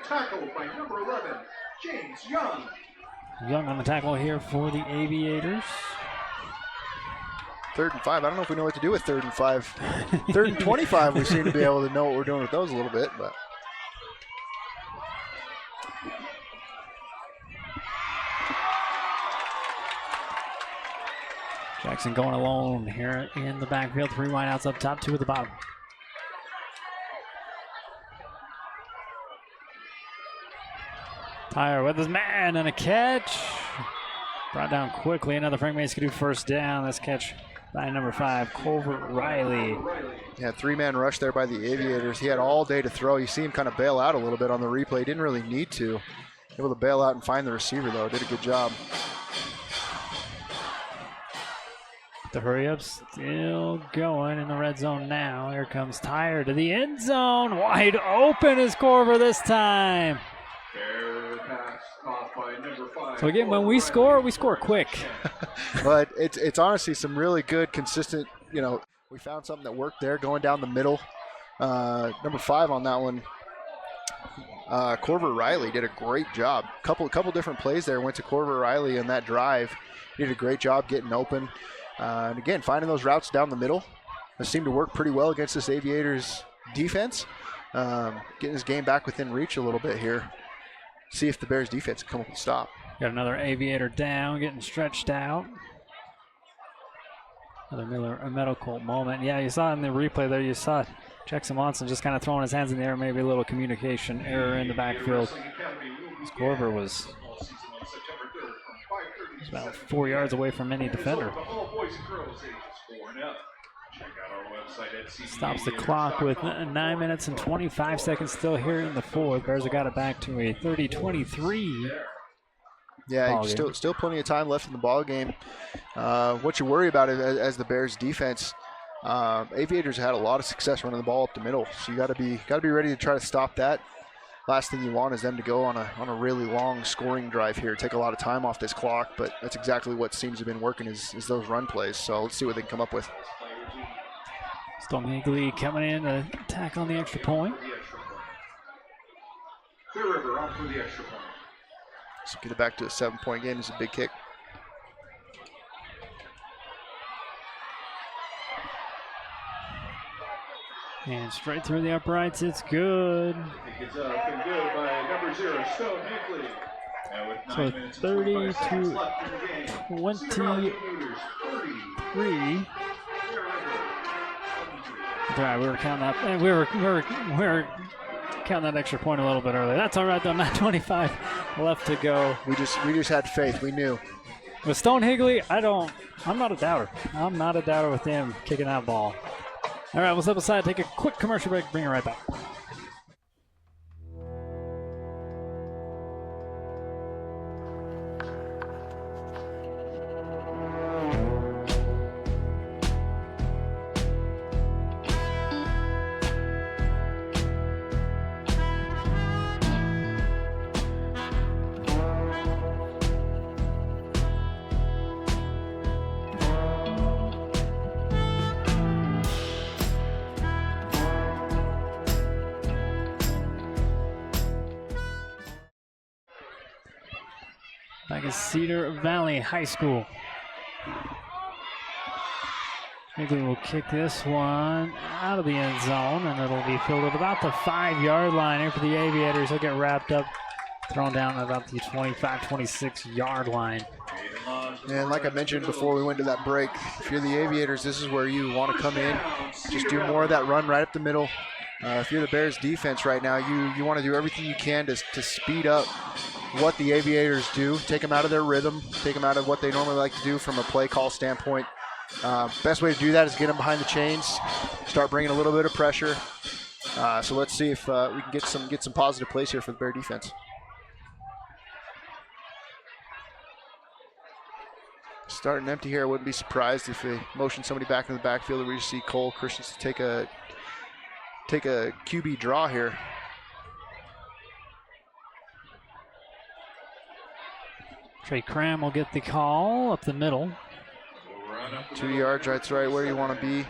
Tackled by number 11, James Young. Young on the tackle here for the Aviators. 3rd and 5. I don't know if we know what to do with 3rd and 5. 3rd and 25, we seem to be able to know what we're doing with those a little bit, but. Jackson going alone here in the backfield. 3 wideouts up top, 2 at the bottom. Tyre with his man and a catch. Brought down quickly. Another Frank Mason first down. This catch by number 5, Colbert Riley. Yeah, 3-man rush there by the Aviators. He had all day to throw. You see him kind of bail out a little bit on the replay. Didn't really need to. Able to bail out and find the receiver, though. Did a good job. The hurry up still going in the red zone now. Here comes Tyre to the end zone. Wide open is Corver this time. So again, when we score quick. But it's honestly some really good, consistent, we found something that worked there going down the middle. Number 5 on that one, Corver Riley did a great job. Couple different plays there went to Corver Riley in that drive. He did a great job getting open. And again, finding those routes down the middle. That seemed to work pretty well against this Aviators defense. Getting his game back within reach a little bit here. See if the Bears defense can come up and stop. Got another Aviator down, getting stretched out. Another medical moment. Yeah, you saw in the replay there, you saw Jackson Monson just kind of throwing his hands in the air, maybe a little communication error in the backfield. Corver was about 4 yards away from any defender. Stops the clock with 9 minutes and 25 seconds still here in the 4th. Bears have got it back to a 30-23. Yeah, still plenty of time left in the ball game. What you worry about as the Bears defense, Aviators had a lot of success running the ball up the middle, so you got to be ready to try to stop that. Last thing you want is them to go on a really long scoring drive here, take a lot of time off this clock, but that's exactly what seems to have been working is those run plays. So let's see what they can come up with. Stone Higley coming in to attack on the extra point. Clear River on for the extra point. So get it back to a 7-point game is a big kick. And straight through the uprights, it's good. It's up and good by number 0, Stone Higley. So 30-23. All right, we were counting that. We were counting that extra point a little bit earlier. That's all right though. 9:25 left to go. We just had faith. We knew. With Stone Higley, I'm not a doubter. I'm not a doubter with him kicking that ball. All right, we'll step aside, take a quick commercial break, bring it right back. back at Cedar Valley High School. Maybe we'll kick this one out of the end zone, and it'll be fielded about the 5-yard line here for the Aviators. They'll get wrapped up, thrown down at about the 25, 26-yard line. And like I mentioned before we went to that break, if you're the Aviators, this is where you want to come in, just do more of that run right up the middle. If you're the Bears defense right now, you want to do everything you can to speed up what the Aviators do, take them out of their rhythm, take them out of what they normally like to do from a play call standpoint. Best way to do that is get them behind the chains, start bringing a little bit of pressure. So let's see if we can get some positive plays here for the Bear defense. Starting empty here. I wouldn't be surprised if they motion somebody back in the backfield. We just see Cole Christensen take a QB draw here. Trey Cram will get the call up the middle. 2 yards, that's right where you want to be.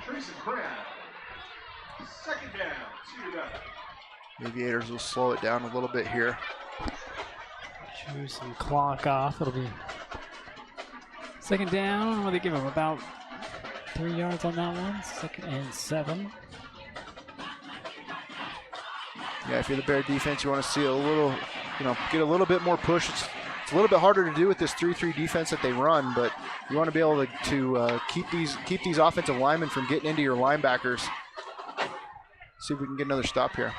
Aviators will slow it down a little bit here. Chew some clock off. It'll be second down. Will they give him about 3 yards on that one? 2nd and 7. Yeah, if you're the Bear defense, you want to see a little, get a little bit more push. It's a little bit harder to do with this 3-3 defense that they run, but you want to be able to keep these offensive linemen from getting into your linebackers. See if we can get another stop here.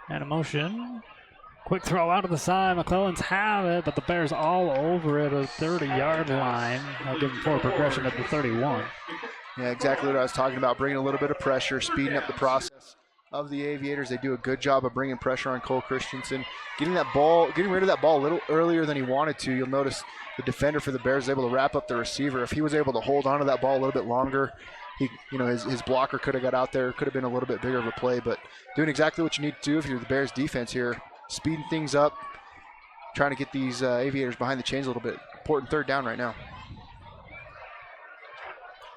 And a motion. Quick throw out of the side. McClellan's have it, but the Bears all over it, a 30-yard line. I'll give them forward progression at the 31. Yeah, exactly what I was talking about, bringing a little bit of pressure, speeding up the process of the Aviators. They do a good job of bringing pressure on Cole Christensen, getting rid of that ball a little earlier than he wanted to. You'll notice the defender for the Bears is able to wrap up the receiver. If he was able to hold onto that ball a little bit longer, his blocker could have got out there, could have been a little bit bigger of a play, but doing exactly what you need to do if you're the Bears defense here, speeding things up, trying to get these Aviators behind the chains a little bit. Important third down right now.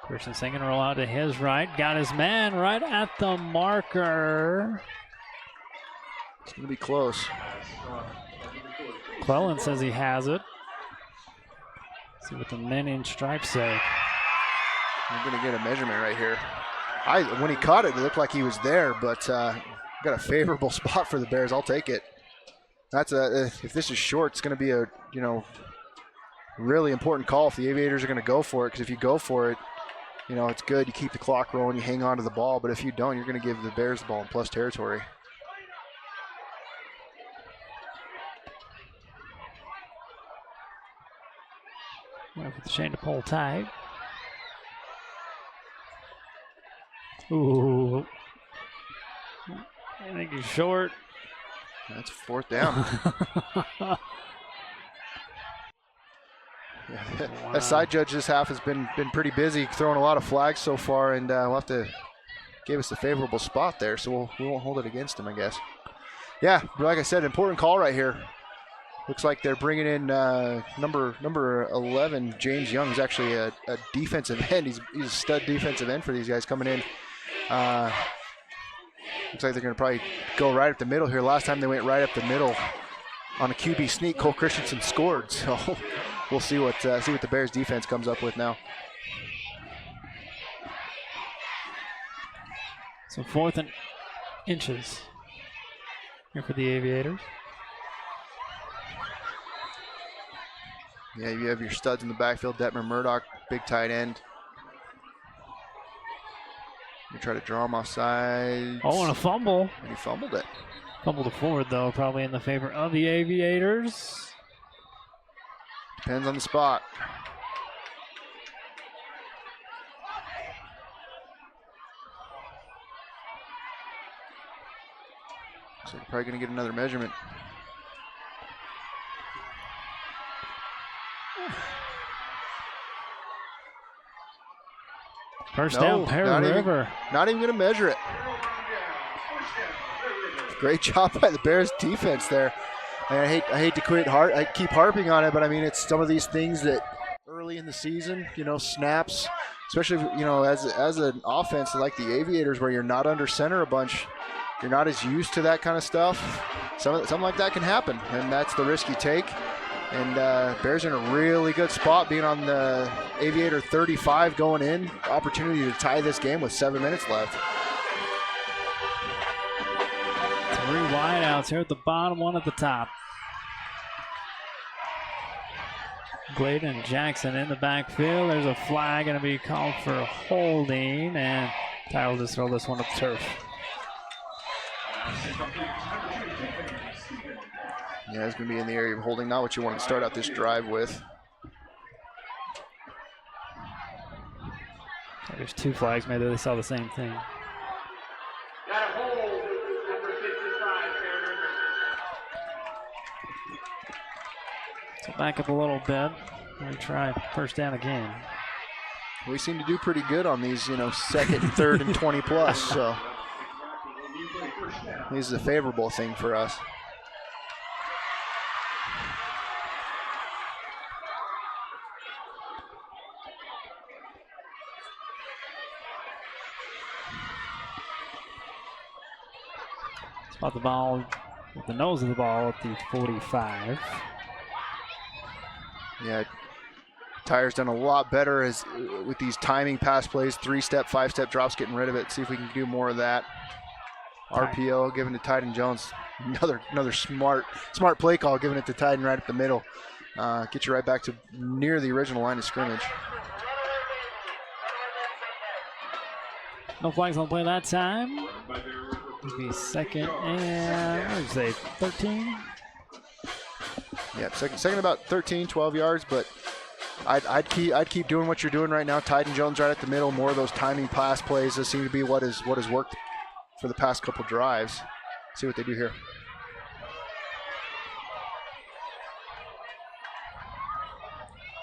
Christensen can roll out to his right. Got his man right at the marker. It's going to be close. Clellan says he has it. Let's see what the men in stripes say. I'm going to get a measurement right here. When he caught it, it looked like he was there, but got a favorable spot for the Bears. I'll take it. If this is short, it's going to be a really important call if the Aviators are going to go for it, because if you go for it, it's good. You keep the clock rolling, you hang on to the ball, but if you don't, you're going to give the Bears the ball in plus territory. Wait for the chain to pull tight. Ooh. I think he's short. That's fourth down. Wow. That side judge this half has been pretty busy, throwing a lot of flags so far, and we'll have to give us a favorable spot there, so we won't hold it against him, I guess. Yeah, like I said, important call right here. Looks like they're bringing in number 11, James Young, who's actually a defensive end. He's a stud defensive end for these guys coming in. Looks like they're going to probably go right up the middle here. Last time they went right up the middle on a QB sneak, Cole Christensen scored. So we'll see what the Bears defense comes up with now. So 4th and inches here for the Aviators. Yeah, you have your studs in the backfield. Detmer Murdoch, big tight end. You try to draw him offside. Oh, and a fumble. And he fumbled it. Fumbled it forward, though, probably in the favor of the Aviators. Depends on the spot. So you're probably going to get another measurement. First down, Pear River. Not even going to measure it. Great job by the Bears defense there. And I hate to I keep harping on it, but I mean, it's some of these things that early in the season, snaps, especially, as an offense like the Aviators where you're not under center a bunch, you're not as used to that kind of stuff, something like that can happen, and that's the risk you take. And Bears are in a really good spot, being on the Aviator 35 going in. Opportunity to tie this game with 7 minutes left. 3 wideouts here at the bottom, 1 at the top. Glade and Jackson in the backfield. There's a flag going to be called for holding, and Ty will just throw this one up the turf. Yeah, it's going to be in the area of holding, not what you want to start out this drive with. There's 2 flags. Maybe they saw the same thing. Got a hold, number 55, Bear River. So back up a little bit. We try first down again. We seem to do pretty good on these, second and third and 20 plus. So this is a favorable thing for us. Spot the ball with the nose of the ball at the 45. Yeah, Tyre's done a lot better with these timing pass plays, 3-step, 5-step drops, getting rid of it. See if we can do more of that. RPO given to Tyden Jones. Another smart play call, giving it to Tyden right up the middle. Get you right back to near the original line of scrimmage. No flags on play that time. It'll be second and, what did you say, 13? Yeah, second about 13, 12 yards, but I'd keep doing what you're doing right now. Tyden Jones right at the middle. More of those timing pass plays. This seem to be what has worked for the past couple drives. See what they do here.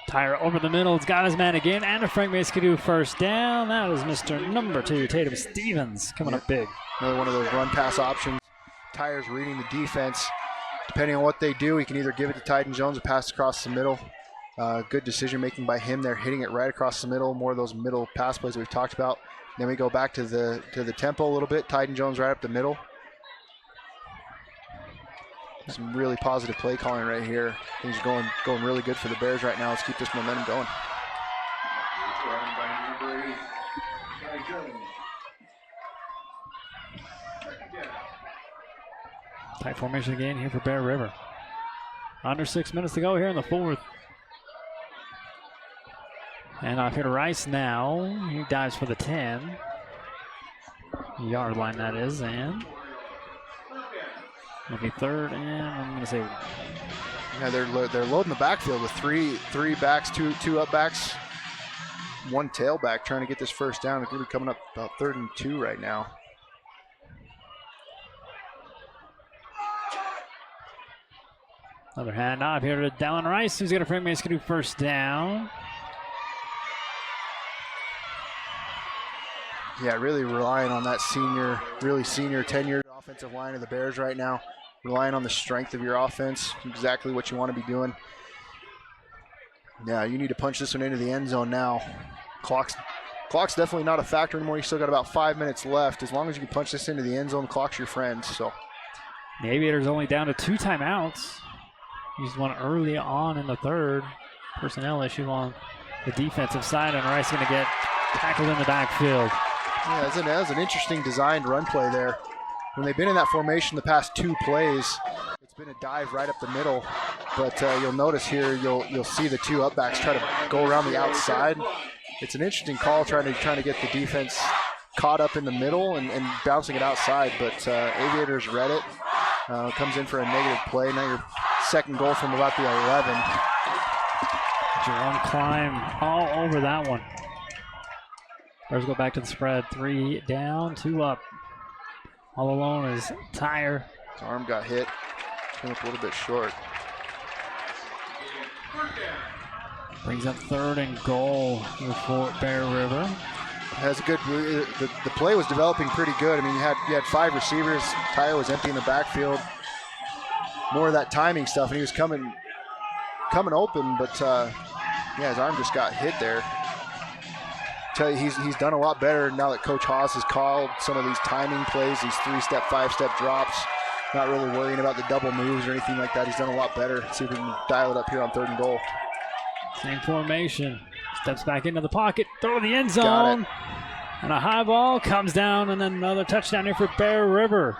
Tyre over the middle. It's got his man again, and a Frank Maskadoo first down. That is Mr. Number 2, Tatum Stevens, coming up big. Another one of those run-pass options. Tyre's reading the defense. Depending on what they do, he can either give it to Tyden Jones or pass across the middle. Good decision-making by him there, hitting it right across the middle. More of those middle pass plays that we've talked about. Then we go back to the tempo a little bit. Tyden Jones right up the middle. Some really positive play calling right here. Things are going really good for the Bears right now. Let's keep this momentum going. Tight formation again here for Bear River. Under 6 minutes to go here in the 4th. And off here to Rice now. He dives for the 10. Yard line that is, and it'll be 3rd and I'm going to say. Yeah, they're loading the backfield with three backs, two up backs, 1 tailback trying to get this first down. It's going to be coming up about 3rd and 2 right now. Another handoff here to Dallin Rice, who's going to Frank Maskadoo first down. Yeah, really relying on that senior tenured offensive line of the Bears right now. Relying on the strength of your offense, exactly what you want to be doing. Yeah, you need to punch this one into the end zone now. Clock's definitely not a factor anymore. You still got about 5 minutes left. As long as you can punch this into the end zone, the clock's your friend. So the Aviators only down to 2 timeouts. Used one early on in the 3rd. Personnel issue on the defensive side, and Rice going to get tackled in the backfield. Yeah, that was an interesting designed run play there. When they've been in that formation the past 2 plays, it's been a dive right up the middle. But you'll notice here, you'll see the 2 up backs try to go around the outside. It's an interesting call trying to get the defense caught up in the middle and bouncing it outside. But Aviators read it. Comes in for a negative play. Now you're 2nd goal from about the 11. Jerome Klein all over that one. Bears go back to the spread. 3 down, 2 up. All alone is Tyre. His arm got hit. Came up a little bit short. Brings up 3rd and goal for Bear River. Has a good. The play was developing pretty good. I mean, you had 5 receivers. Tyre was empty in the backfield. More of that timing stuff, and he was coming coming open, but yeah, his arm just got hit there. tell you, he's done a lot better now that Coach Haas has called some of these timing plays, these 3-step, 5-step drops. Not really worrying about the double moves or anything like that. He's done a lot better. Let's see if we can dial it up here on 3rd and goal. Same formation. Steps back into the pocket, throw in the end zone. And a high ball comes down, and then another touchdown here for Bear River.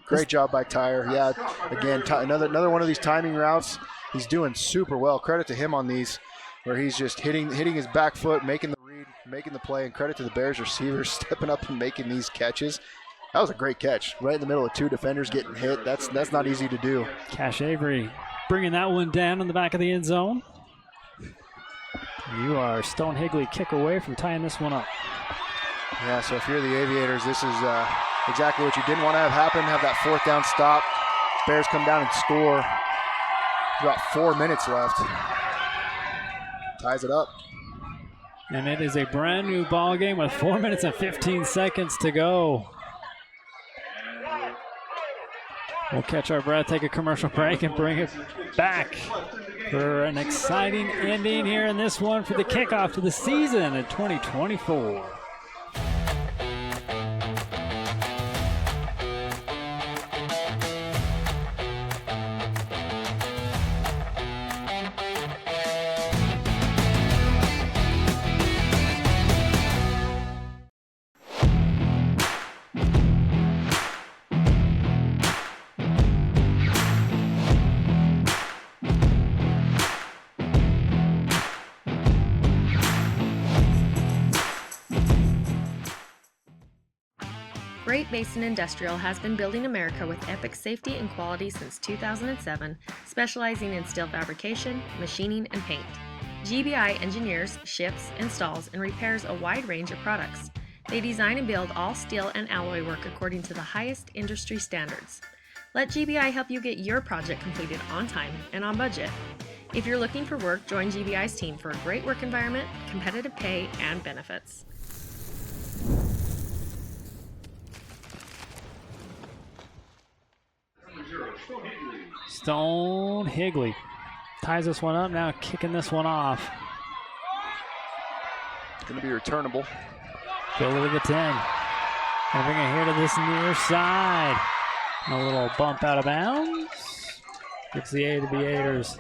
Great job by Tyre. Yeah, again, another one of these timing routes. He's doing super well. Credit to him on these, where he's just hitting his back foot, making the read, making the play, and credit to the Bears receivers stepping up and making these catches. That was a great catch, right in the middle of 2 defenders getting hit. That's not easy to do. Cash Avery bringing that one down in the back of the end zone. You are Stone Higley kick away from tying this one up. Yeah, so if you're the Aviators, this is exactly what you didn't want to have happen, have that 4th down stop. Bears come down and score. About 4 minutes left. Ties it up. And it is a brand new ball game with 4 minutes and 15 seconds to go. We'll catch our breath, take a commercial break, and bring it back for an exciting ending here in this one for the kickoff to the season in 2024. Great Basin Industrial has been building America with epic safety and quality since 2007, specializing in steel fabrication, machining, and paint. GBI engineers, ships, installs, and repairs a wide range of products. They design and build all steel and alloy work according to the highest industry standards. Let GBI help you get your project completed on time and on budget. If you're looking for work, join GBI's team for a great work environment, competitive pay, and benefits. Stone Higley ties this one up, now kicking this one off. It's going to be returnable. Field it to the 10. Gonna bring it here to this near side. A little bump out of bounds. Gets the Aviators.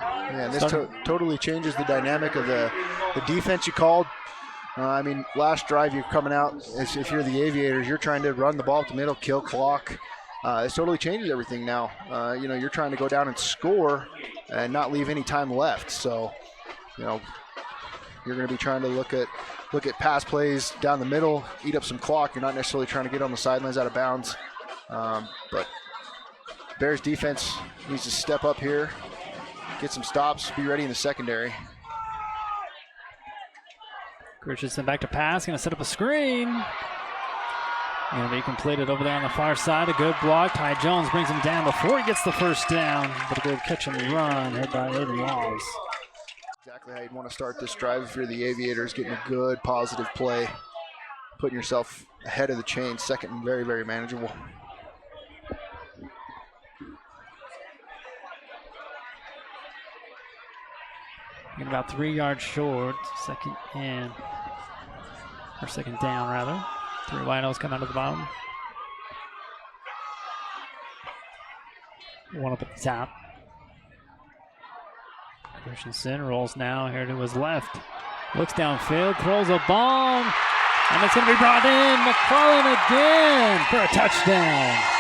Yeah, this totally changes the dynamic of the defense you called. I mean, last drive you're coming out, if you're the Aviators, you're trying to run the ball up the middle, kill clock. This totally changes everything now. You're trying to go down and score and not leave any time left. So, you're going to be trying to look at pass plays down the middle, eat up some clock. You're not necessarily trying to get on the sidelines out of bounds. But Bears defense needs to step up here, get some stops, be ready in the secondary. Christensen back to pass, going to set up a screen. And be completed over there on the far side. A good block. Ty Jones brings him down before he gets the first down. But a good catch and run here by Aiden Walls. Exactly how you'd want to start this drive if you're the Aviators, getting a good positive play, putting yourself ahead of the chain, second and very, very manageable. Getting about 3 yards short, second down rather. 3 wideouts come out of the bottom. One up at the top. Christensen rolls now here to his left. Looks downfield, throws a bomb, and it's going to be brought in. McClellan again for a touchdown.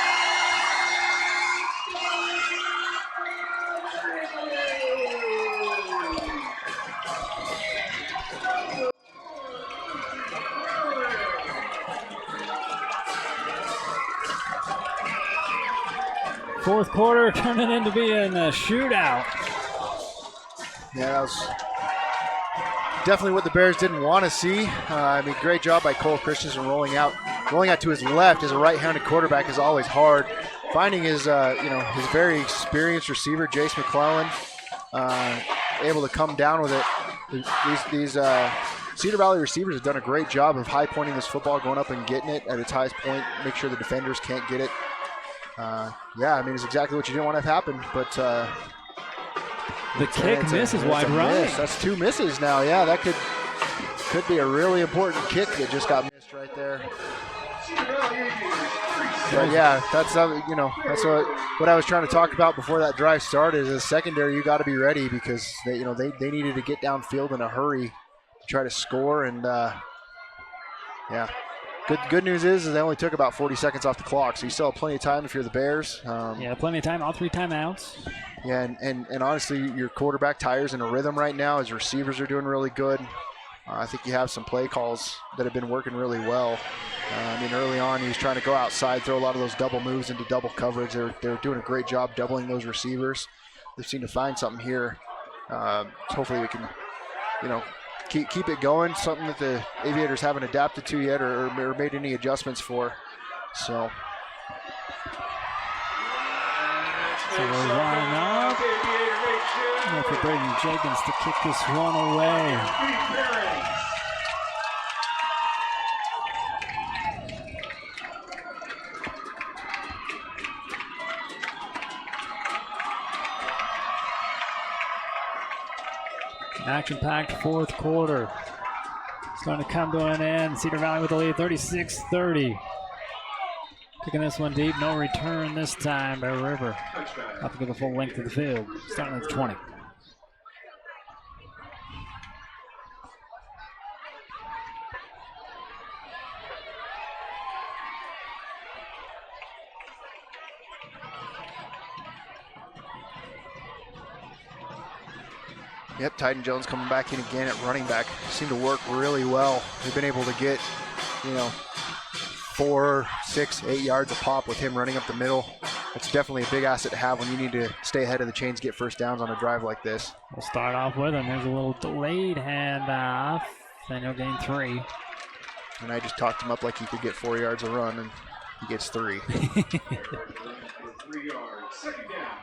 Fourth quarter turning into being a shootout. Yeah, that was definitely what the Bears didn't want to see. Great job by Cole Christensen rolling out to his left as a right-handed quarterback is always hard. Finding his very experienced receiver, Jace McClellan, able to come down with it. These Cedar Valley receivers have done a great job of high pointing this football, going up and getting it at its highest point, make sure the defenders can't get it. It's exactly what you didn't want to have happen, but the kick misses wide right. That's 2 misses now. Yeah, that could Could be a really important kick that just got missed right there. But yeah, that's that's what I was trying to talk about before that drive started. As a secondary, you got to be ready because they needed to get downfield in a hurry to try to score. And yeah, good news is they only took about 40 seconds off the clock, so you still have plenty of time if you're the Bears. Yeah, plenty of time. All 3 timeouts. Yeah, and honestly, your quarterback Tyre's in a rhythm right now. His receivers are doing really good. I think you have some play calls that have been working really well. Early on, he was trying to go outside, throw a lot of those double moves into double coverage. They're doing a great job doubling those receivers. They seem to find something here. So hopefully we can, keep it going. Something that the Aviators haven't adapted to yet or made any adjustments for. So we're lining up. For Braden Jenkins to kick this one away. Action-packed fourth quarter. Starting to come to an end. Cedar Valley with the lead, 36-30. Kicking this one deep, no return this time by River. Have to go the full length of the field. Starting at the 20. Yep, Tyden Jones coming back in again at running back. Seemed to work really well. They've been able to get, 4, 6, 8 yards a pop with him running up the middle. That's definitely a big asset to have when you need to stay ahead of the chains, get first downs on a drive like this. We'll start off with him. There's a little delayed handoff. Then he'll gain 3. And I just talked him up like he could get 4 yards a run, and he gets 3. 3 yards. Second down.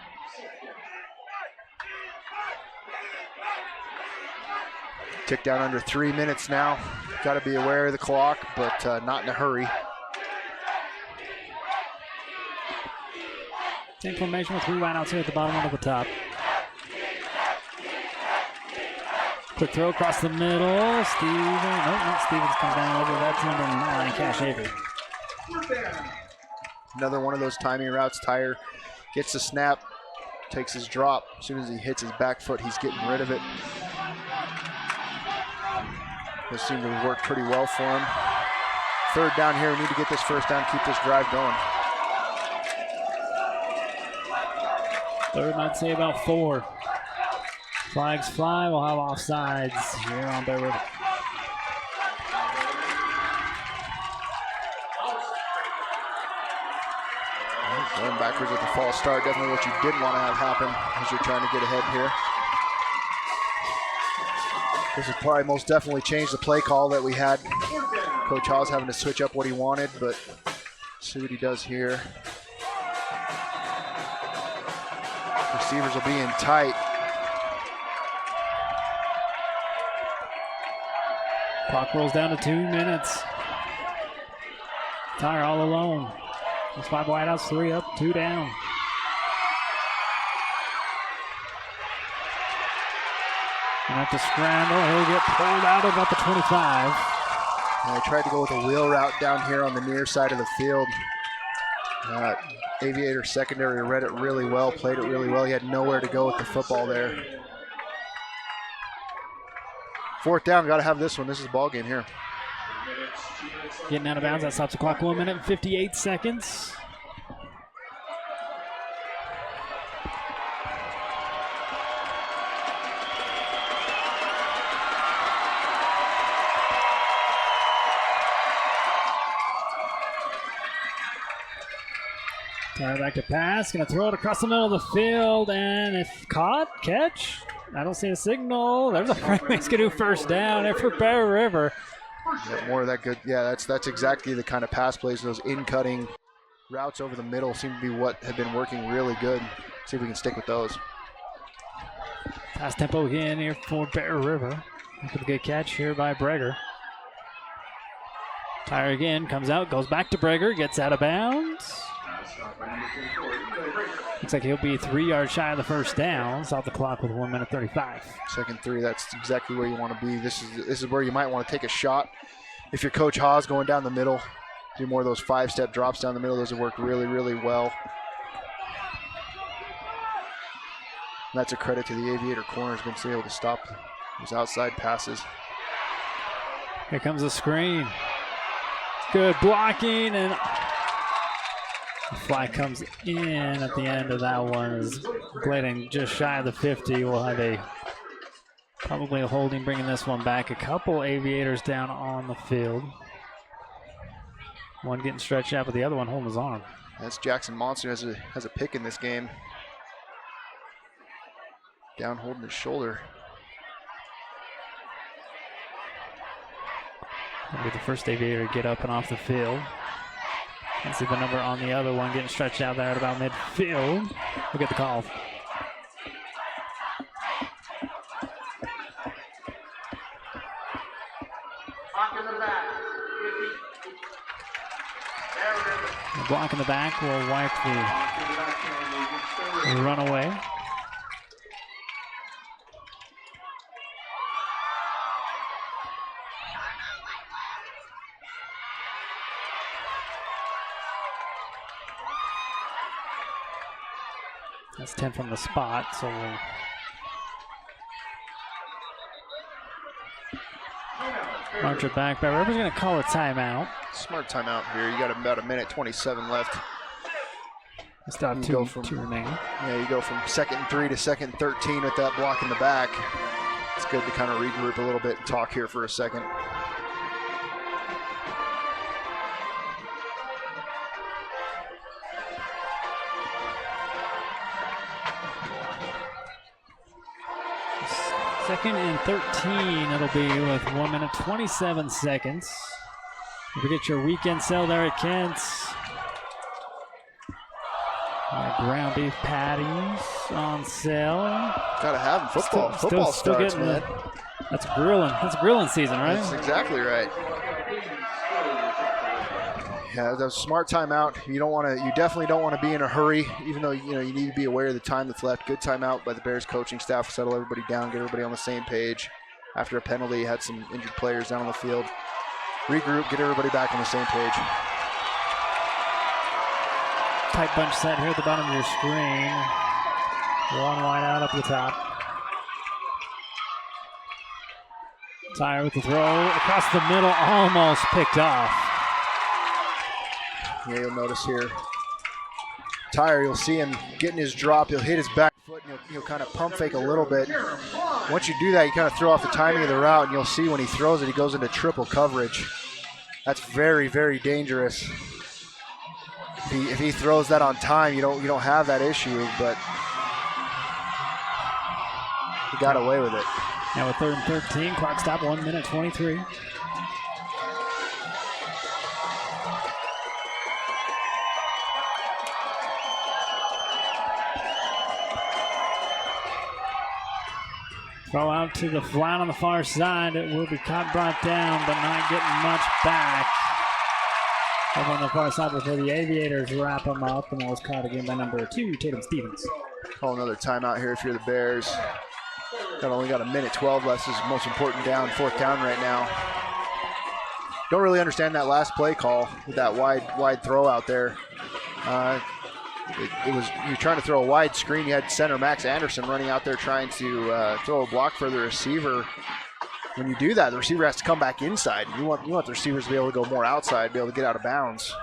Tick down under 3 minutes now. Got to be aware of the clock, but not in a hurry. Same formation with 3 wideouts here at the bottom, 1 at the top. Quick throw across the middle. Stevens comes down over. That's number 9, Cash Avery. Another one of those timing routes. Tyre gets the snap, takes his drop. As soon as he hits his back foot, he's getting rid of it. This seemed to work pretty well for him. Third down here. We need to get this first down, keep this drive going. Third, I'd say about 4. Flags fly. We'll have offsides here on Bear River. Going backwards with the false start. Definitely what you didn't want to have happen as you're trying to get ahead here. This has probably most definitely changed the play call that we had. Coach Hawes having to switch up what he wanted, but see what he does here. Receivers will be in tight. Clock rolls down to 2 minutes. Tyre all alone. There's 5 wideouts, 3 up, 2 down. Gonna have to scramble. He'll get pulled out about the 25. I tried to go with a wheel route down here on the near side of the field. Aviator secondary read it really well, played it really well. He had nowhere to go with the football there. Fourth down, got to have this one. This is a ball game here. Getting out of bounds. That stops the clock. 1 minute and 58 seconds. Tyre back to pass, gonna throw it across the middle of the field, and if caught, catch. I don't see a signal. There's a Frank's gonna do first down there for Bear River. Yeah, more of that good. Yeah, that's exactly the kind of pass plays. Those in-cutting routes over the middle seem to be what have been working really good. See if we can stick with those. Pass tempo again here for Bear River. Look at the good catch here by Breger. Tyre again comes out, goes back to Breger, gets out of bounds. Looks like he'll be 3 yards shy of the first down. Stop the clock with 1 minute 35. 2nd 3, that's exactly where you want to be. This is where you might want to take a shot. If you're Coach Haas going down the middle, do more of those 5-step drops down the middle. Those have worked really, really well. And that's a credit to the Aviator corners, been able to stop those outside passes. Here comes the screen. Good blocking, and the flag comes in at the end of that one. Is Glading just shy of the 50. We'll have probably a holding, bringing this one back. A couple Aviators down on the field. One getting stretched out, but the other one holding his arm. That's Jackson Monster has a pick in this game. Down holding his shoulder. That'll be the first Aviator to get up and off the field. And see the number on the other one getting stretched out there at about midfield. We'll get the call. The block in the back will wipe the runaway. That's 10 from the spot, so we'll march it back. But River's going to call a timeout. Smart timeout here. You got about 1:27 left. Still have two remaining. Yeah, you go from 2nd 3 to 2nd 13 with that block in the back. It's good to kind of regroup a little bit and talk here for a second. Second and 13, it'll be with 1 minute 27 seconds. Don't forget your weekend sale there at Kent's. Ground beef patties on sale. Gotta have them. Football starts, man. That's grilling season, right? That's exactly right. Yeah, that's a smart timeout. You definitely don't want to be in a hurry, even though you need to be aware of the time that's left. Good timeout by the Bears coaching staff to settle everybody down, get everybody on the same page. After a penalty, had some injured players down on the field. Regroup, get everybody back on the same page. Tight bunch set here at the bottom of your screen. One wide out up the top. Tyre with the throw across the middle, almost picked off. Yeah, you'll notice here, Tyre, you'll see him getting his drop. He'll hit his back foot, and he'll kind of pump fake a little bit. Once you do that, you kind of throw off the timing of the route, and you'll see when he throws it, he goes into triple coverage. That's very, very dangerous. If he throws that on time, you don't have that issue, but he got away with it. Now with 3rd and 13, clock stop 1 minute 23. Throw out to the flat on the far side. It will be brought down, but not getting much back. Over on the far side before the Aviators wrap them up, and that was caught again by number 2, Tatum Stevens. Call another timeout here if you're the Bears. Only got 1:12 left. This is the most important down, 4th down right now. Don't really understand that last play call with that wide throw out there. It was you're trying to throw a wide screen. You had center Max Anderson running out there trying to throw a block for the receiver. When you do that, the receiver has to come back inside. You want the receivers to be able to go more outside, be able to get out of bounds.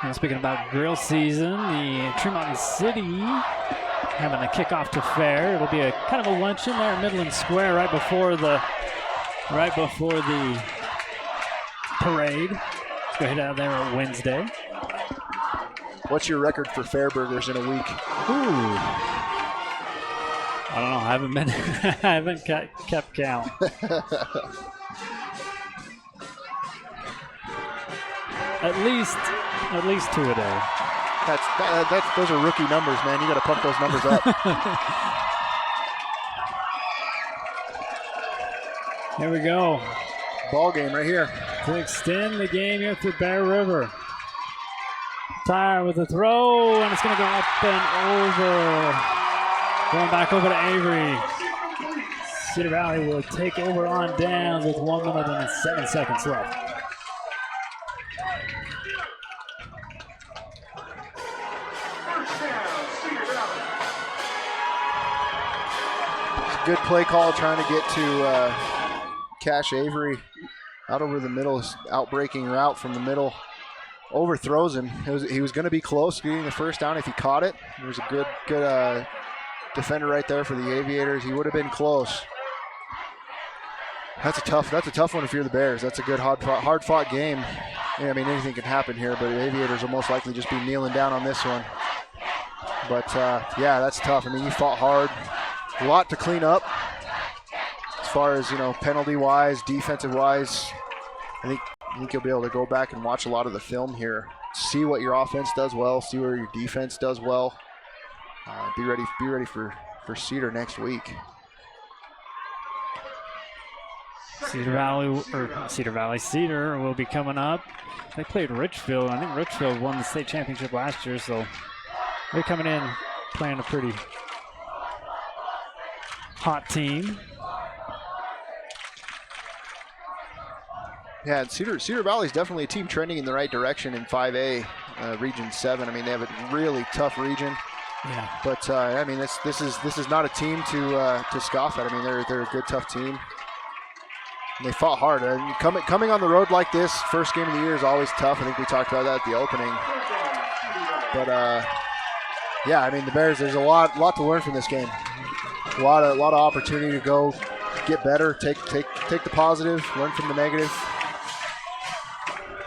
And speaking about grill season, the Tremont City having a kickoff to fair. It'll be a kind of a luncheon there at Midland Square right before the parade. Let's go ahead out there on Wednesday. What's your record for fair burgers in a week? Ooh. I don't know. I haven't kept count. At least 2 a day. Those are rookie numbers, man. You got to pump those numbers up. Here we go. Ball game right here. To extend the game here for Bear River. Tyre with a throw, and it's going to go up and over. Going back over to Avery. Cedar Valley will take over on downs with 1 minute and 7 seconds left. Good play call trying to get to Cash Avery out over the middle, out-breaking route from the middle. Overthrows him. He was going to be close getting the first down if he caught it. There was a good defender right there for the Aviators. He would have been close. That's a tough one if you're the Bears. That's a good hard-fought game. Yeah, I mean, anything can happen here, but the Aviators will most likely just be kneeling down on this one. But, yeah, that's tough. I mean, you fought hard. A lot to clean up as far as, penalty-wise, defensive-wise. I think you'll be able to go back and watch a lot of the film here, see what your offense does well, see where your defense does well. Be ready for Cedar next week. Cedar will be coming up. They played Richfield. I think Richfield won the state championship last year, so they're coming in playing a pretty hot team. Yeah, and Cedar Valley is definitely a team trending in the right direction in 5A, Region 7. I mean, they have a really tough region. Yeah. But I mean, this is not a team to scoff at. I mean, they're a good, tough team. And they fought hard. And coming on the road like this, first game of the year is always tough. I think we talked about that at the opening. But yeah, I mean, the Bears. There's a lot to learn from this game. A lot of opportunity to go get better, take the positive, learn from the negative.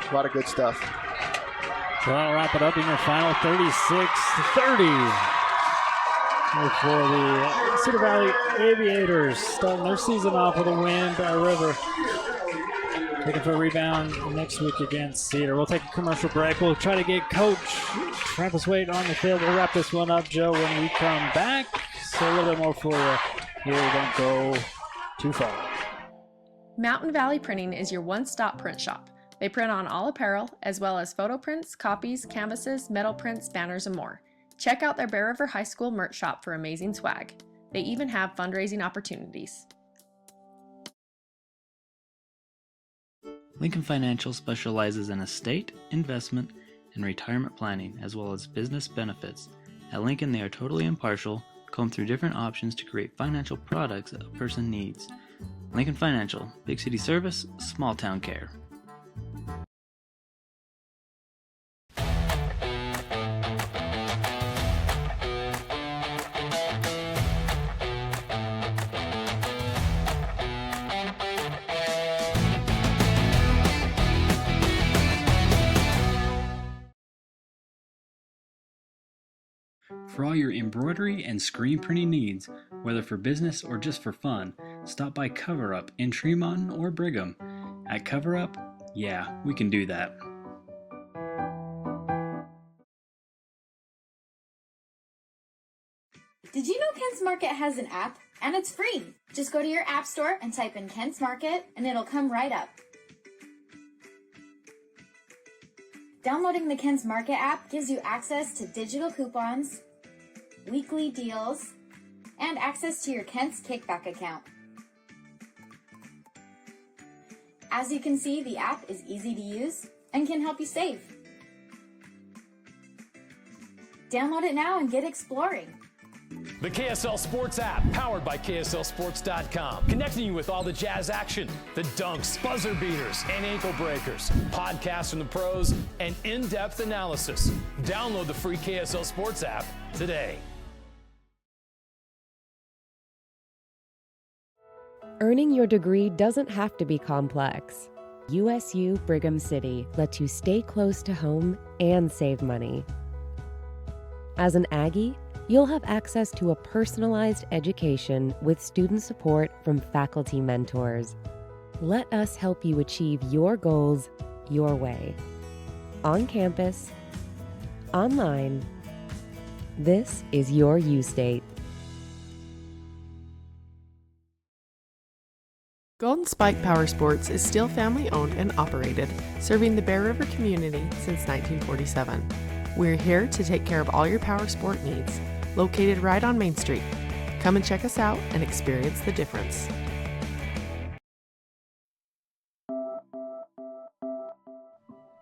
A lot of good stuff. So that'll wrap it up in your final 36-30 for the Cedar Valley Aviators, starting their season off with a win by River. Looking for a rebound next week against Cedar. We'll take a commercial break. We'll try to get Coach Trampus Wade on the field. We'll wrap this one up, Joe, when we come back. So a little bit more for you here. Don't go too far. Mountain Valley Printing is your one-stop print shop. They print on all apparel, as well as photo prints, copies, canvases, metal prints, banners, and more. Check out their Bear River High School merch shop for amazing swag. They even have fundraising opportunities. Lincoln Financial specializes in estate, investment, and retirement planning, as well as business benefits. At Lincoln, they are totally impartial, comb through different options to create financial products a person needs. Lincoln Financial, big city service, small town care. For all your embroidery and screen printing needs, whether for business or just for fun, stop by Cover Up in Tremont or Brigham. At Cover Up, yeah, we can do that. Did you know Kent's Market has an app? And it's free. Just go to your app store and type in Kent's Market and it'll come right up. Downloading the Kent's Market app gives you access to digital coupons, weekly deals, and access to your Kent's Kickback account. As you can see, the app is easy to use and can help you save. Download it now and get exploring. The KSL Sports app, powered by KSLSports.com, connecting you with all the Jazz action, the dunks, buzzer beaters, and ankle breakers, podcasts from the pros, and in-depth analysis. Download the free KSL Sports app today. Earning your degree doesn't have to be complex. USU Brigham City lets you stay close to home and save money. As an Aggie, you'll have access to a personalized education with student support from faculty mentors. Let us help you achieve your goals your way. On campus, online, this is your U-State. Golden Spike Power Sports is still family owned and operated, serving the Bear River community since 1947. We're here to take care of all your power sport needs, located right on Main Street. Come and check us out and experience the difference.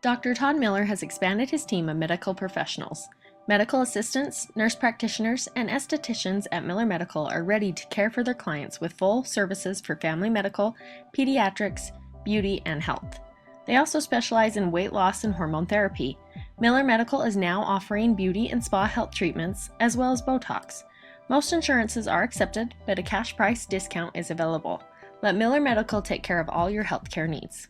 Dr. Todd Miller has expanded his team of medical professionals. Medical assistants, nurse practitioners, and estheticians at Miller Medical are ready to care for their clients with full services for family medical, pediatrics, beauty, and health. They also specialize in weight loss and hormone therapy. Miller Medical is now offering beauty and spa health treatments, as well as Botox. Most insurances are accepted, but a cash price discount is available. Let Miller Medical take care of all your healthcare needs.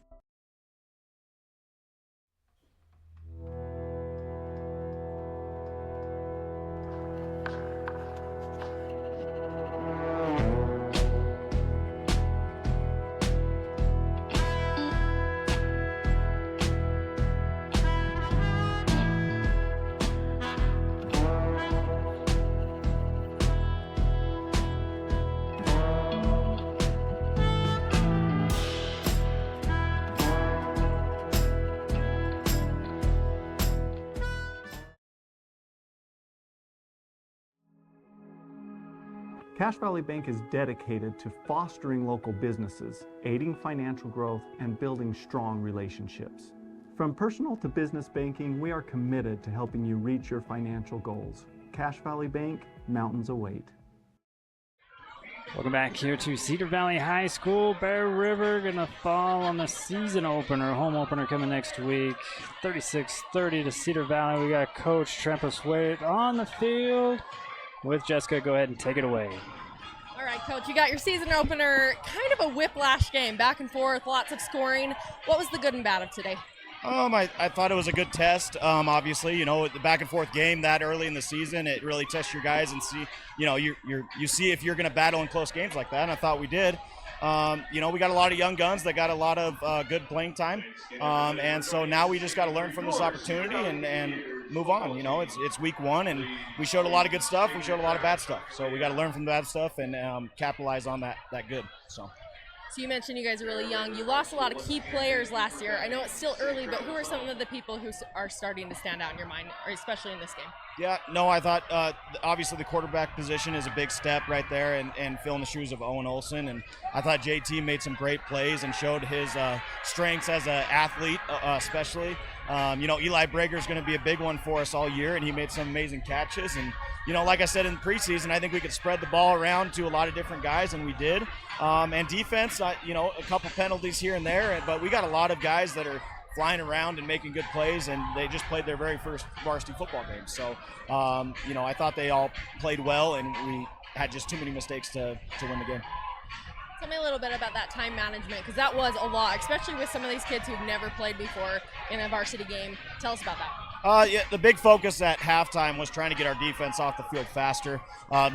Cache Valley Bank is dedicated to fostering local businesses, aiding financial growth, and building strong relationships. From personal to business banking, we are committed to helping you reach your financial goals. Cache Valley Bank, mountains await. Welcome back here to Cedar Valley High School. Bear River gonna fall on the season opener, home opener coming next week. 36-30 to Cedar Valley. We got Coach Trampus Wade on the field with Jessica. Go ahead and take it away. All right, Coach, you got your season opener, kind of a whiplash game, back and forth, lots of scoring. What was the good and bad of today? I thought it was a good test. Obviously, the back and forth game that early in the season, it really tests your guys and see, you see if you're going to battle in close games like that. And I thought we did. We got a lot of young guns that got a lot of good playing time. And so now we just got to learn from this opportunity and move on. It's week one and we showed a lot of good stuff. We showed a lot of bad stuff. So we got to learn from the bad stuff and capitalize on that good. So you mentioned you guys are really young. You lost a lot of key players last year. I know it's still early, but who are some of the people who are starting to stand out in your mind, or especially in this game? Yeah, no, I thought obviously the quarterback position is a big step right there and filling the shoes of Owen Olson. And I thought JT made some great plays and showed his strengths as an athlete, especially. Eli Brager is going to be a big one for us all year, and he made some amazing catches. And, like I said in preseason, I think we could spread the ball around to a lot of different guys, and we did. And defense, a couple penalties here and there, but we got a lot of guys that are flying around and making good plays, and they just played their very first varsity football game. So, I thought they all played well, and we had just too many mistakes to win the game. Tell me a little bit about that time management, because that was a lot, especially with some of these kids who've never played before in a varsity game. Tell us about that. The big focus at halftime was trying to get our defense off the field faster.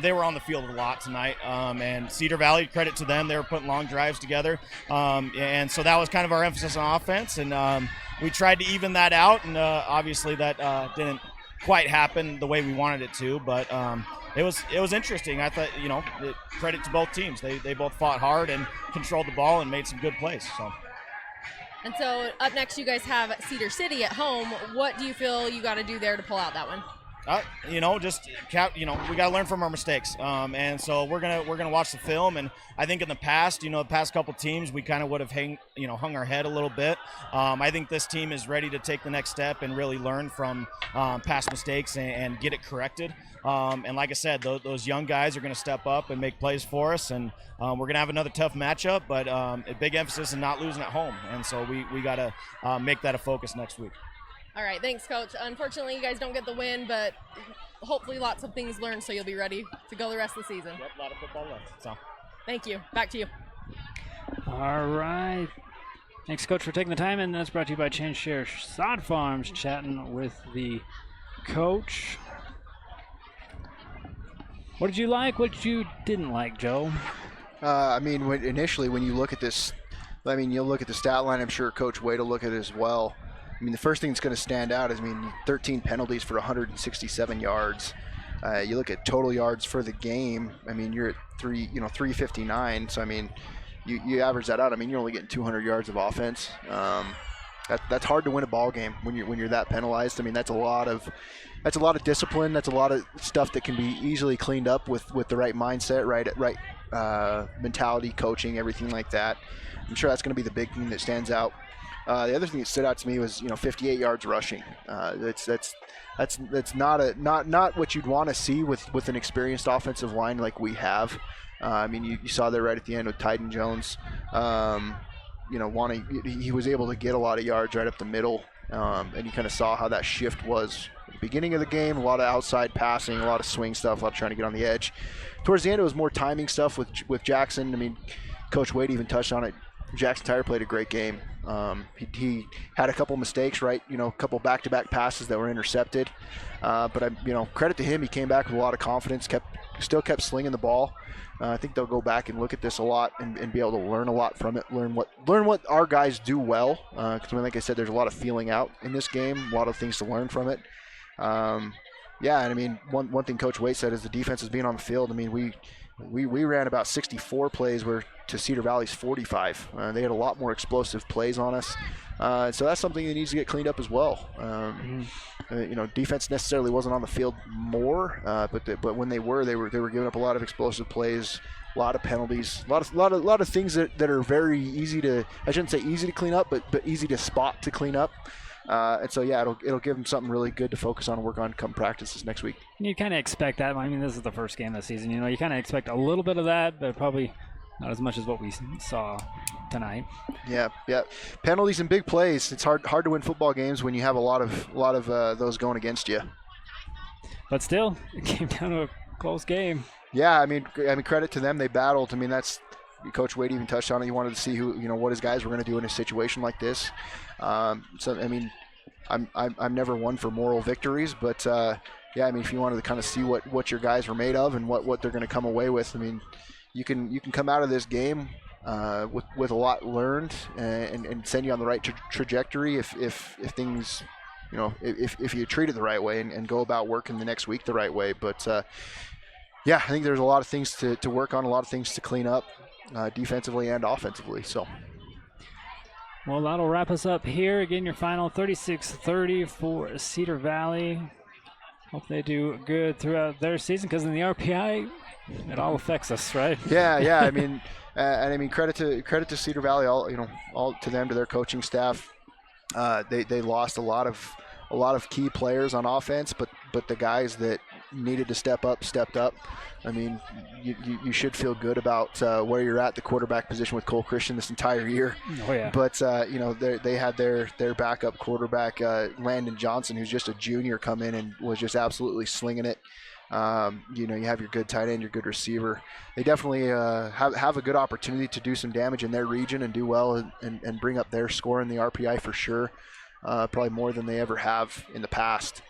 They were on the field a lot tonight, and Cedar Valley, credit to them, they were putting long drives together. And so that was kind of our emphasis on offense, and we tried to even that out, and obviously that didn't quite happen the way we wanted it to, but it was interesting. I thought, credit to both teams. They both fought hard and controlled the ball and made some good plays. And so up next, you guys have Cedar City at home. What do you feel you got to do there to pull out that one? We got to learn from our mistakes. And so we're gonna watch the film. And I think in the past, the past couple teams, we kind of would have hung our head a little bit. I think this team is ready to take the next step and really learn from past mistakes and get it corrected. And like I said, those young guys are going to step up and make plays for us. And we're going to have another tough matchup, but a big emphasis in not losing at home. And so we got to make that a focus next week. All right, thanks, Coach. Unfortunately, you guys don't get the win, but hopefully lots of things learned so you'll be ready to go the rest of the season. Yep, a lot of football left. So. Thank you. Back to you. All right. Thanks, Coach, for taking the time, and that's brought to you by Change Share Sod Farms, chatting with the coach. What did you like? What you didn't like, Joe? Initially when you look at this, you'll look at the stat line. I'm sure Coach Wade will look at it as well. The first thing that's going to stand out is, 13 penalties for 167 yards. You look at total yards for the game. You're at 359. So, you average that out. You're only getting 200 yards of offense. that's hard to win a ball game when you're that penalized. I mean, that's a lot of discipline. That's a lot of stuff that can be easily cleaned up with the right mindset, right mentality, coaching, everything like that. I'm sure that's going to be the big thing that stands out. The other thing that stood out to me was 58 yards rushing. That's not what you'd want to see with an experienced offensive line like we have. I mean, you saw there right at the end with Tyden Jones. He was able to get a lot of yards right up the middle, and you kind of saw how that shift was at the beginning of the game. A lot of outside passing, a lot of swing stuff, a lot of trying to get on the edge. Towards the end, it was more timing stuff with Jackson. I mean, Coach Wade even touched on it. Jackson Tyre played a great game. He had a couple mistakes, right? A couple back-to-back passes that were intercepted. But credit to him, he came back with a lot of confidence, still kept slinging the ball. I think they'll go back and look at this a lot and be able to learn a lot from it. Learn what our guys do well. Because like I said, there's a lot of feeling out in this game. A lot of things to learn from it. And I mean, one thing Coach Wade said is the defense is being on the field. I mean, we ran about 64 plays to Cedar Valley's 45. They had a lot more explosive plays on us. So that's something that needs to get cleaned up as well. Defense necessarily wasn't on the field more, but when they were giving up a lot of explosive plays, a lot of penalties, a lot of things that are very easy to, I shouldn't say easy to clean up, but easy to spot to clean up. And so, yeah, it'll give them something really good to focus on and work on come practices next week. You kind of expect that. I mean, this is the first game of the season. You kind of expect a little bit of that, but probably not as much as what we saw tonight. Yeah. Penalties and big plays. It's hard to win football games when you have a lot of those going against you. But still, it came down to a close game. Yeah, I mean, credit to them. They battled. I mean, that's Coach Wade even touched on it. He wanted to see what his guys were going to do in a situation like this. So I mean, I'm never one for moral victories, but yeah, I mean, if you wanted to kind of see what your guys were made of and what they're going to come away with, I mean, you can come out of this game with a lot learned and send you on the right trajectory if things, if you treat it the right way and go about working the next week the right way. But yeah, I think there's a lot of things to work on, a lot of things to clean up defensively and offensively. So. Well, that'll wrap us up here. Again, your final 36-30 for Cedar Valley. Hope they do good throughout their season, because in the RPI, it all affects us, right? Yeah. I mean, and I mean, credit to Cedar Valley, all to them, to their coaching staff. They lost a lot of key players on offense, but the guys that needed to step up stepped up. I mean, you should feel good about where you're at the quarterback position with Cole Christian this entire year. Oh yeah. But they had their backup quarterback Landon Johnson, who's just a junior, come in and was just absolutely slinging it. You have your good tight end, your good receiver. They definitely have a good opportunity to do some damage in their region and do well and bring up their score in the RPI for sure. Probably more than they ever have in the past.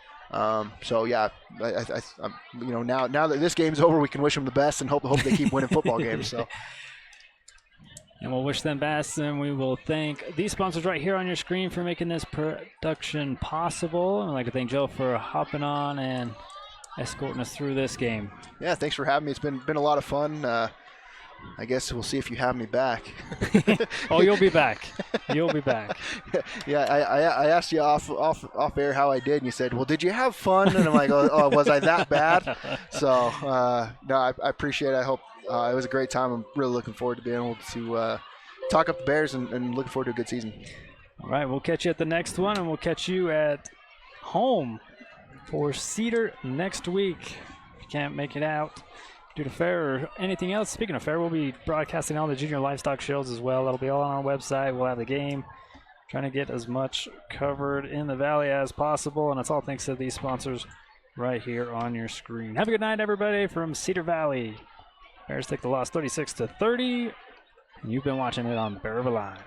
So yeah, now that this game's over, we can wish them the best and hope they keep winning football games. So. And we'll wish them best, and we will thank these sponsors right here on your screen for making this production possible. I'd like to thank Joe for hopping on and escorting us through this game. Yeah, thanks for having me. It's been a lot of fun. I guess we'll see if you have me back. Oh, you'll be back. You'll be back. Yeah, I asked you off air how I did, and you said, "Well, did you have fun?" And I'm like, "Oh, was I that bad?" So no, I appreciate it. I hope it was a great time. I'm really looking forward to being able to talk up the Bears and looking forward to a good season. All right, we'll catch you at the next one, and we'll catch you at home for Cedar next week. If you can't make it out due to fair or anything else. Speaking of fair, we'll be broadcasting all the junior livestock shows as well. That'll be all on our website. We'll have the game, trying to get as much covered in the valley as possible, and it's all thanks to these sponsors right here on your screen. Have a good night, everybody, from Cedar Valley. Bears take the loss 36-30, and you've been watching it on Bear River Live.